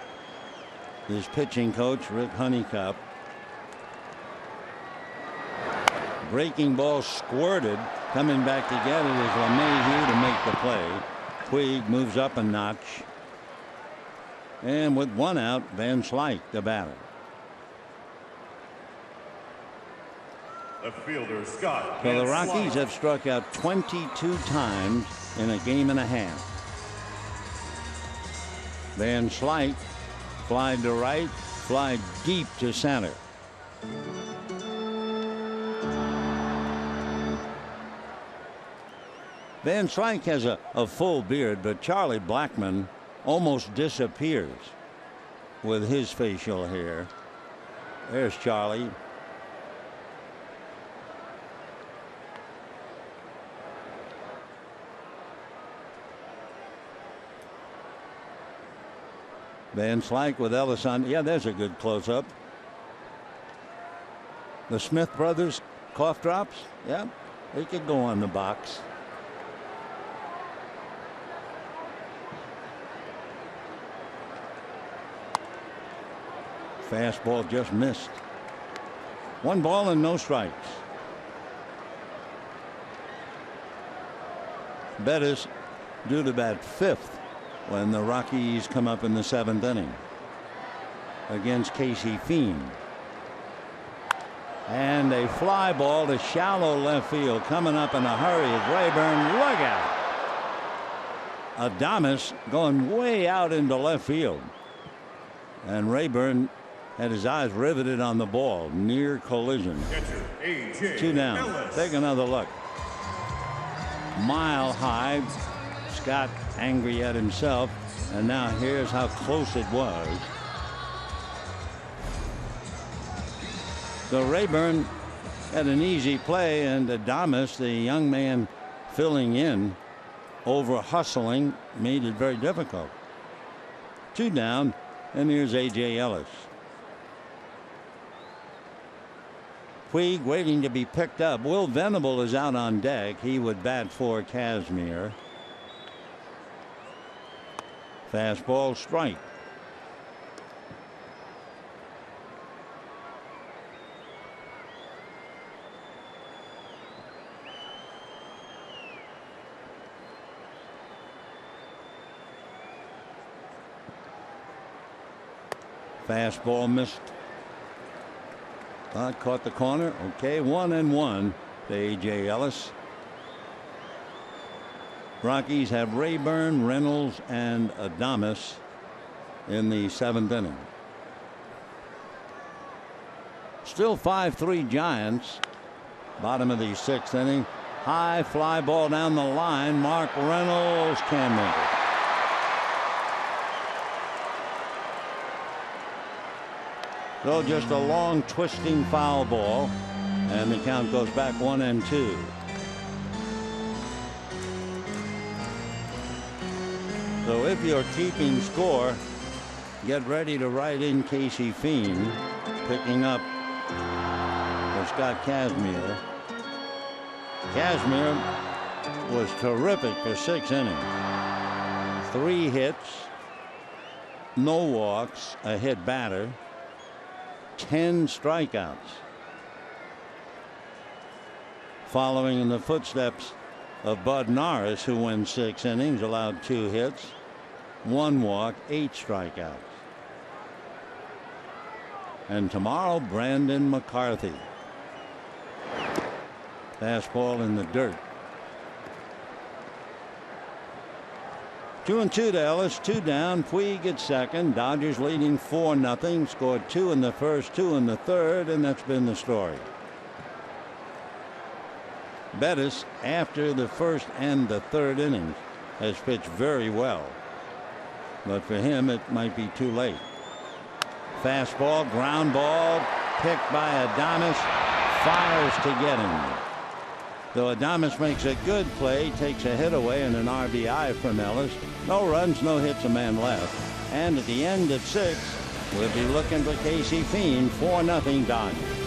his pitching coach, Rick Honeycutt. Breaking ball squirted. Coming back to get it is LeMahieu to make the play. Puig moves up a notch. And with 1 out, Van Slyke, the batter. The fielder, Scott. So the Rockies have struck out 22 times in a game and a half. Van Slyke flied to right, flied deep to center. Van Slyke has a full beard, but Charlie Blackmon almost disappears with his facial hair. There's Charlie. Van Slyke with Ellis on. Yeah, there's a good close-up. The Smith brothers cough drops. Yeah, they could go on the box. Fastball just missed. 1 ball and no strikes. Bettis due to bat 5th when the Rockies come up in the 7th inning against Casey Fiend. And a fly ball to shallow left field. Coming up in a hurry is Rayburn. Look out. Adames going way out into left field. And Rayburn had his eyes riveted on the ball. Near collision. 2 down. Take another look. Mile high. Scott angry at himself. And now here's how close it was. So Rayburn had an easy play, and Adames, the young man filling in, over hustling, made it very difficult. 2 down, and here's A.J. Ellis. Puig waiting to be picked up. Will Venable is out on deck. He would bat for Kazmir. Fastball strike. Fastball missed. Caught the corner. Okay, 1-1 to A.J. Ellis. Rockies have Rayburn, Reynolds, and Adames in the 7th inning. Still 5-3 Giants. Bottom of the 6th inning. High fly ball down the line. Mark Reynolds can make it. So just a long twisting foul ball, and the count goes back 1-2. So if you're keeping score, get ready to write in Casey Fiend, picking up for Scott Kazmir. Kazmir was terrific for 6 innings. 3 hits, no walks, a hit batter, 10 strikeouts. Following in the footsteps of Bud Norris, who went 6 innings, allowed 2 hits, 1 walk, 8 strikeouts. And tomorrow, Brandon McCarthy. Fastball in the dirt. 2-2 to Ellis, 2 down. Puig at second. Dodgers leading 4-0. Scored 2 in the first, 2 in the third, and that's been the story. Bettis, after the first and the third innings, has pitched very well. But for him, it might be too late. Fastball, ground ball, picked by Adames, fires to get him. Though Adames makes a good play, takes a hit away and an RBI from Ellis. No runs, no hits, a man left. And at the end of 6, we'll be looking for Casey Fiend, 4-0 Dodgers.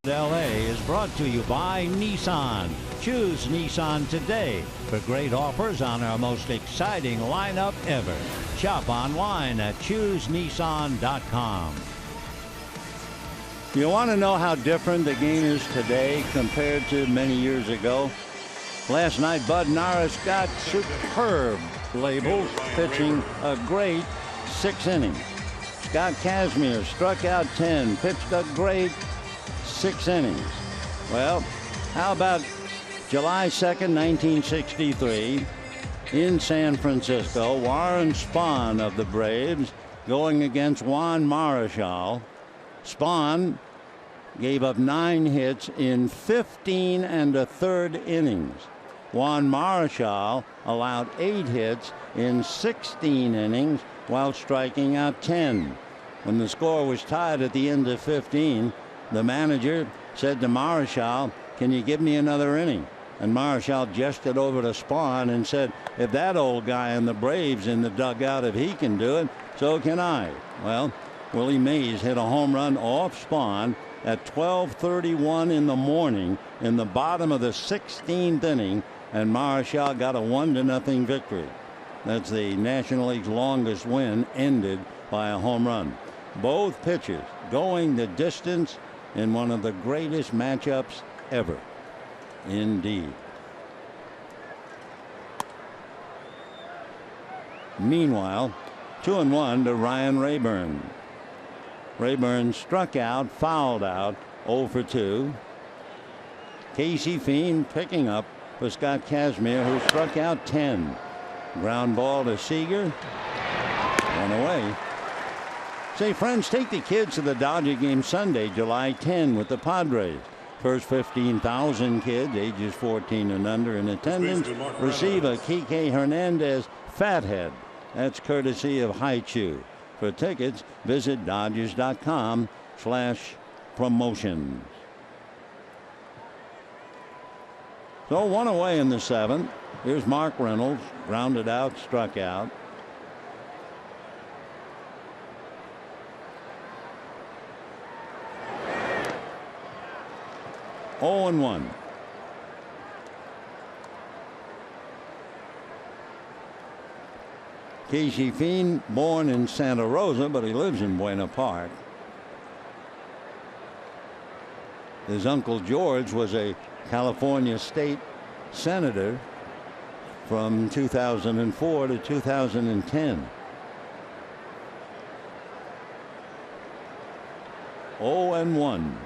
LA is brought to you by Nissan. Choose Nissan today for great offers on our most exciting lineup ever. Shop online at choosenissan.com. You want to know how different the game is today compared to many years ago? Last night, Bud Norris got superb labels, pitching a great 6 innings. Scott Kazmir struck out 10, pitched a great 6 innings. Well, how about July 2nd, 1963, in San Francisco, Warren Spahn of the Braves going against Juan Marichal. Spahn gave up 9 hits in 15 1/3 innings. Juan Marichal allowed 8 hits in 16 innings while striking out 10. When the score was tied at the end of 15, the manager said to Marichal, "Can you give me another inning?" And Marichal gestured over to Spahn and said, "If that old guy in the Braves in the dugout, if he can do it, so can I." Well, Willie Mays hit a home run off Spahn at 12:31 in the morning in the bottom of the 16th inning, and Marichal got a 1-0 victory. That's the National League's longest win, ended by a home run. Both pitchers going the distance in one of the greatest matchups ever. Indeed. Meanwhile, 2-1 to Ryan Rayburn. Rayburn struck out, fouled out, 0 for 2. Casey Fiend picking up for Scott Kazmir, who struck out 10. Ground ball to Seager. One away. Say, friends, take the kids to the Dodger game Sunday, July 10 with the Padres. First 15,000 kids, ages 14 and under in attendance, receive a Kike Hernandez Fathead. That's courtesy of Haichu. For tickets, visit Dodgers.com/promotions. So one away in the seventh. Here's Mark Reynolds, grounded out, struck out. Oh and 1. Casey Fiend, born in Santa Rosa, but he lives in Buena Park. His uncle George was a California state senator from 2004 to 2010. 0 and 1.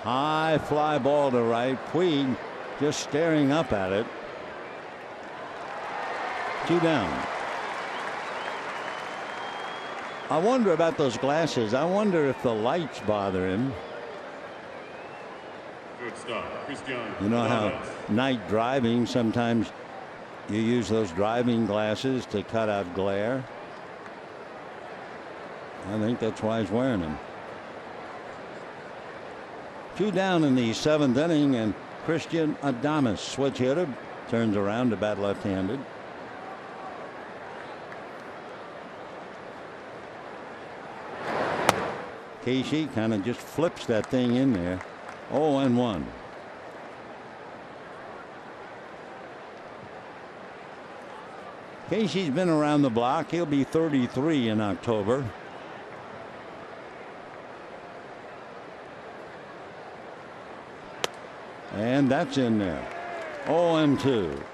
High fly ball to right. Puig just staring up at it. 2 down. I wonder about those glasses. I wonder if the lights bother him. Good stop. You know how night driving, sometimes you use those driving glasses to cut out glare. I think that's why he's wearing them. 2 down in the seventh inning, and Christian Adames, switch hitter, turns around to bat left-handed. Casey kind of just flips that thing in there. 0 and 1. Casey's been around the block. He'll be 33 in October. And that's in there. 0 and 2.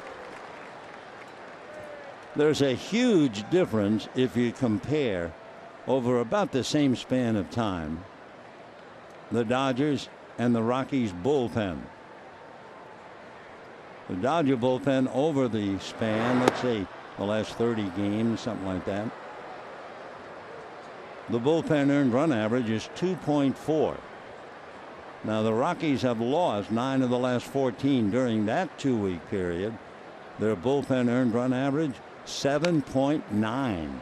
There's a huge difference if you compare over about the same span of time the Dodgers and the Rockies bullpen. The Dodger bullpen over the span, let's say the last 30 games, something like that. The bullpen earned run average is 2.4. Now the Rockies have lost 9 of the last 14 during that 2-week period. Their bullpen earned run average 7.9.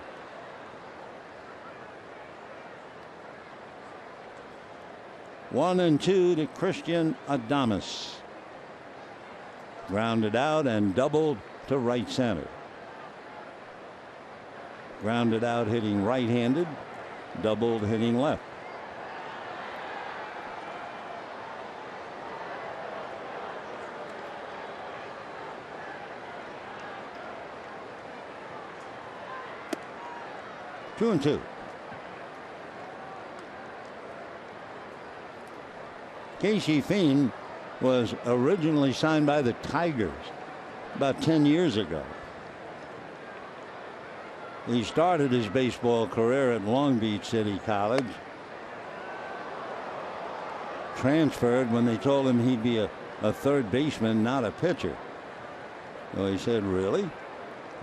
One and 2 to Christian Adames. Grounded out and doubled to right center. Grounded out hitting right-handed, doubled hitting left. Two and 2. Casey Fiend was originally signed by the Tigers about 10 years ago. He started his baseball career at Long Beach City College. Transferred when they told him he'd be a third baseman, not a pitcher. So he said, really?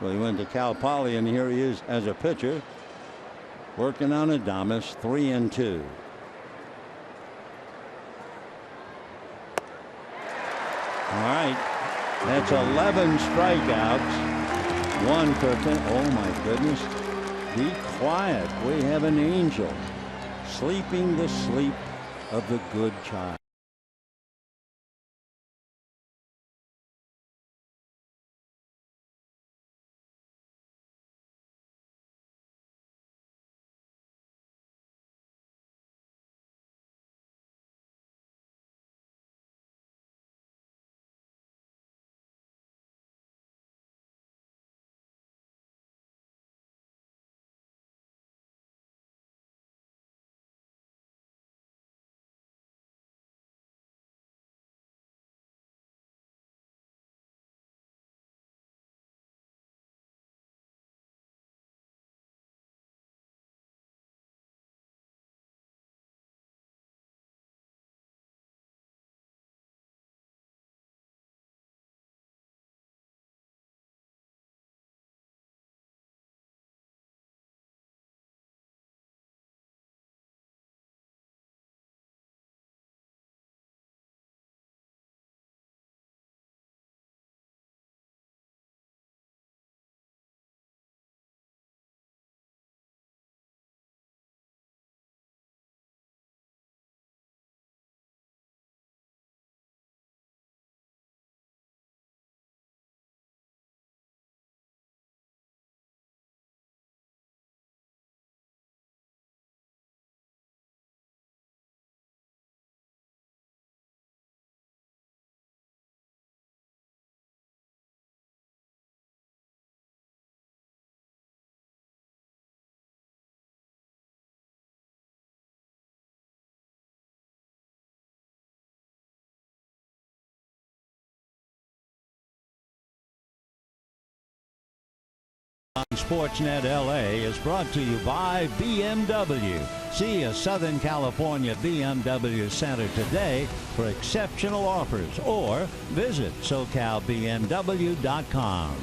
Well, he went to Cal Poly, and here he is as a pitcher, working on Adames. 3 and 2. All right, that's 11 strikeouts. 1 for 10. Oh my goodness. Be quiet. We have an angel sleeping the sleep of the good child. on Sportsnet LA is brought to you by BMW. See a Southern California BMW Center today for exceptional offers or visit SoCalBMW.com.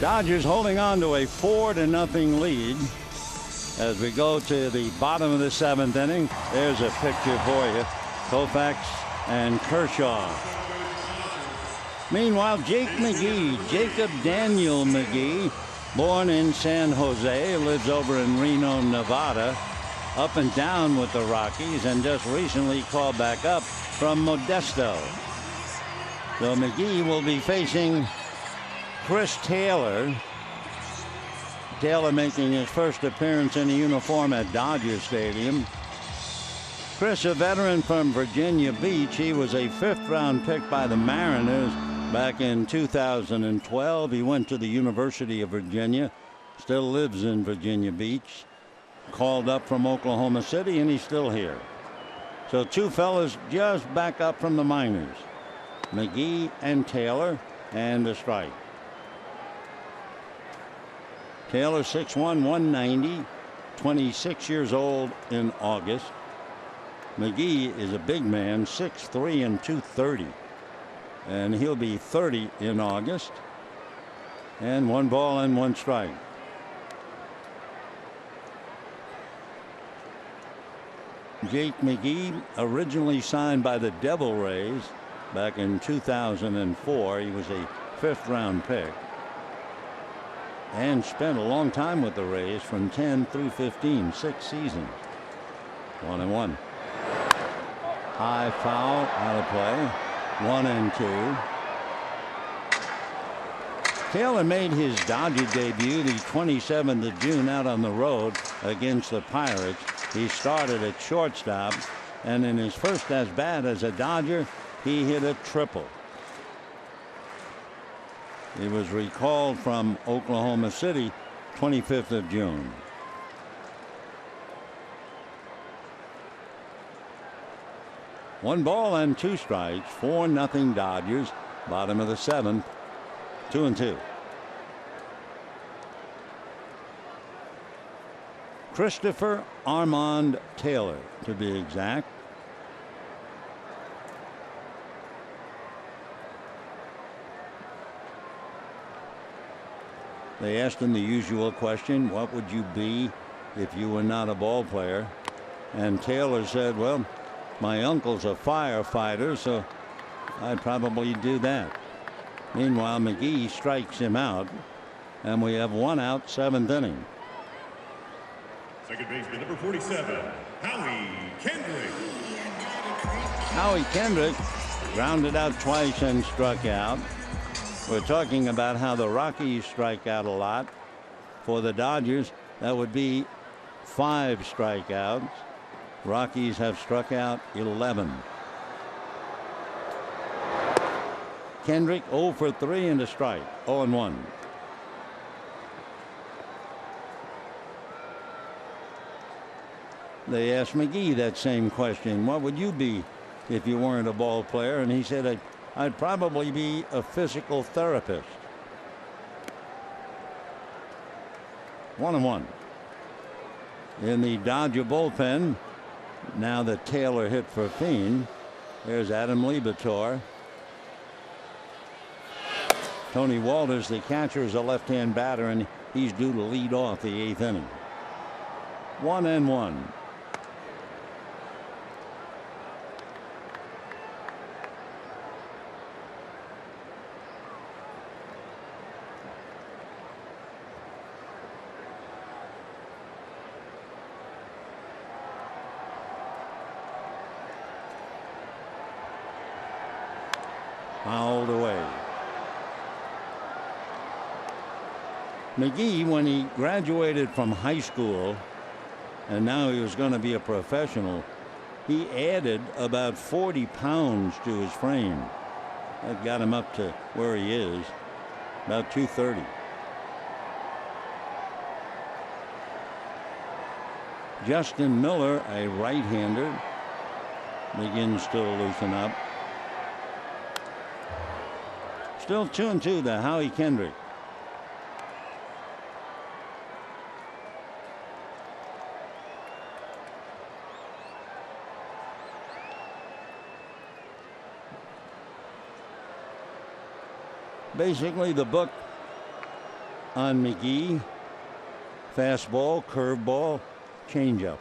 Dodgers holding on to a 4-0 lead as we go to the bottom of the 7th inning. There's a picture for you. Koufax and Kershaw. Meanwhile, Jake McGee, Jacob Daniel McGee, born in San Jose, lives over in Reno, Nevada, up and down with the Rockies, and just recently called back up from Modesto. So McGee will be facing Chris Taylor. Taylor making his first appearance in a uniform at Dodger Stadium. Chris, a veteran from Virginia Beach. He was a 5th-round pick by the Mariners back in 2012. He went to the University of Virginia, still lives in Virginia Beach, called up from Oklahoma City, and he's still here. So two fellas just back up from the minors, McGee and Taylor, and a strike. Taylor 6'1", 190, 26 years old in August. McGee is a big man, 6'3" and 230. And he'll be 30 in August. And 1 ball and 1 strike. Jake McGee, originally signed by the Devil Rays back in 2004. He was a 5th-round pick and spent a long time with the Rays from 10 through 15, 6 seasons. 1-1. High foul, out of play. 1-2. Taylor made his Dodger debut the 27th of June out on the road against the Pirates. He started at shortstop, and in his first at bat as a Dodger, he hit a triple. He was recalled from Oklahoma City 25th of June. One ball and 2 strikes, 4-0 Dodgers, bottom of the 7th, 2-2. Christopher Armand Taylor, to be exact. They asked him the usual question, what would you be if you were not a ball player? And Taylor said, well, my uncle's a firefighter, so I'd probably do that. Meanwhile, McGee strikes him out, and we have 1 out, 7th inning. Second baseman, number 47, Howie Kendrick. Howie Kendrick grounded out twice and struck out. We're talking about how the Rockies strike out a lot. For the Dodgers, that would be 5 strikeouts. Rockies have struck out 11. Kendrick 0 for 3 and a strike, 0-1. They asked McGee that same question. What would you be if you weren't a ball player? And he said, I'd probably be a physical therapist. 1-1. In the Dodger bullpen, now that Taylor hit for Fiend, there's Adam Liebertor. Tony Walters, the catcher, is a left-hand batter, and he's due to lead off the 8th inning. 1-1. Fouled away. McGee, when he graduated from high school and now he was going to be a professional, he added about 40 pounds to his frame. That got him up to where he is, about 230. Justin Miller, a right-hander, begins to loosen up. Still 2-2 to Howie Kendrick. Basically, the book on McGee: fastball, curveball, changeup.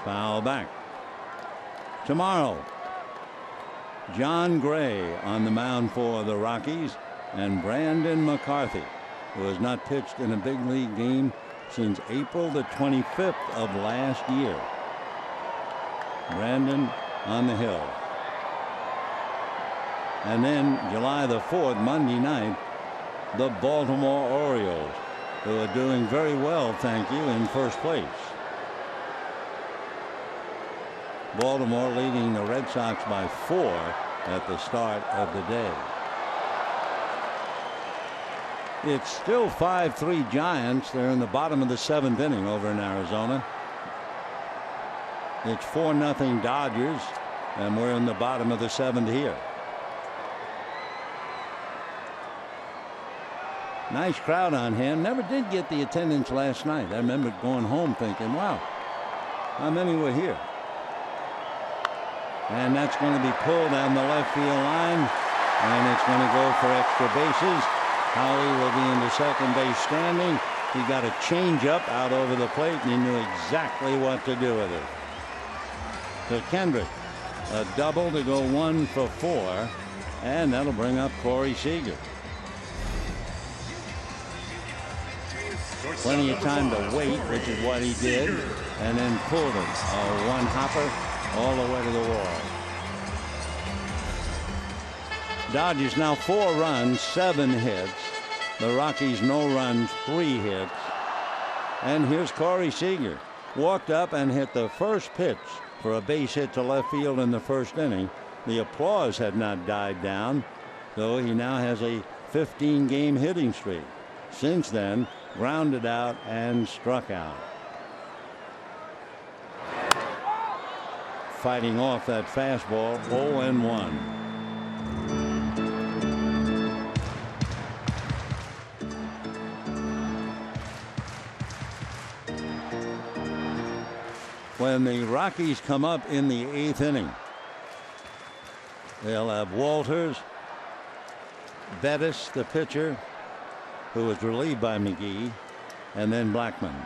Foul back. Tomorrow, John Gray on the mound for the Rockies, and Brandon McCarthy, who has not pitched in a big league game since April the 25th of last year. Brandon on the hill. And then July the 4th, Monday night, the Baltimore Orioles, who are doing very well, thank you, in first place. Baltimore leading the Red Sox by 4 at the start of the day. It's still 5-3 Giants. They're in the bottom of the 7th inning over in Arizona. It's 4-0 Dodgers, and we're in the bottom of the 7th here. Nice crowd on hand. Never did get the attendance last night. I remember going home thinking, wow, how many were here? And that's going to be pulled down the left field line, and it's going to go for extra bases. Howie will be in the second base standing. He got a changeup out over the plate, and he knew exactly what to do with it. So Kendrick, a double to go 1 for 4, and that'll bring up Corey Seager. Plenty of time to wait, which is what he did, and then pulled it. A one-hopper all the way to the wall. Dodgers now 4 runs, 7 hits. The Rockies no runs, 3 hits. And here's Corey Seager. Walked up and hit the first pitch for a base hit to left field in the first inning. The applause had not died down, so he now has a 15-game hitting streak. Since then, grounded out and struck out. Fighting off that fastball, 0-1. When the Rockies come up in the 8th inning, they'll have Walters, Bettis, the pitcher, who was relieved by McGee, and then Blackman.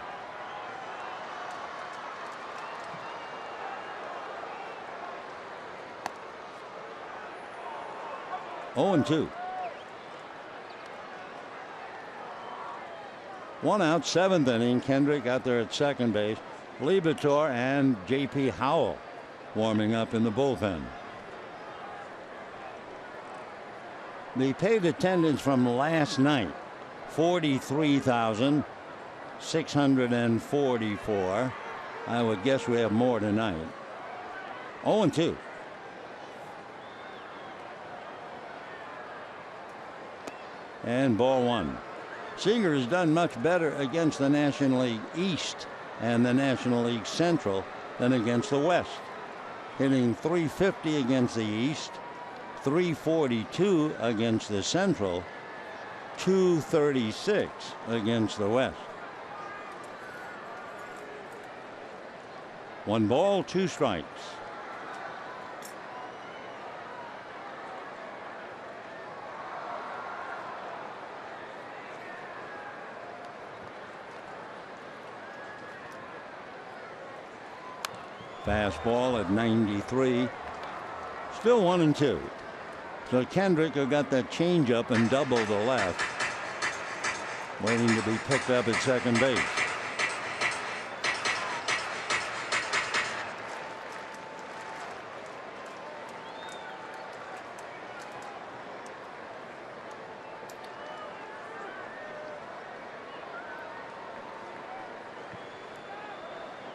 Oh, 0-2. 1 out, 7th inning. Kendrick out there at second base. Liebertor and J.P. Howell warming up in the bullpen. The paid attendance from last night, 43,644. I would guess we have more tonight. 0-2. And ball 1. Seager has done much better against the National League East and the National League Central than against the West. Hitting .350 against the East, .342 against the Central, .236 against the West. 1 ball, 2 strikes. Fastball at 93. Still 1-2. So Kendrick, who got that changeup and double to left, waiting to be picked up at second base.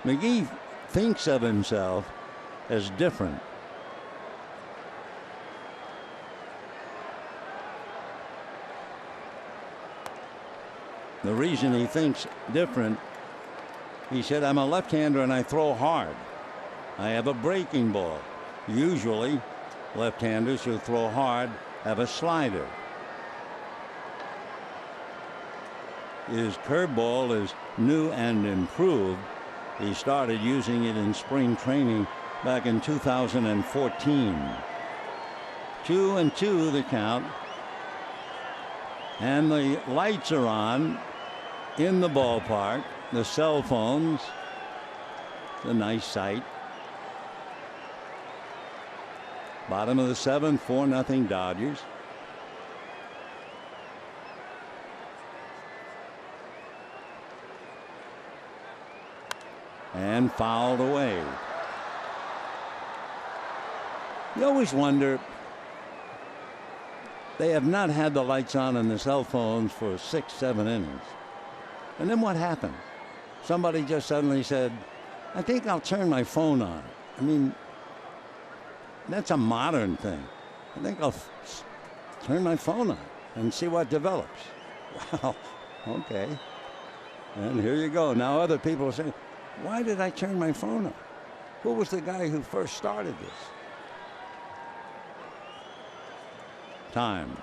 McGee thinks of himself as different. The reason he thinks different, he said, I'm a left-hander and I throw hard. I have a breaking ball. Usually, left-handers who throw hard have a slider. His curveball is new and improved, He started using it in spring training back in 2014. 2-2 the count. And the lights are on in the ballpark. The cell phones. It's a nice sight. Bottom of the seventh, 4-0 Dodgers. And fouled away. You always wonder, they have not had the lights on in the cell phones for 6-7 innings. And then what happened? Somebody just suddenly said, I think I'll turn my phone on. I mean, that's a modern thing. I think I'll turn my phone on and see what develops. Well, okay. And here you go. Now other people are saying, why did I turn my phone on? Who was the guy who first started this? Time.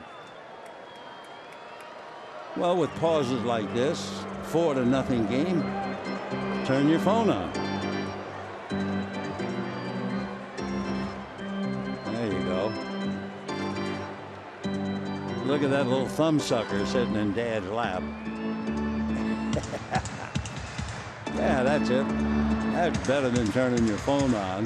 Well, with pauses like this, 4-0 game, turn your phone on. There you go. Look at that little thumb sucker sitting in Dad's lap. Yeah, that's it. That's better than turning your phone on.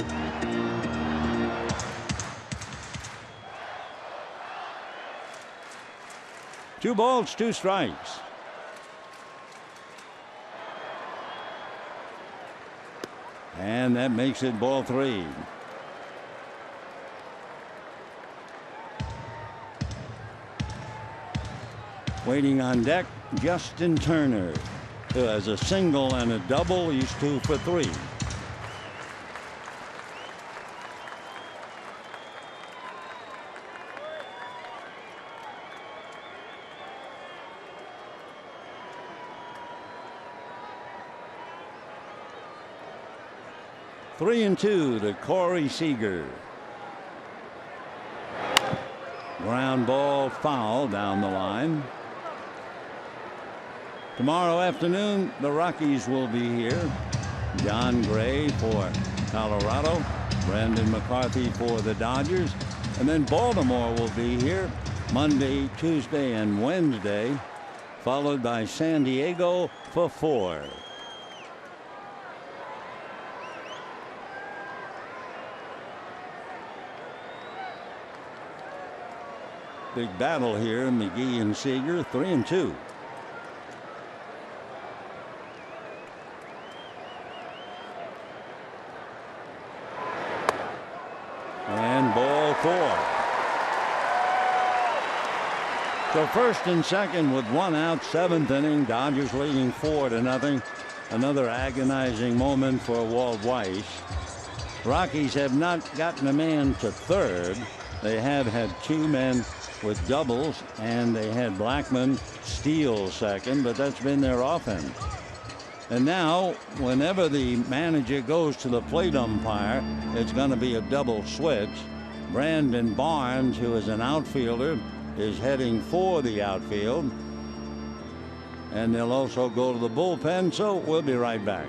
Two balls, two strikes. And that makes it ball three. Waiting on deck, Justin Turner, who has a single and a double. He's 2 for 3. Three and 2 to Corey Seager. Ground ball foul down the line. Tomorrow afternoon, the Rockies will be here. John Gray for Colorado, Brandon McCarthy for the Dodgers, and then Baltimore will be here Monday, Tuesday, and Wednesday, followed by San Diego for 4. Big battle here, McGee and Seager, 3 and 2. And ball 4. So first and second with 1 out, 7th inning. Dodgers leading 4-0. Another agonizing moment for Walt Weiss. Rockies have not gotten a man to third. They have had 2 men with doubles, and they had Blackman steal second, but that's been their offense. And now, whenever the manager goes to the plate umpire, it's going to be a double switch. Brandon Barnes, who is an outfielder, is heading for the outfield. And they'll also go to the bullpen, so we'll be right back.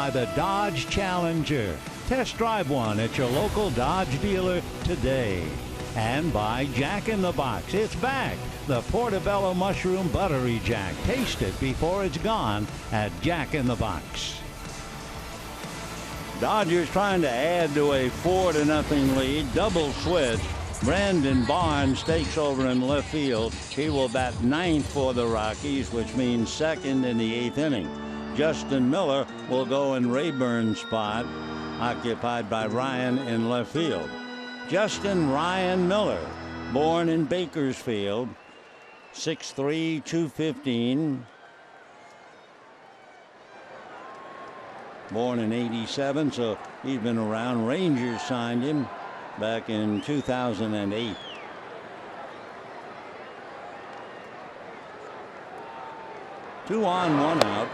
by the Dodge Challenger. Test drive one at your local Dodge dealer today. And by Jack in the Box. It's back. The Portobello Mushroom Buttery Jack. Taste it before it's gone at Jack in the Box. Dodgers trying to add to a 4-0 lead. Double switch. Brandon Barnes takes over in left field. He will bat ninth for the Rockies, which means second in the 8th inning. Justin Miller will go in Rayburn's spot, occupied by Ryan in left field. Justin Ryan Miller, born in Bakersfield, 6'3", 215. Born in '87, so he's been around. Rangers signed him back in 2008. Two on, one out.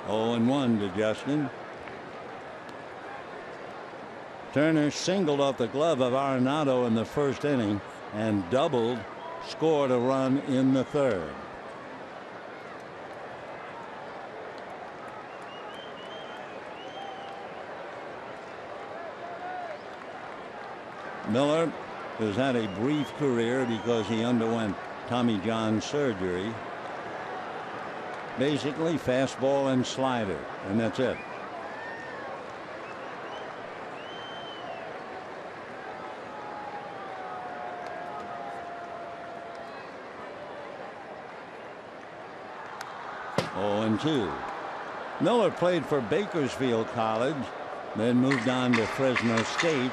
0-1 to Justin. Turner singled off the glove of Arenado in the first inning and doubled, scored a run in the third. Miller has had a brief career because he underwent Tommy John surgery. Basically fastball and slider, and that's it. Oh, and 2. Miller played for Bakersfield College, then moved on to Fresno State.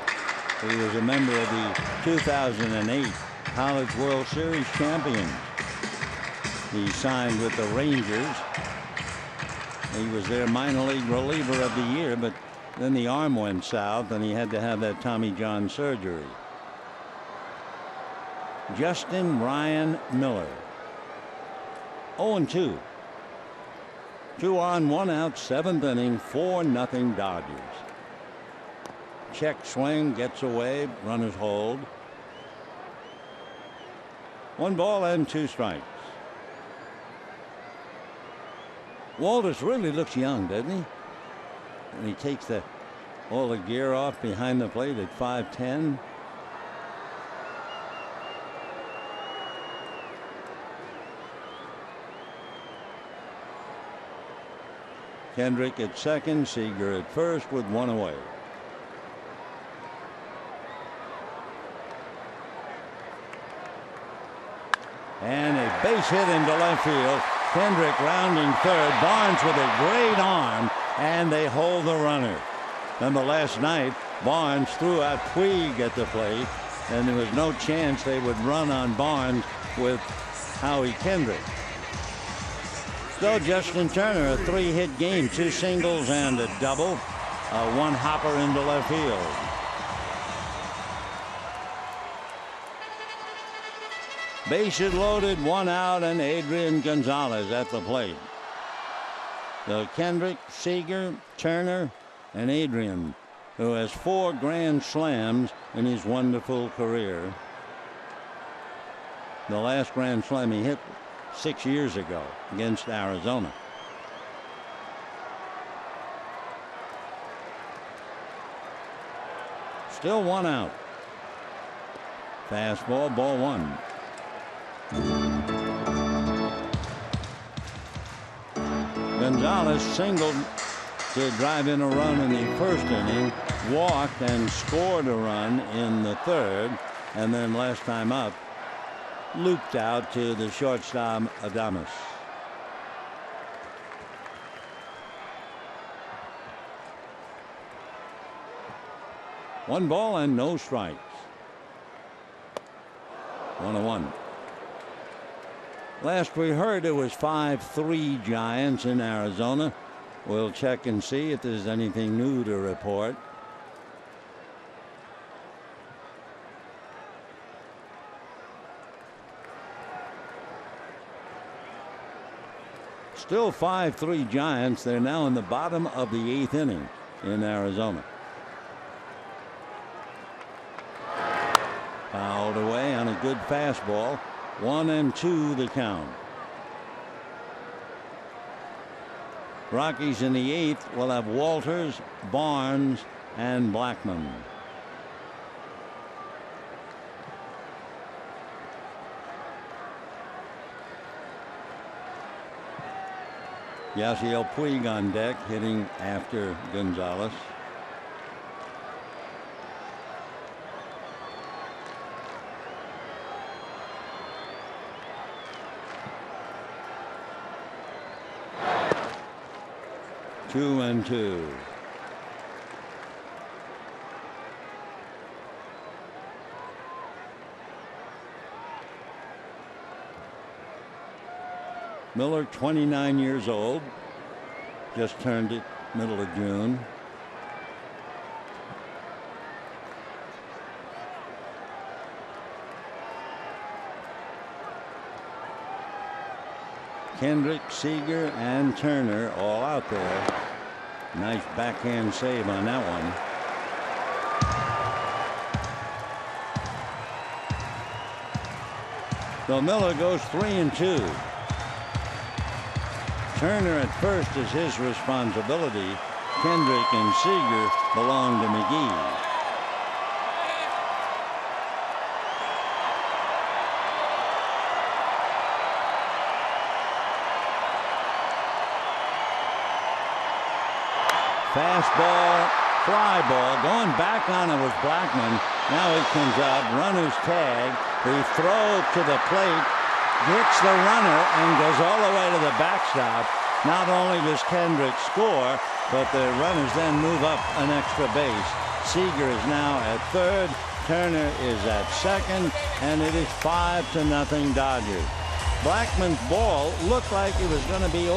He was a member of the 2008 College World Series champions. He signed with the Rangers. He was their minor league reliever of the year, but then the arm went south and he had to have that Tommy John surgery. Justin Ryan Miller. 0-2. 2 on, 1 out, 7th inning, 4-0 Dodgers. Check swing, gets away, runners hold. 1 ball and 2 strikes. Walters really looks young, doesn't he? And he takes all the gear off behind the plate at 5'10". Kendrick at second, Seager at first with 1 away. And a base hit into left field. Kendrick rounding third. Barnes with a great arm, and they hold the runner. Then the last night, Barnes threw out Puig at the plate, and there was no chance they would run on Barnes with Howie Kendrick. So Justin Turner, a 3-hit game, 2 singles and a double, 1 hopper into left field. Bases loaded, 1 out, and Adrian Gonzalez at the plate. So Kendrick, Seager, Turner, and Adrian, who has 4 grand slams in his wonderful career. The last grand slam he hit 6 years ago against Arizona. Still 1 out. Fastball, ball 1. Gonzalez singled to drive in a run in the first inning, walked and scored a run in the third, and then last time up, looped out to the shortstop Adames. One ball and no strikes. 1-1. Last we heard it was 5-3 Giants in Arizona. We'll check and see if there's anything new to report. Still 5-3 Giants. They're now in the bottom of the 8th inning in Arizona. Fouled away on a good fastball. 1-2 the count. Rockies in the 8th will have Walters, Barnes, and Blackmon. Yasiel Puig on deck, hitting after Gonzalez. Two and two. Miller, 29 years old, just turned it middle of June. Kendrick, Seager, and Turner all out there. Nice backhand save on that one. So Miller goes 3 and 2. Turner at first is his responsibility. Kendrick and Seager belong to McGee. Fastball, fly ball, going back on it with Blackmon. Now he comes out, runner's tag. The throw to the plate, gets the runner and goes all the way to the backstop. Not only does Kendrick score, but the runners then move up an extra base. Seager is now at third, Turner is at second, and it is 5-0 Dodgers. Blackmon's ball looked like it was going to be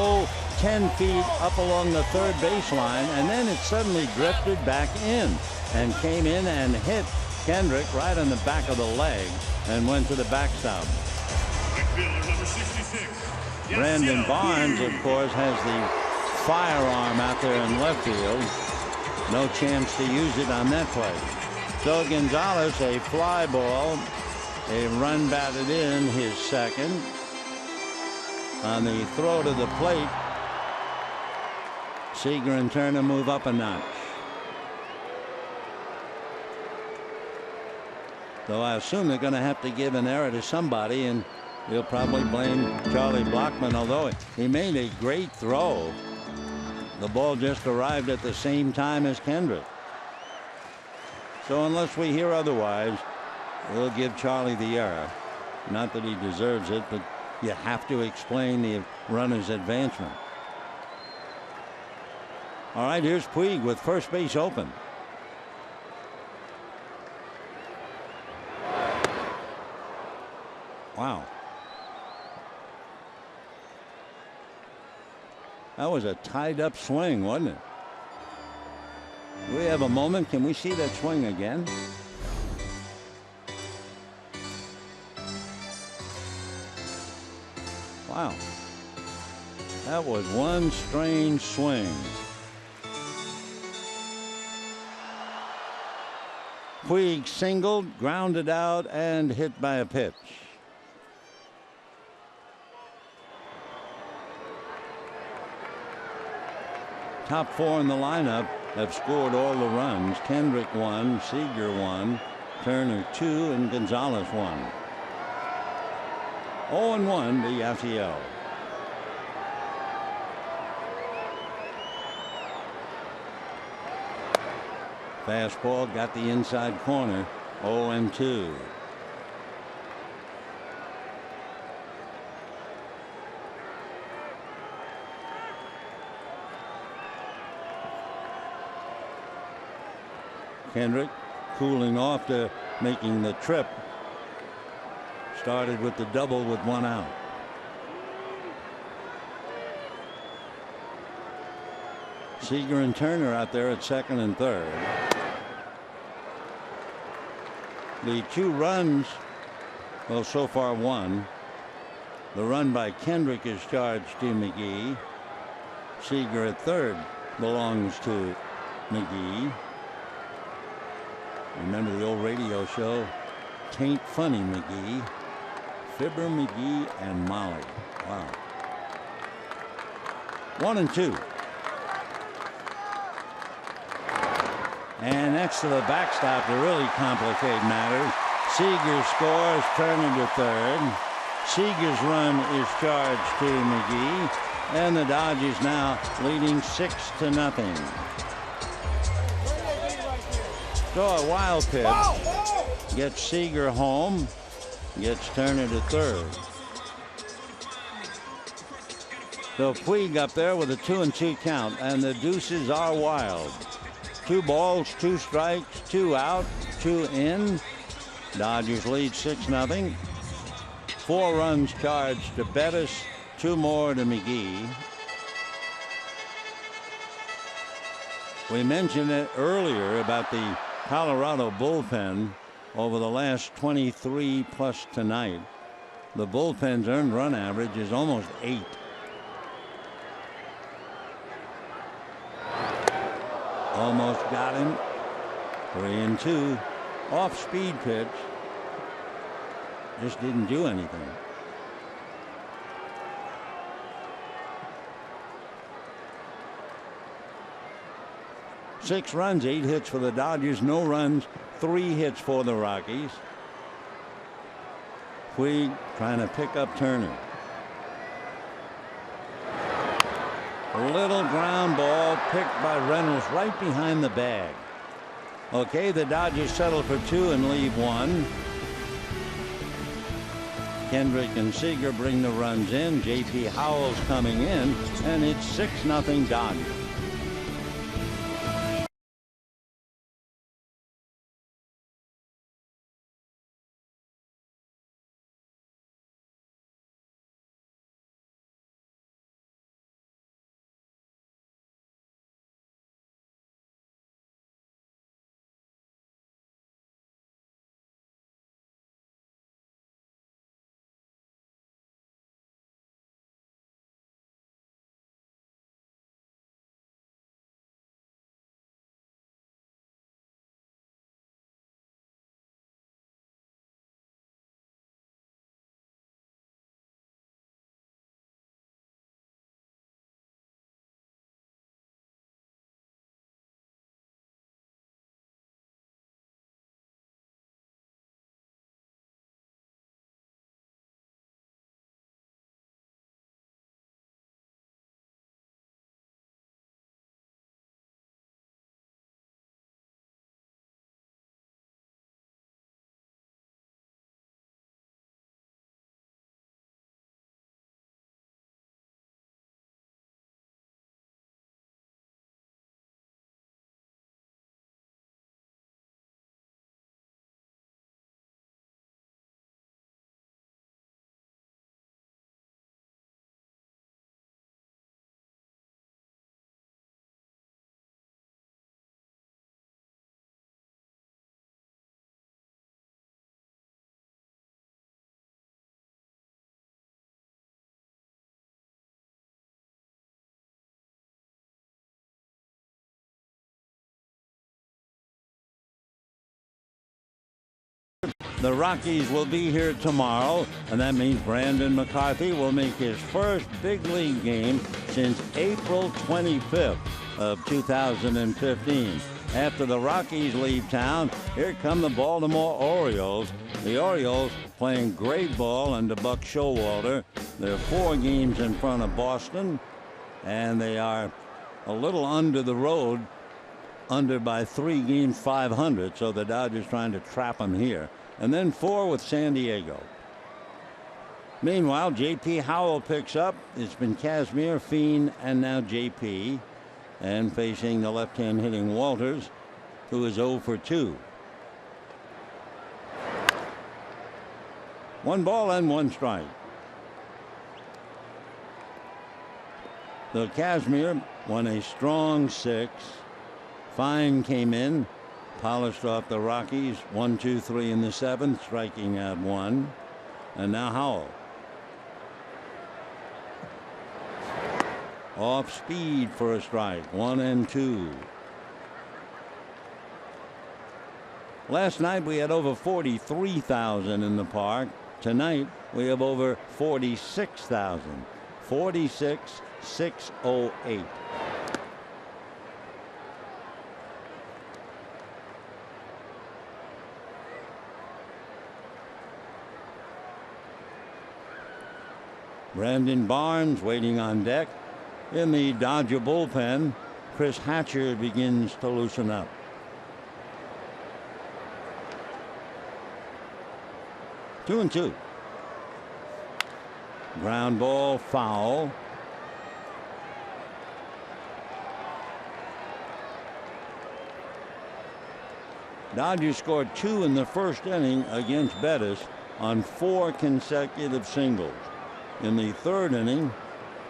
10 feet up along the third baseline, and then it suddenly drifted back in and came in and hit Kendrick right on the back of the leg and went to the backstop. Number 66. Brandon Barnes, of course, has the firearm out there in left field. No chance to use it on that play. So Gonzalez, a fly ball, a run batted in, his second. On the throw to the plate, Seager and Turner move up a notch. So I assume they're going to have to give an error to somebody, and he'll probably blame Charlie Blackmon, although he made a great throw. The ball just arrived at the same time as Kendrick. So unless we hear otherwise, we'll give Charlie the error. Not that he deserves it, but you have to explain the runner's advancement. All right, here's Puig with first base open. Wow. That was a tied up swing, wasn't it? Do we have a moment? Can we see that swing again? Wow. That was one strange swing. Puig singled, grounded out, and hit by a pitch. Top four in the lineup have scored all the runs. Kendrick 1, Seager 1, Turner 2, and Gonzalez 1. 0-1 to Yasiel. Fastball got the inside corner. 0-2. Kendrick cooling off to making the trip. Started with the double with one out. Seager and Turner out there at second and third. The two runs, well, so far one. The run by Kendrick is charged to McGee. Seager at third belongs to McGee. Remember the old radio show, Tain't Funny McGee, Fibber McGee, and Molly. Wow. 1-2. And next to the backstop to really complicate matters, Seager scores, turning to third. Seager's run is charged to McGee, and the Dodgers now leading 6-0. So a wild pitch gets Seager home, gets Turner to third. So Puig up there with a 2-2 count, and the deuces are wild. 2 balls, 2 strikes, 2 out, 2 in. Dodgers lead 6-0. 4 runs charged to Bettis, 2 more to McGee. We mentioned it earlier about the Colorado bullpen over the last 23 plus tonight. The bullpen's earned run average is almost 8. Almost got him. 3-2. Off speed pitch. Just didn't do anything. Six runs, 8 hits for the Dodgers. No runs, 3 hits for the Rockies. Puig trying to pick up Turner. A little ground ball picked by Reynolds right behind the bag. Okay, the Dodgers settle for 2 and leave 1. Kendrick and Seager bring the runs in. J.P. Howell's coming in, and it's 6-0 Dodgers. The Rockies will be here tomorrow, and that means Brandon McCarthy will make his first big league game since April 25th of 2015. After the Rockies leave town, here come the Baltimore Orioles. The Orioles playing great ball under Buck Showalter. They're 4 games in front of Boston, and they are a little under the road, under by 3 games, 500. So the Dodgers trying to trap them here. And then 4 with San Diego. Meanwhile, J.P. Howell picks up. It's been Kazmir, Fiend, and now J.P. And facing the left-hand hitting Walters, who is 0 for 2. 1 ball and 1 strike. So Kazmir won a strong 6. Fine came in. Polished off the Rockies. 1, 2, 3 in the 7th, striking out 1. And now Howell. Off speed for a strike. 1 and 2. Last night we had over 43,000 in the park. Tonight we have over 46,000. 46,608. Brandon Barnes waiting on deck. In the Dodger bullpen, Chris Hatcher begins to loosen up. 2-2. Ground ball, foul. Dodgers scored 2 in the first inning against Bettis on 4 consecutive singles. In the third inning,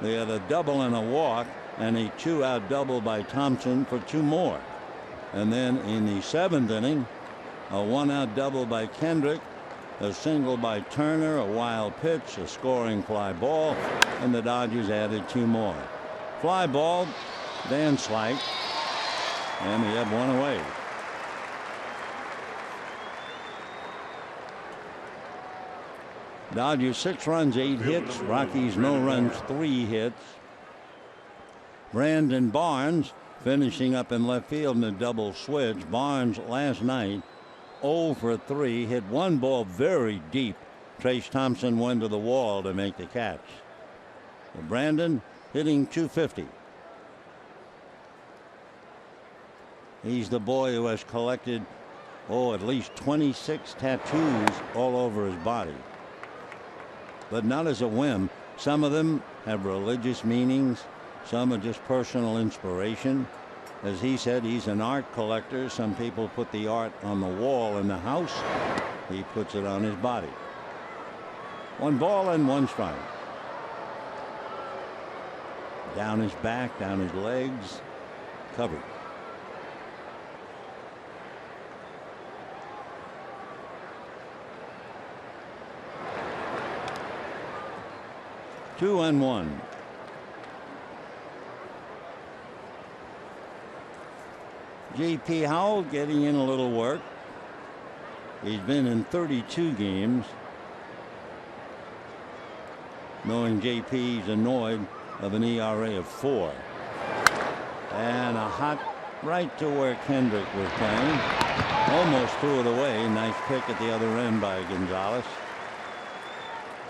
they had a double and a walk and a 2-out double by Thompson for 2 more. And then in the 7th inning, a 1-out double by Kendrick, a single by Turner, a wild pitch, a scoring fly ball, and the Dodgers added 2 more. Fly ball, Van Slyke, and he had 1 away. Dodgers 6 runs, 8 hits. Rockies no runs, 3 hits. Brandon Barnes finishing up in left field in a double switch. Barnes last night 0 for 3, hit 1 ball very deep. Trace Thompson went to the wall to make the catch. Brandon hitting .250. He's the boy who has collected at least 26 tattoos all over his body. But not as a whim. Some of them have religious meanings. Some are just personal inspiration. As he said, he's an art collector. Some people put the art on the wall in the house. He puts it on his body. 1 ball and 1 strike. Down his back, down his legs, covered. Two and 1. J.P. Howell getting in a little work. He's been in 32 games. Knowing J.P.'s annoyed of an ERA of 4. And a hot right to where Kendrick was playing. Almost threw it away. Nice pick at the other end by Gonzalez.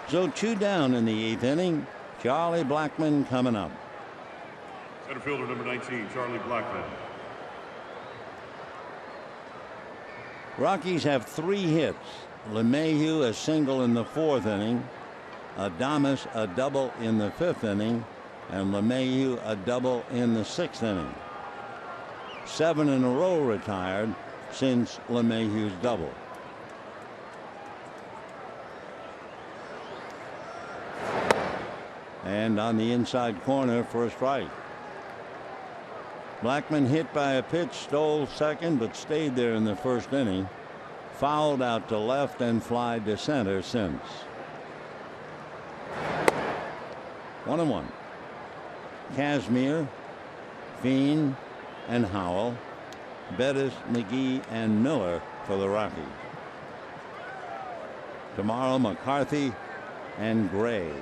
So 2 down in the 8th inning. Charlie Blackmon coming up. Center fielder number 19, Charlie Blackmon. Rockies have 3 hits. LeMahieu a single in the 4th inning. Adames a double in the 5th inning. And LeMahieu a double in the 6th inning. 7 in a row retired since LeMahieu's double. And on the inside corner for a strike. Blackmon hit by a pitch, stole second, but stayed there in the 1st inning. Fouled out to left and flied to center since. 1-1. Kazmir, Fiend, and Howell. Bettis, McGee, and Miller for the Rockies. Tomorrow, McCarthy and Gray.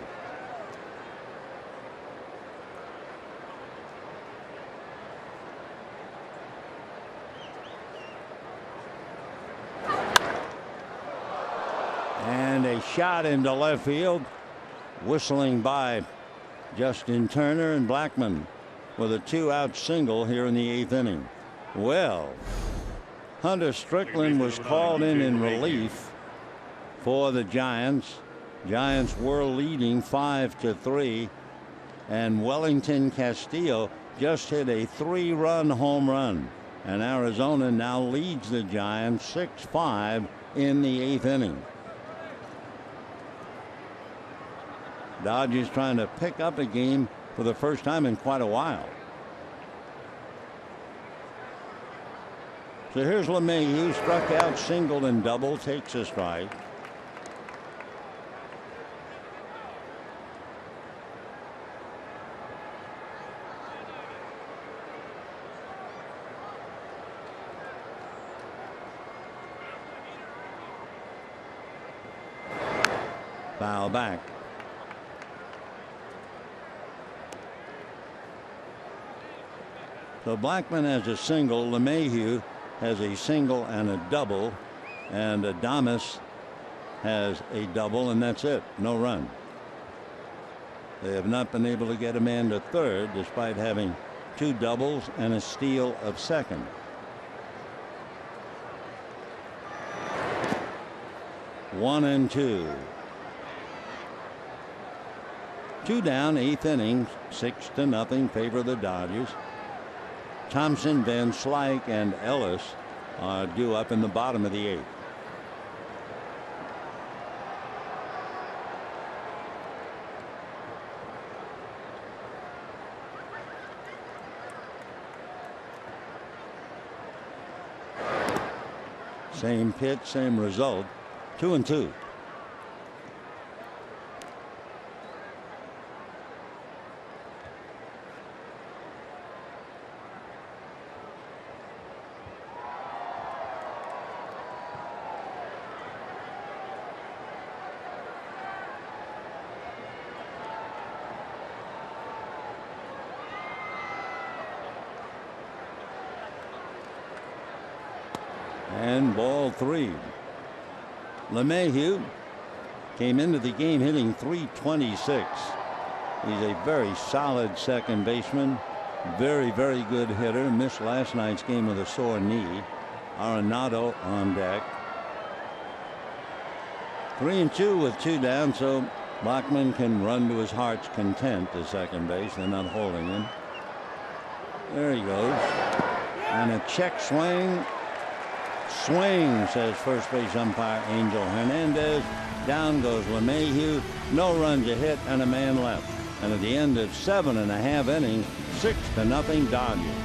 And a shot into left field, whistling by Justin Turner, and Blackmon with a 2-out single here in the 8th inning. Well, Hunter Strickland was called in relief for the Giants. Giants were leading 5-3, and Wellington Castillo just hit a 3-run home run, and Arizona now leads the Giants 6-5 in the 8th inning. Dodgers trying to pick up a game for the first time in quite a while. So here's LeMahieu, struck out, singled, and double, takes a strike. Foul back. So Blackmon has a single, LeMahieu has a single and a double, and Adames has a double, and that's it. No run. They have not been able to get a man to third despite having 2 doubles and a steal of second. One and two. 2 down, 8th inning, 6-0 favor the Dodgers. Thompson, Van Slyke, and Ellis are due up in the bottom of the 8th. Same pitch, same result. 2-2. And ball 3. LeMahieu came into the game hitting .326. He's a very solid second baseman. Very good hitter. Missed last night's game with a sore knee. Arenado on deck. 3-2 with 2 down, so Bachman can run to his heart's content to second base. They're not holding him. There he goes. And a check swing. Swing, says first base umpire Angel Hernandez. Down goes LeMahieu. No runs a hit and a man left. And at the end of 7.5 innings, 6-0 Dodgers.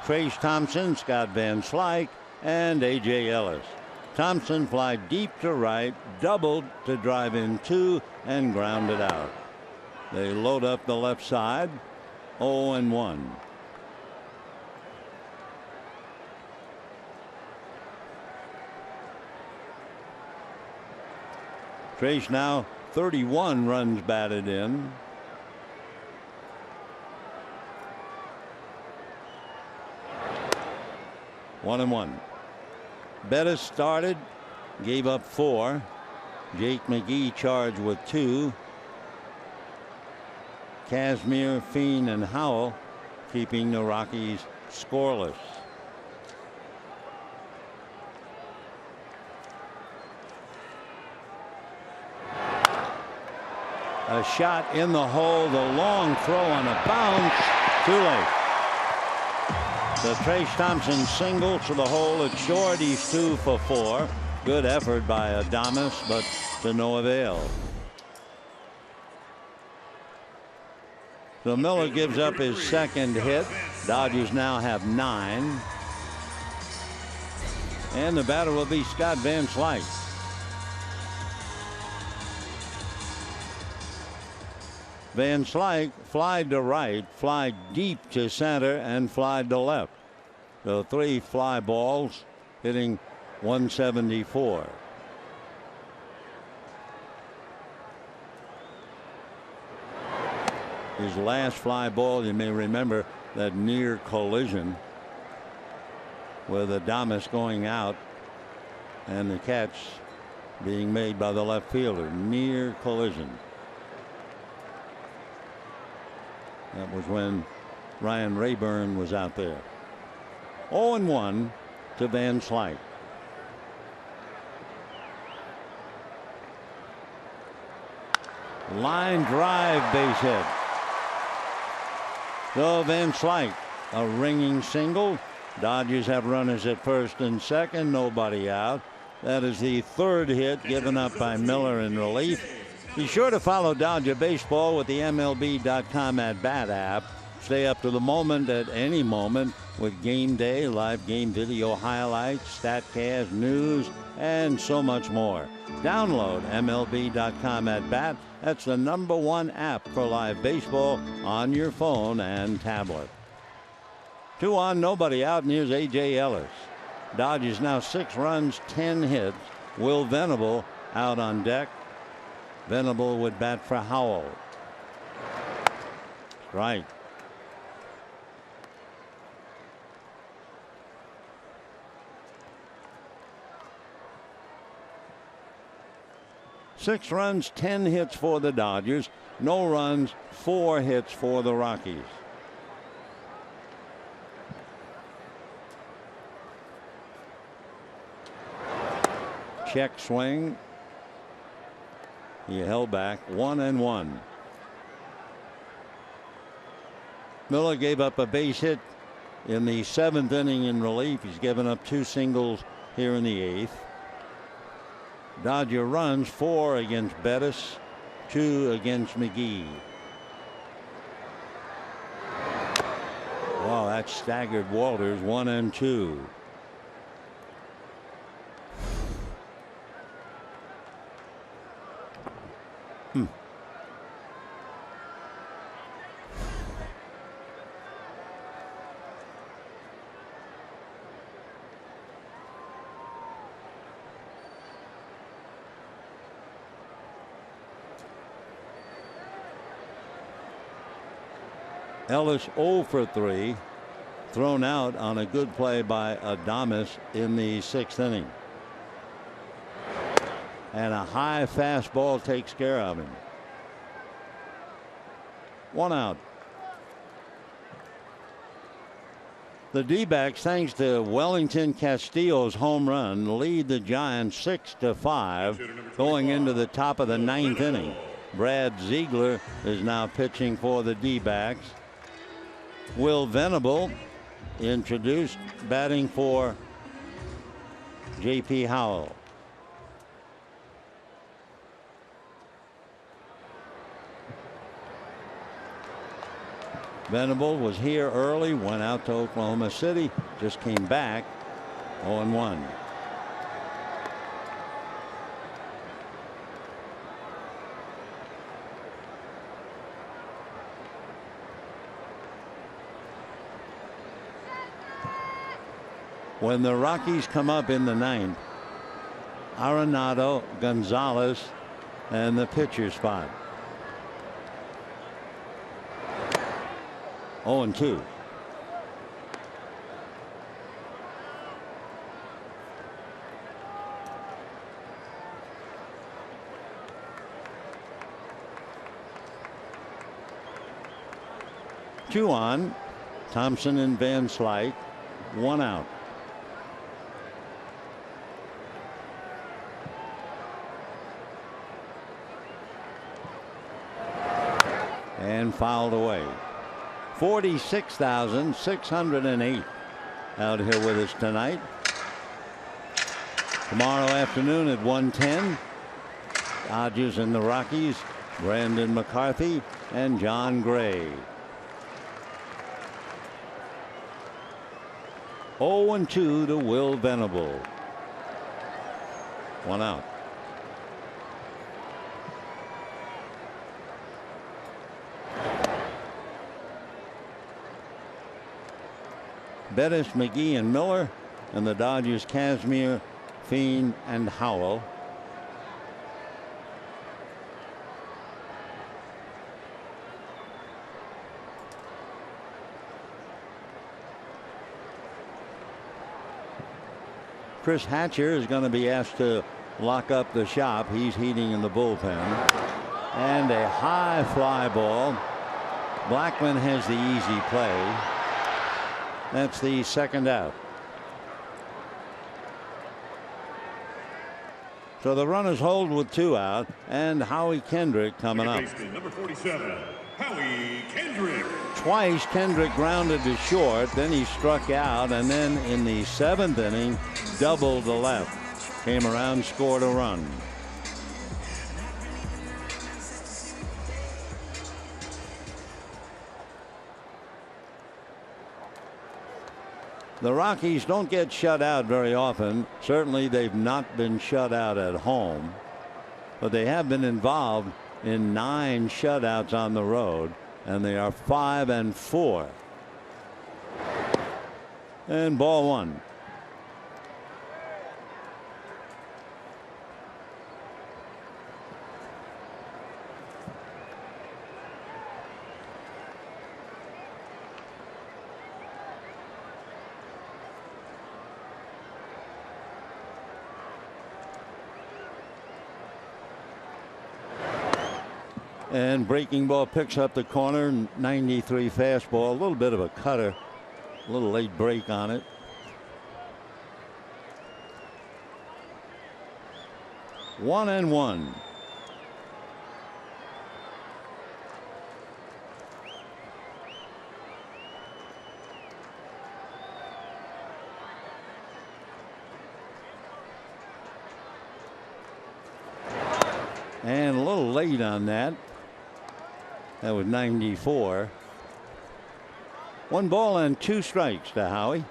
Trace Thompson, Scott Van Slyke, and A.J. Ellis. Thompson fly deep to right, doubled to drive in 2 and grounded out. They load up the left side. 0-1. Trace now 31 runs batted in. One and one. Bettis started, gave up 4. Jake McGee charged with 2. Kazmir, Feen, and Howell keeping the Rockies scoreless. A shot in the hole, the long throw on a bounce, too late. The Trace Thompson single to the hole at short. He's 2 for 4. Good effort by Adames, but to no avail. So Miller gives up his second hit. Dodgers now have 9. And the batter will be Scott Van Slyke. Van Slyke flied to right, fly deep to center, and fly to left. So 3 fly balls, hitting 174. His last fly ball, you may remember that near collision with Adames going out and the catch being made by the left fielder. Near collision. That was when Ryan Rayburn was out there. 0-1 to Van Slyke. Line drive, base hit. So Van Slyke, a ringing single. Dodgers have runners at first and second, nobody out. That is the 3rd hit given up by Miller in relief. Be sure to follow Dodger Baseball with the MLB.com at Bat app. Stay up to the moment at any moment with game day, live game video highlights, StatCast, news, and so much more. Download MLB.com at Bat. That's the #1 app for live baseball on your phone and tablet. 2 on, nobody out, and here's A.J. Ellis. Dodgers now 6 runs, 10 hits. Will Venable out on deck. Venable would bat for Howell. Right. Six runs, 10 hits for the Dodgers. No runs, 4 hits for the Rockies. Check swing. He held back. 1-1. Miller gave up a base hit in the 7th inning in relief. He's given up 2 singles here in the 8th. Dodger runs 4 against Bettis, 2 against McGee. Wow, that staggered Walters. 1-2. Ellis 0 for 3, thrown out on a good play by Adames in the 6th inning. And a high fastball takes care of him. 1 out. The D-backs, thanks to Wellington Castillo's home run, lead the Giants 6-5 going into the top of the 9th inning. Brad Ziegler is now pitching for the D-backs. Will Venable introduced, batting for J.P. Howell. Venable was here early, went out to Oklahoma City, just came back. 0-1. When the Rockies come up in the 9th, Arenado, Gonzalez, and the pitcher spot. 0-2. Two on. Thompson and Van Slyke. 1 out. And fouled away. 46,608 out here with us tonight. Tomorrow afternoon at 1:10, Dodgers and the Rockies, Brandon McCarthy and John Gray. 0-2 to Will Venable. 1 out. Bettis, McGee, and Miller, and the Dodgers Kazmir, Fiend, and Howell. Chris Hatcher is going to be asked to lock up the shop. He's heating in the bullpen. And a high fly ball. Blackman has the easy play. That's the second out. So the runners hold with 2 out, and Howie Kendrick coming up. Number 47, Howie Kendrick. Twice Kendrick grounded to short, then he struck out, and then in the 7th inning doubled to left. Came around, scored a run. The Rockies don't get shut out very often. Certainly they've not been shut out at home, but they have been involved in 9 shutouts on the road, and they are 5-4. And ball 1. And breaking ball picks up the corner. 93 fastball, a little bit of a cutter, a little late break on it. One and one. And a little late on that. That was 94. 1 ball and 2 strikes to Howie.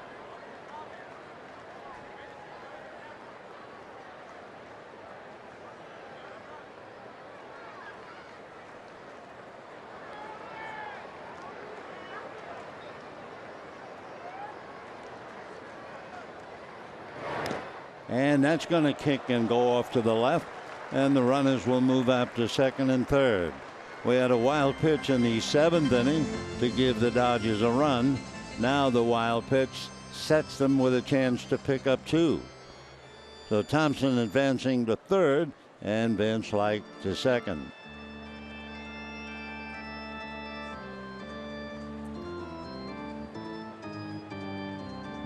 And that's going to kick and go off to the left, and the runners will move up to second and third. We had a wild pitch in the 7th inning to give the Dodgers a run. Now the wild pitch sets them with a chance to pick up 2. So Thompson advancing to third and Van Slyke to second.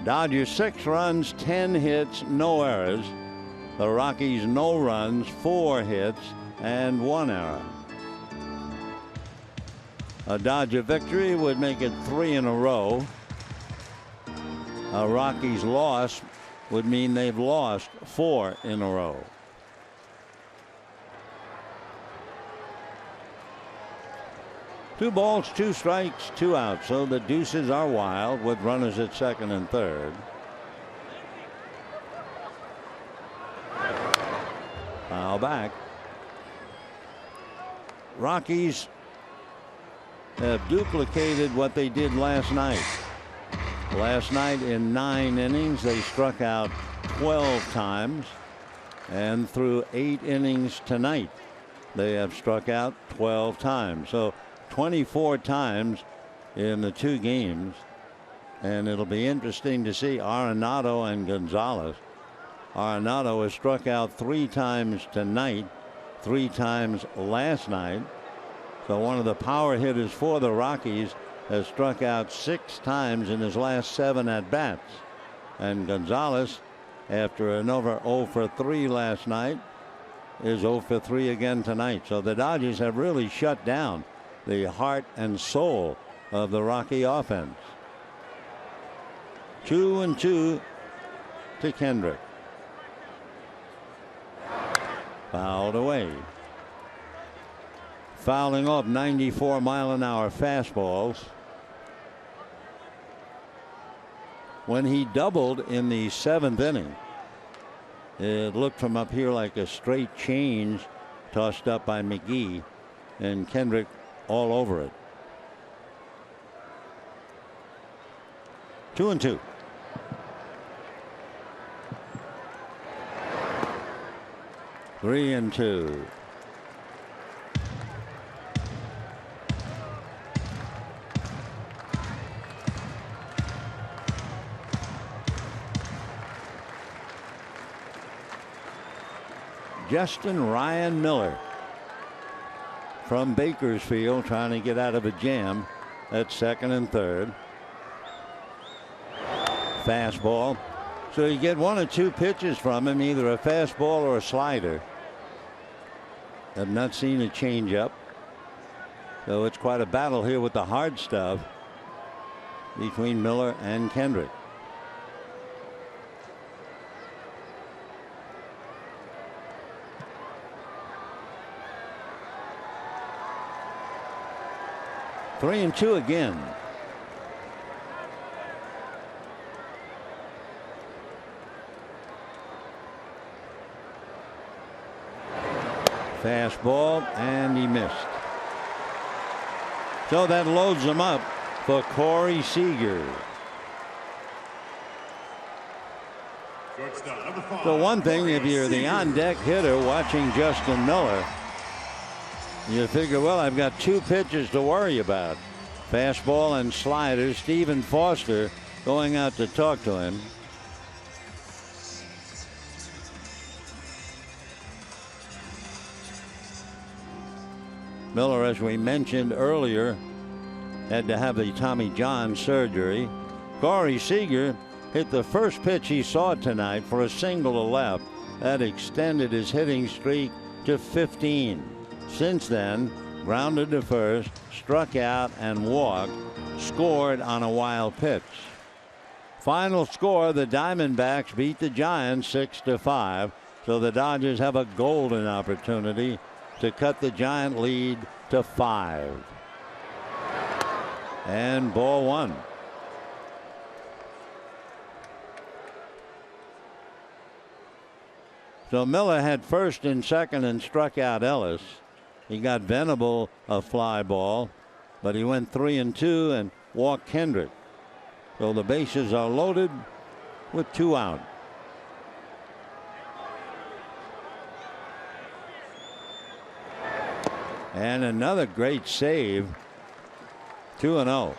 Dodgers 6 runs, 10 hits, no errors. The Rockies no runs, 4 hits, and 1 error. A Dodger victory would make it 3 in a row. A Rockies loss would mean they've lost 4 in a row. Two balls, 2 strikes, 2 outs. So the deuces are wild with runners at second and third. Foul back. Rockies have duplicated what they did last night. Last night in 9 innings they struck out 12 times, and through 8 innings tonight they have struck out 12 times. So 24 times in the 2 games, and it'll be interesting to see Arenado and Gonzalez. Arenado has struck out 3 times tonight, 3 times last night. So one of the power hitters for the Rockies has struck out 6 times in his last 7 at bats. And Gonzalez, after another 0 for 3 last night, is 0 for 3 again tonight. So the Dodgers have really shut down the heart and soul of the Rocky offense. 2-2 to Kendrick. Fouled away. Fouling off 94-mile-an-hour fastballs. When he doubled in the 7th inning, It looked from up here like a straight change tossed up by McGee, and Kendrick all over it. 2-2. Three and two. Justin Ryan Miller from Bakersfield trying to get out of a jam at second and third. Fastball. So you get one or two pitches from him, either a fastball or a slider. Have not seen a changeup. So it's quite a battle here with the hard stuff between Miller and Kendrick. Three and two again. Fastball, and he missed. So that loads them up for Corey Seager. So one thing, if you're the on-deck hitter watching Justin Miller, you figure, well, I've got two pitches to worry about. Fastball and slider. Stephen Foster going out to talk to him. Miller, as we mentioned earlier, had to have the Tommy John surgery. Corey Seager hit the first pitch he saw tonight for a single to left. That extended his hitting streak to 15. Since then, grounded to first, struck out and walked, scored on a wild pitch. Final score, the Diamondbacks beat the Giants 6-5. So the Dodgers have a golden opportunity to cut the Giant lead to 5. And ball one. So Miller had first and second and struck out Ellis. He got Venable a fly ball, but he went 3 and 2 and walked Kendrick. So the bases are loaded with 2 out. And another great save. 2-0.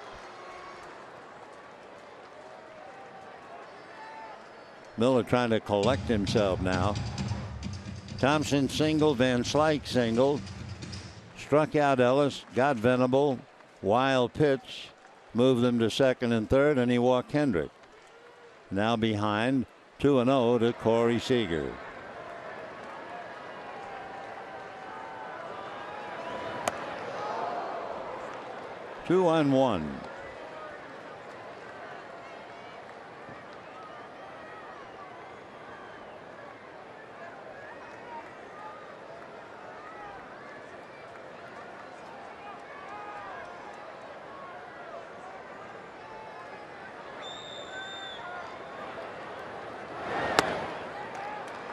Miller trying to collect himself now. Thompson singled, Van Slyke singled. Struck out Ellis, got Venable. Wild pitch. Moved them to second and third, and he walked Kendrick. Now behind 2-0 to Corey Seager. Two on one.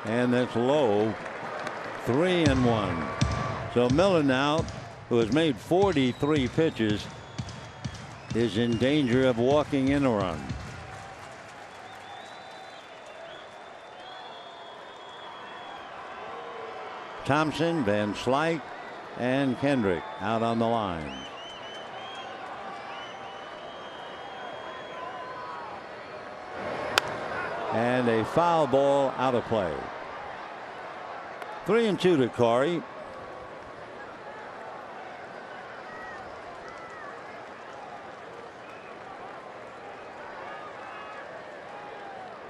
And that's low. 3-1. So Miller now, who has made 43 pitches, is in danger of walking in a run. Thompson, Van Slyke, and Kendrick out on the line. And a foul ball out of play. 3-2 to Corey.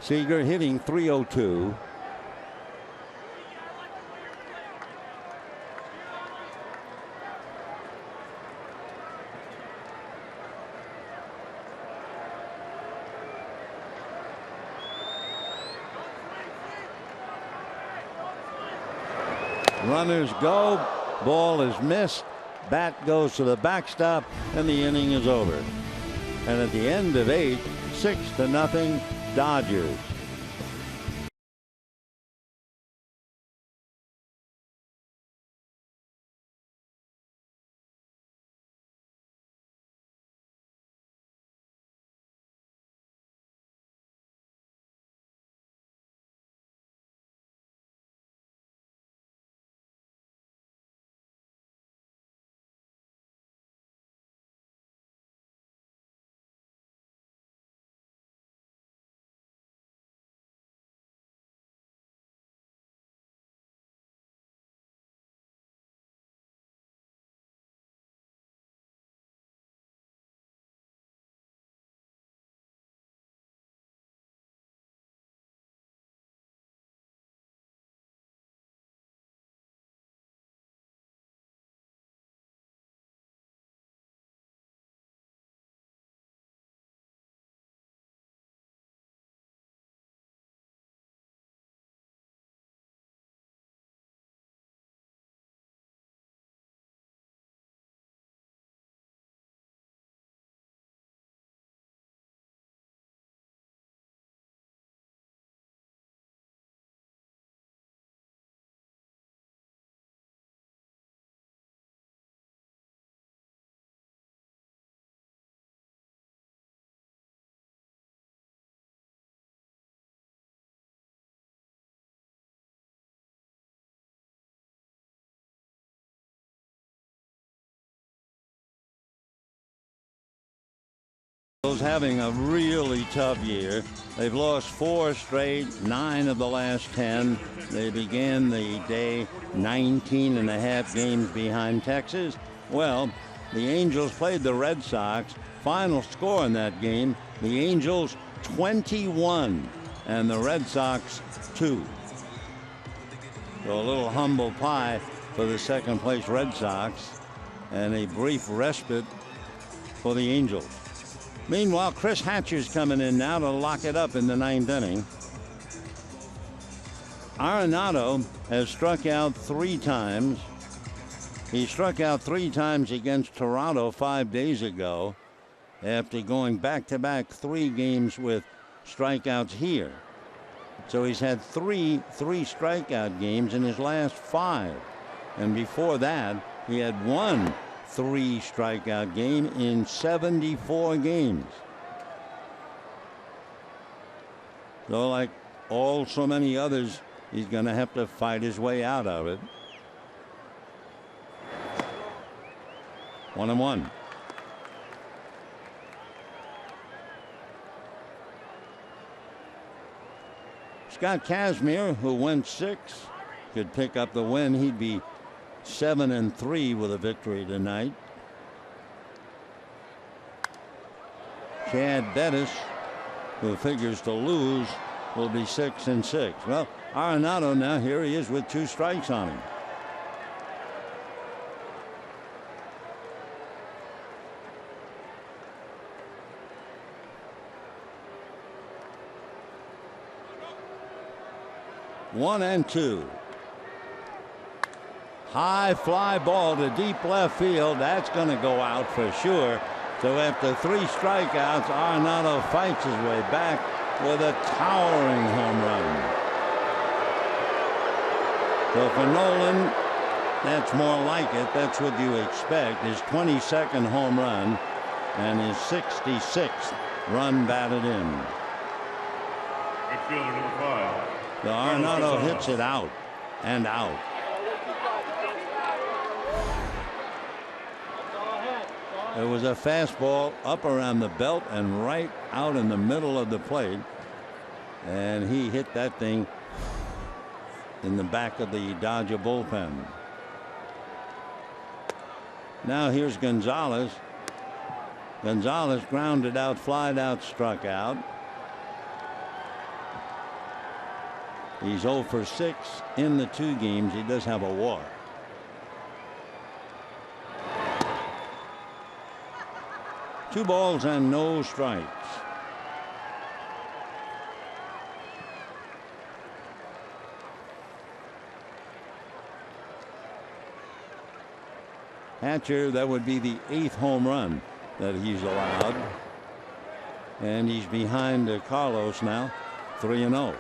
Seager hitting .302. Runners go. Ball is missed. Bat goes to the backstop, and the inning is over. And at the end of 8, 6-0 Dodgers. Having a really tough year. They've lost 4 straight, 9 of the last 10. They began the day 19 and a half games behind Texas. Well, the Angels played the Red Sox. Final score in that game, the Angels 21 and the Red Sox 2. So a little humble pie for the second place Red Sox and a brief respite for the Angels. Meanwhile, Chris Hatcher's coming in now to lock it up in the 9th inning. Arenado has struck out 3 times. He struck out 3 times against Toronto 5 days ago after going back-to-back 3 games with strikeouts here. So he's had 3 strikeout games in his last 5. And before that, he had 1 3 strikeout game in 74 games. So like so many others, he's going to have to fight his way out of it. 1-1. Scott Kazmir, who went 6, could pick up the win. He'd be 7-3 with a victory tonight. Chad Bettis, who figures to lose, will be 6-6. Well, Arenado now, here he is with 2 strikes on him. One and 2. High fly ball to deep left field. That's going to go out for sure. So after 3 strikeouts, Arenado fights his way back with a towering home run. So for Nolan, that's more like it. That's what you expect. His 22nd home run and his 66th run batted in. Outfielder number 5. So Arenado hits it out and out. It was a fastball up around the belt and right out in the middle of the plate. And he hit that thing in the back of the Dodger bullpen. Now here's Gonzalez. Gonzalez grounded out, flied out, struck out. He's 0 for 6 in the 2 games. He does have a walk. Two balls and no strikes. Hatcher, that would be the 8th home run that he's allowed. And he's behind Carlos now, 3-0.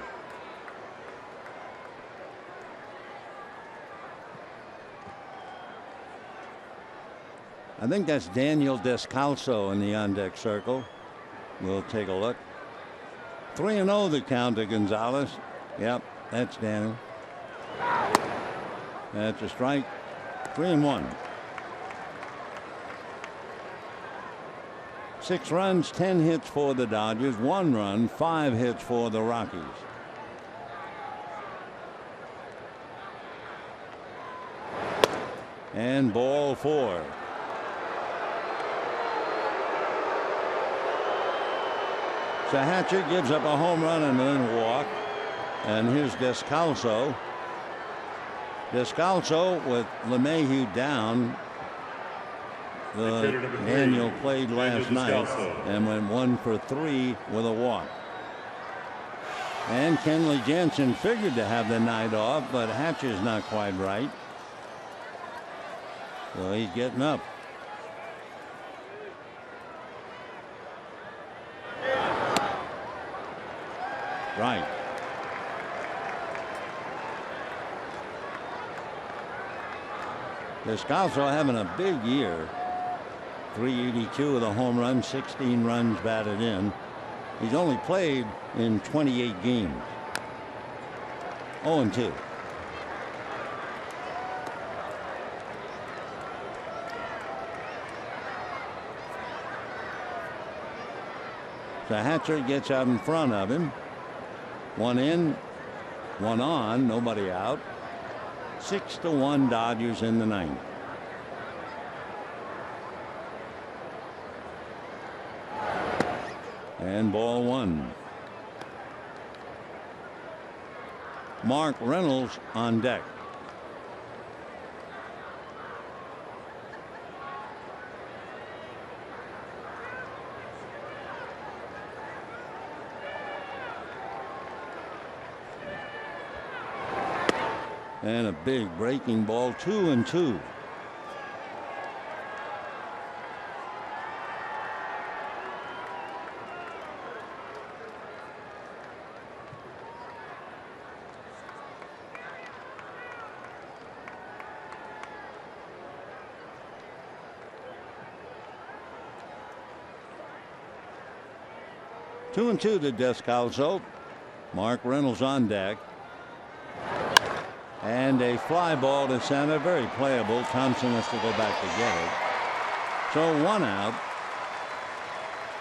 I think that's Daniel Descalso in the on-deck circle. We'll take a look. 3-0 the count to Gonzalez. Yep, that's Daniel. That's a strike. 3-1. 6 runs, 10 hits for the Dodgers, 1 run, 5 hits for the Rockies. And ball 4. So Hatcher gives up a home run and then walk. And here's Descalso. Descalso with LeMahieu down. Daniel played last night and went 1 for 3 with a walk. And Kenley Jansen figured to have the night off, but Hatcher's not quite right. So he's getting up. Right. Descalso having a big year. 382 with a home run, 16 runs batted in. He's only played in 28 games. 0-2. So Hatcher gets out in front of him. One in, one on, nobody out. 6-1 Dodgers in the ninth. And ball one. Mark Reynolds on deck. And a big breaking ball, 2-2. Two and two to Descalso. Mark Reynolds on deck. And a fly ball to center, very playable. Thompson has to go back to get it. So one out.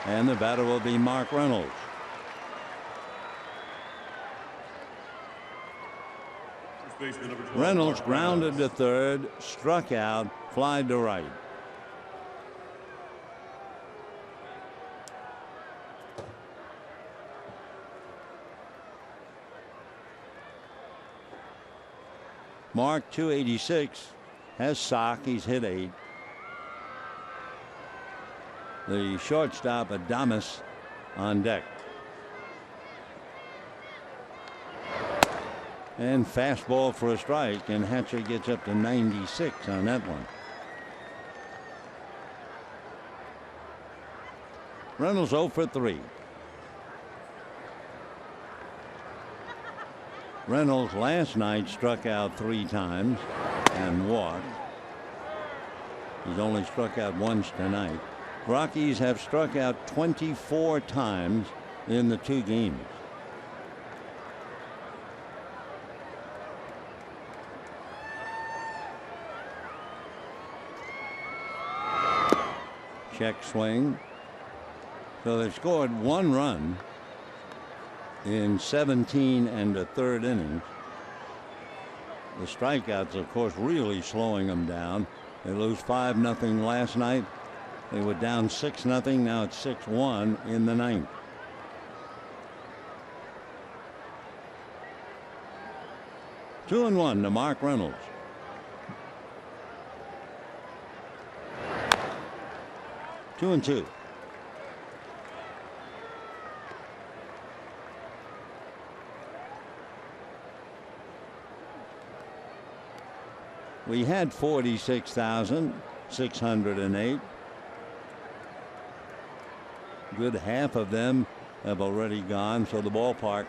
And the batter will be Mark Reynolds. Reynolds grounded to third, struck out, fly to right. Mark 286 has sock. He's hit 8. The shortstop Adames on deck. And fastball for a strike, and Hatcher gets up to 96 on that one. Reynolds 0 for 3. Reynolds last night struck out 3 times and walked. He's only struck out once tonight. Rockies have struck out 24 times in the 2 games. Check swing. So they scored 1 run in 17 and a third innings. The strikeouts, of course, really slowing them down. They lose 5-0 last night. They were down 6-0. Now it's 6-1 in the ninth. Two and one to Mark Reynolds. Two and two. We had 46,608. Good half of them have already gone, so the ballpark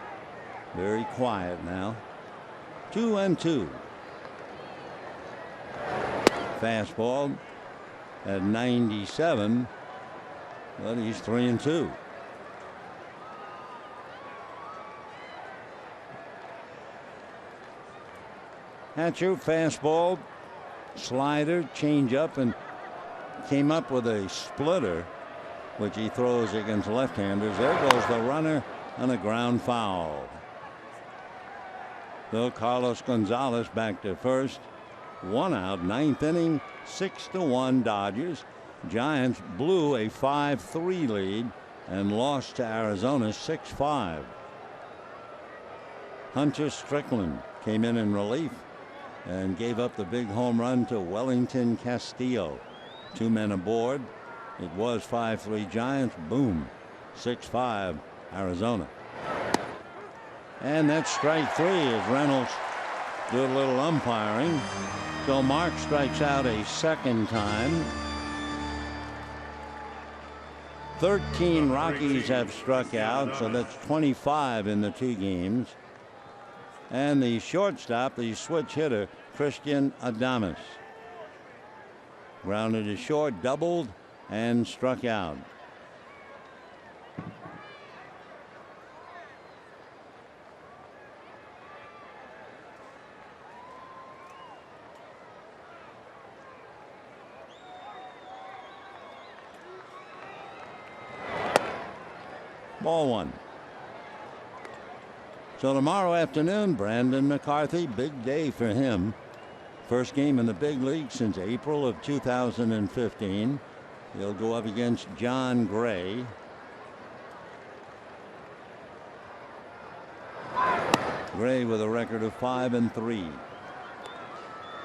very quiet now. 2-2. Fastball at 97, but he's 3-2. Hatcher fastball, slider, changeup, and came up with a splitter, which he throws against left-handers. There goes the runner on a ground foul. So Carlos Gonzalez back to first. 1 out, 9th inning, 6-1 Dodgers. Giants blew a 5-3 lead and lost to Arizona 6-5. Hunter Strickland came in relief and gave up the big home run to Wellington Castillo. 2 men aboard. It was 5-3 Giants. Boom. 6-5 Arizona. And that's strike 3 as Reynolds did a little umpiring. So Mark strikes out a second time. 13 Rockies have struck out, so that's 25 in the 2 games. And the shortstop, the switch hitter, Christian Adames, grounded to short, doubled, and struck out. Ball one. So tomorrow afternoon, Brandon McCarthy, big day for him. First game in the big league since April of 2015. He'll go up against John Gray. Gray with a record of 5-3.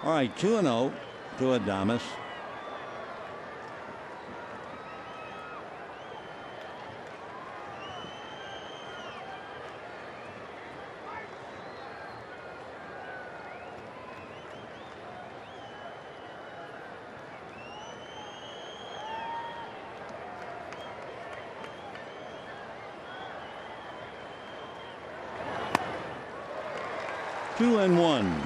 All right, 2-0 to Adames. Two and one.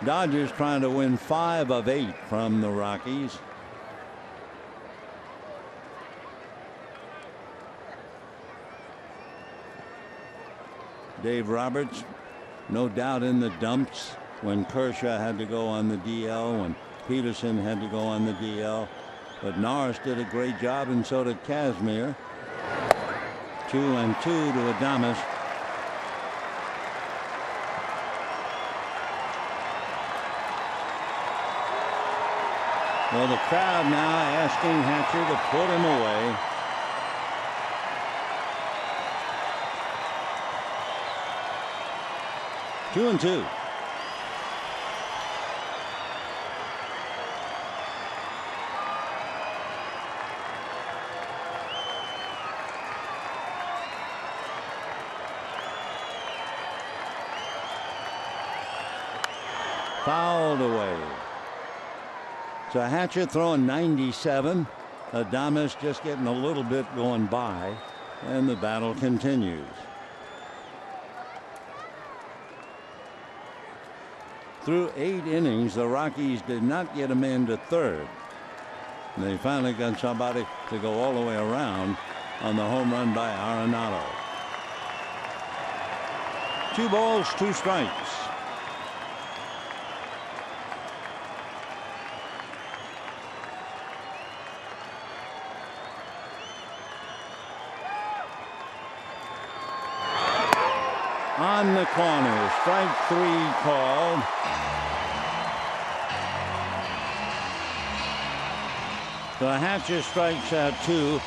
Dodgers trying to win 5 of 8 from the Rockies. Dave Roberts, no doubt in the dumps when Kershaw had to go on the DL, when Peterson had to go on the DL. But Norris did a great job, and so did Kazmir. 2-2 to Adames. Well, the crowd now asking Hatcher to put him away. Two and two. Fouled away. So Hatcher throwing 97. Adames just getting a little bit going by, and the battle continues. Through 8 innings, the Rockies did not get a man to third. They finally got somebody to go all the way around on the home run by Arenado. 2 balls, 2 strikes. On the corner, strike 3 called. So Hatcher strikes out 2.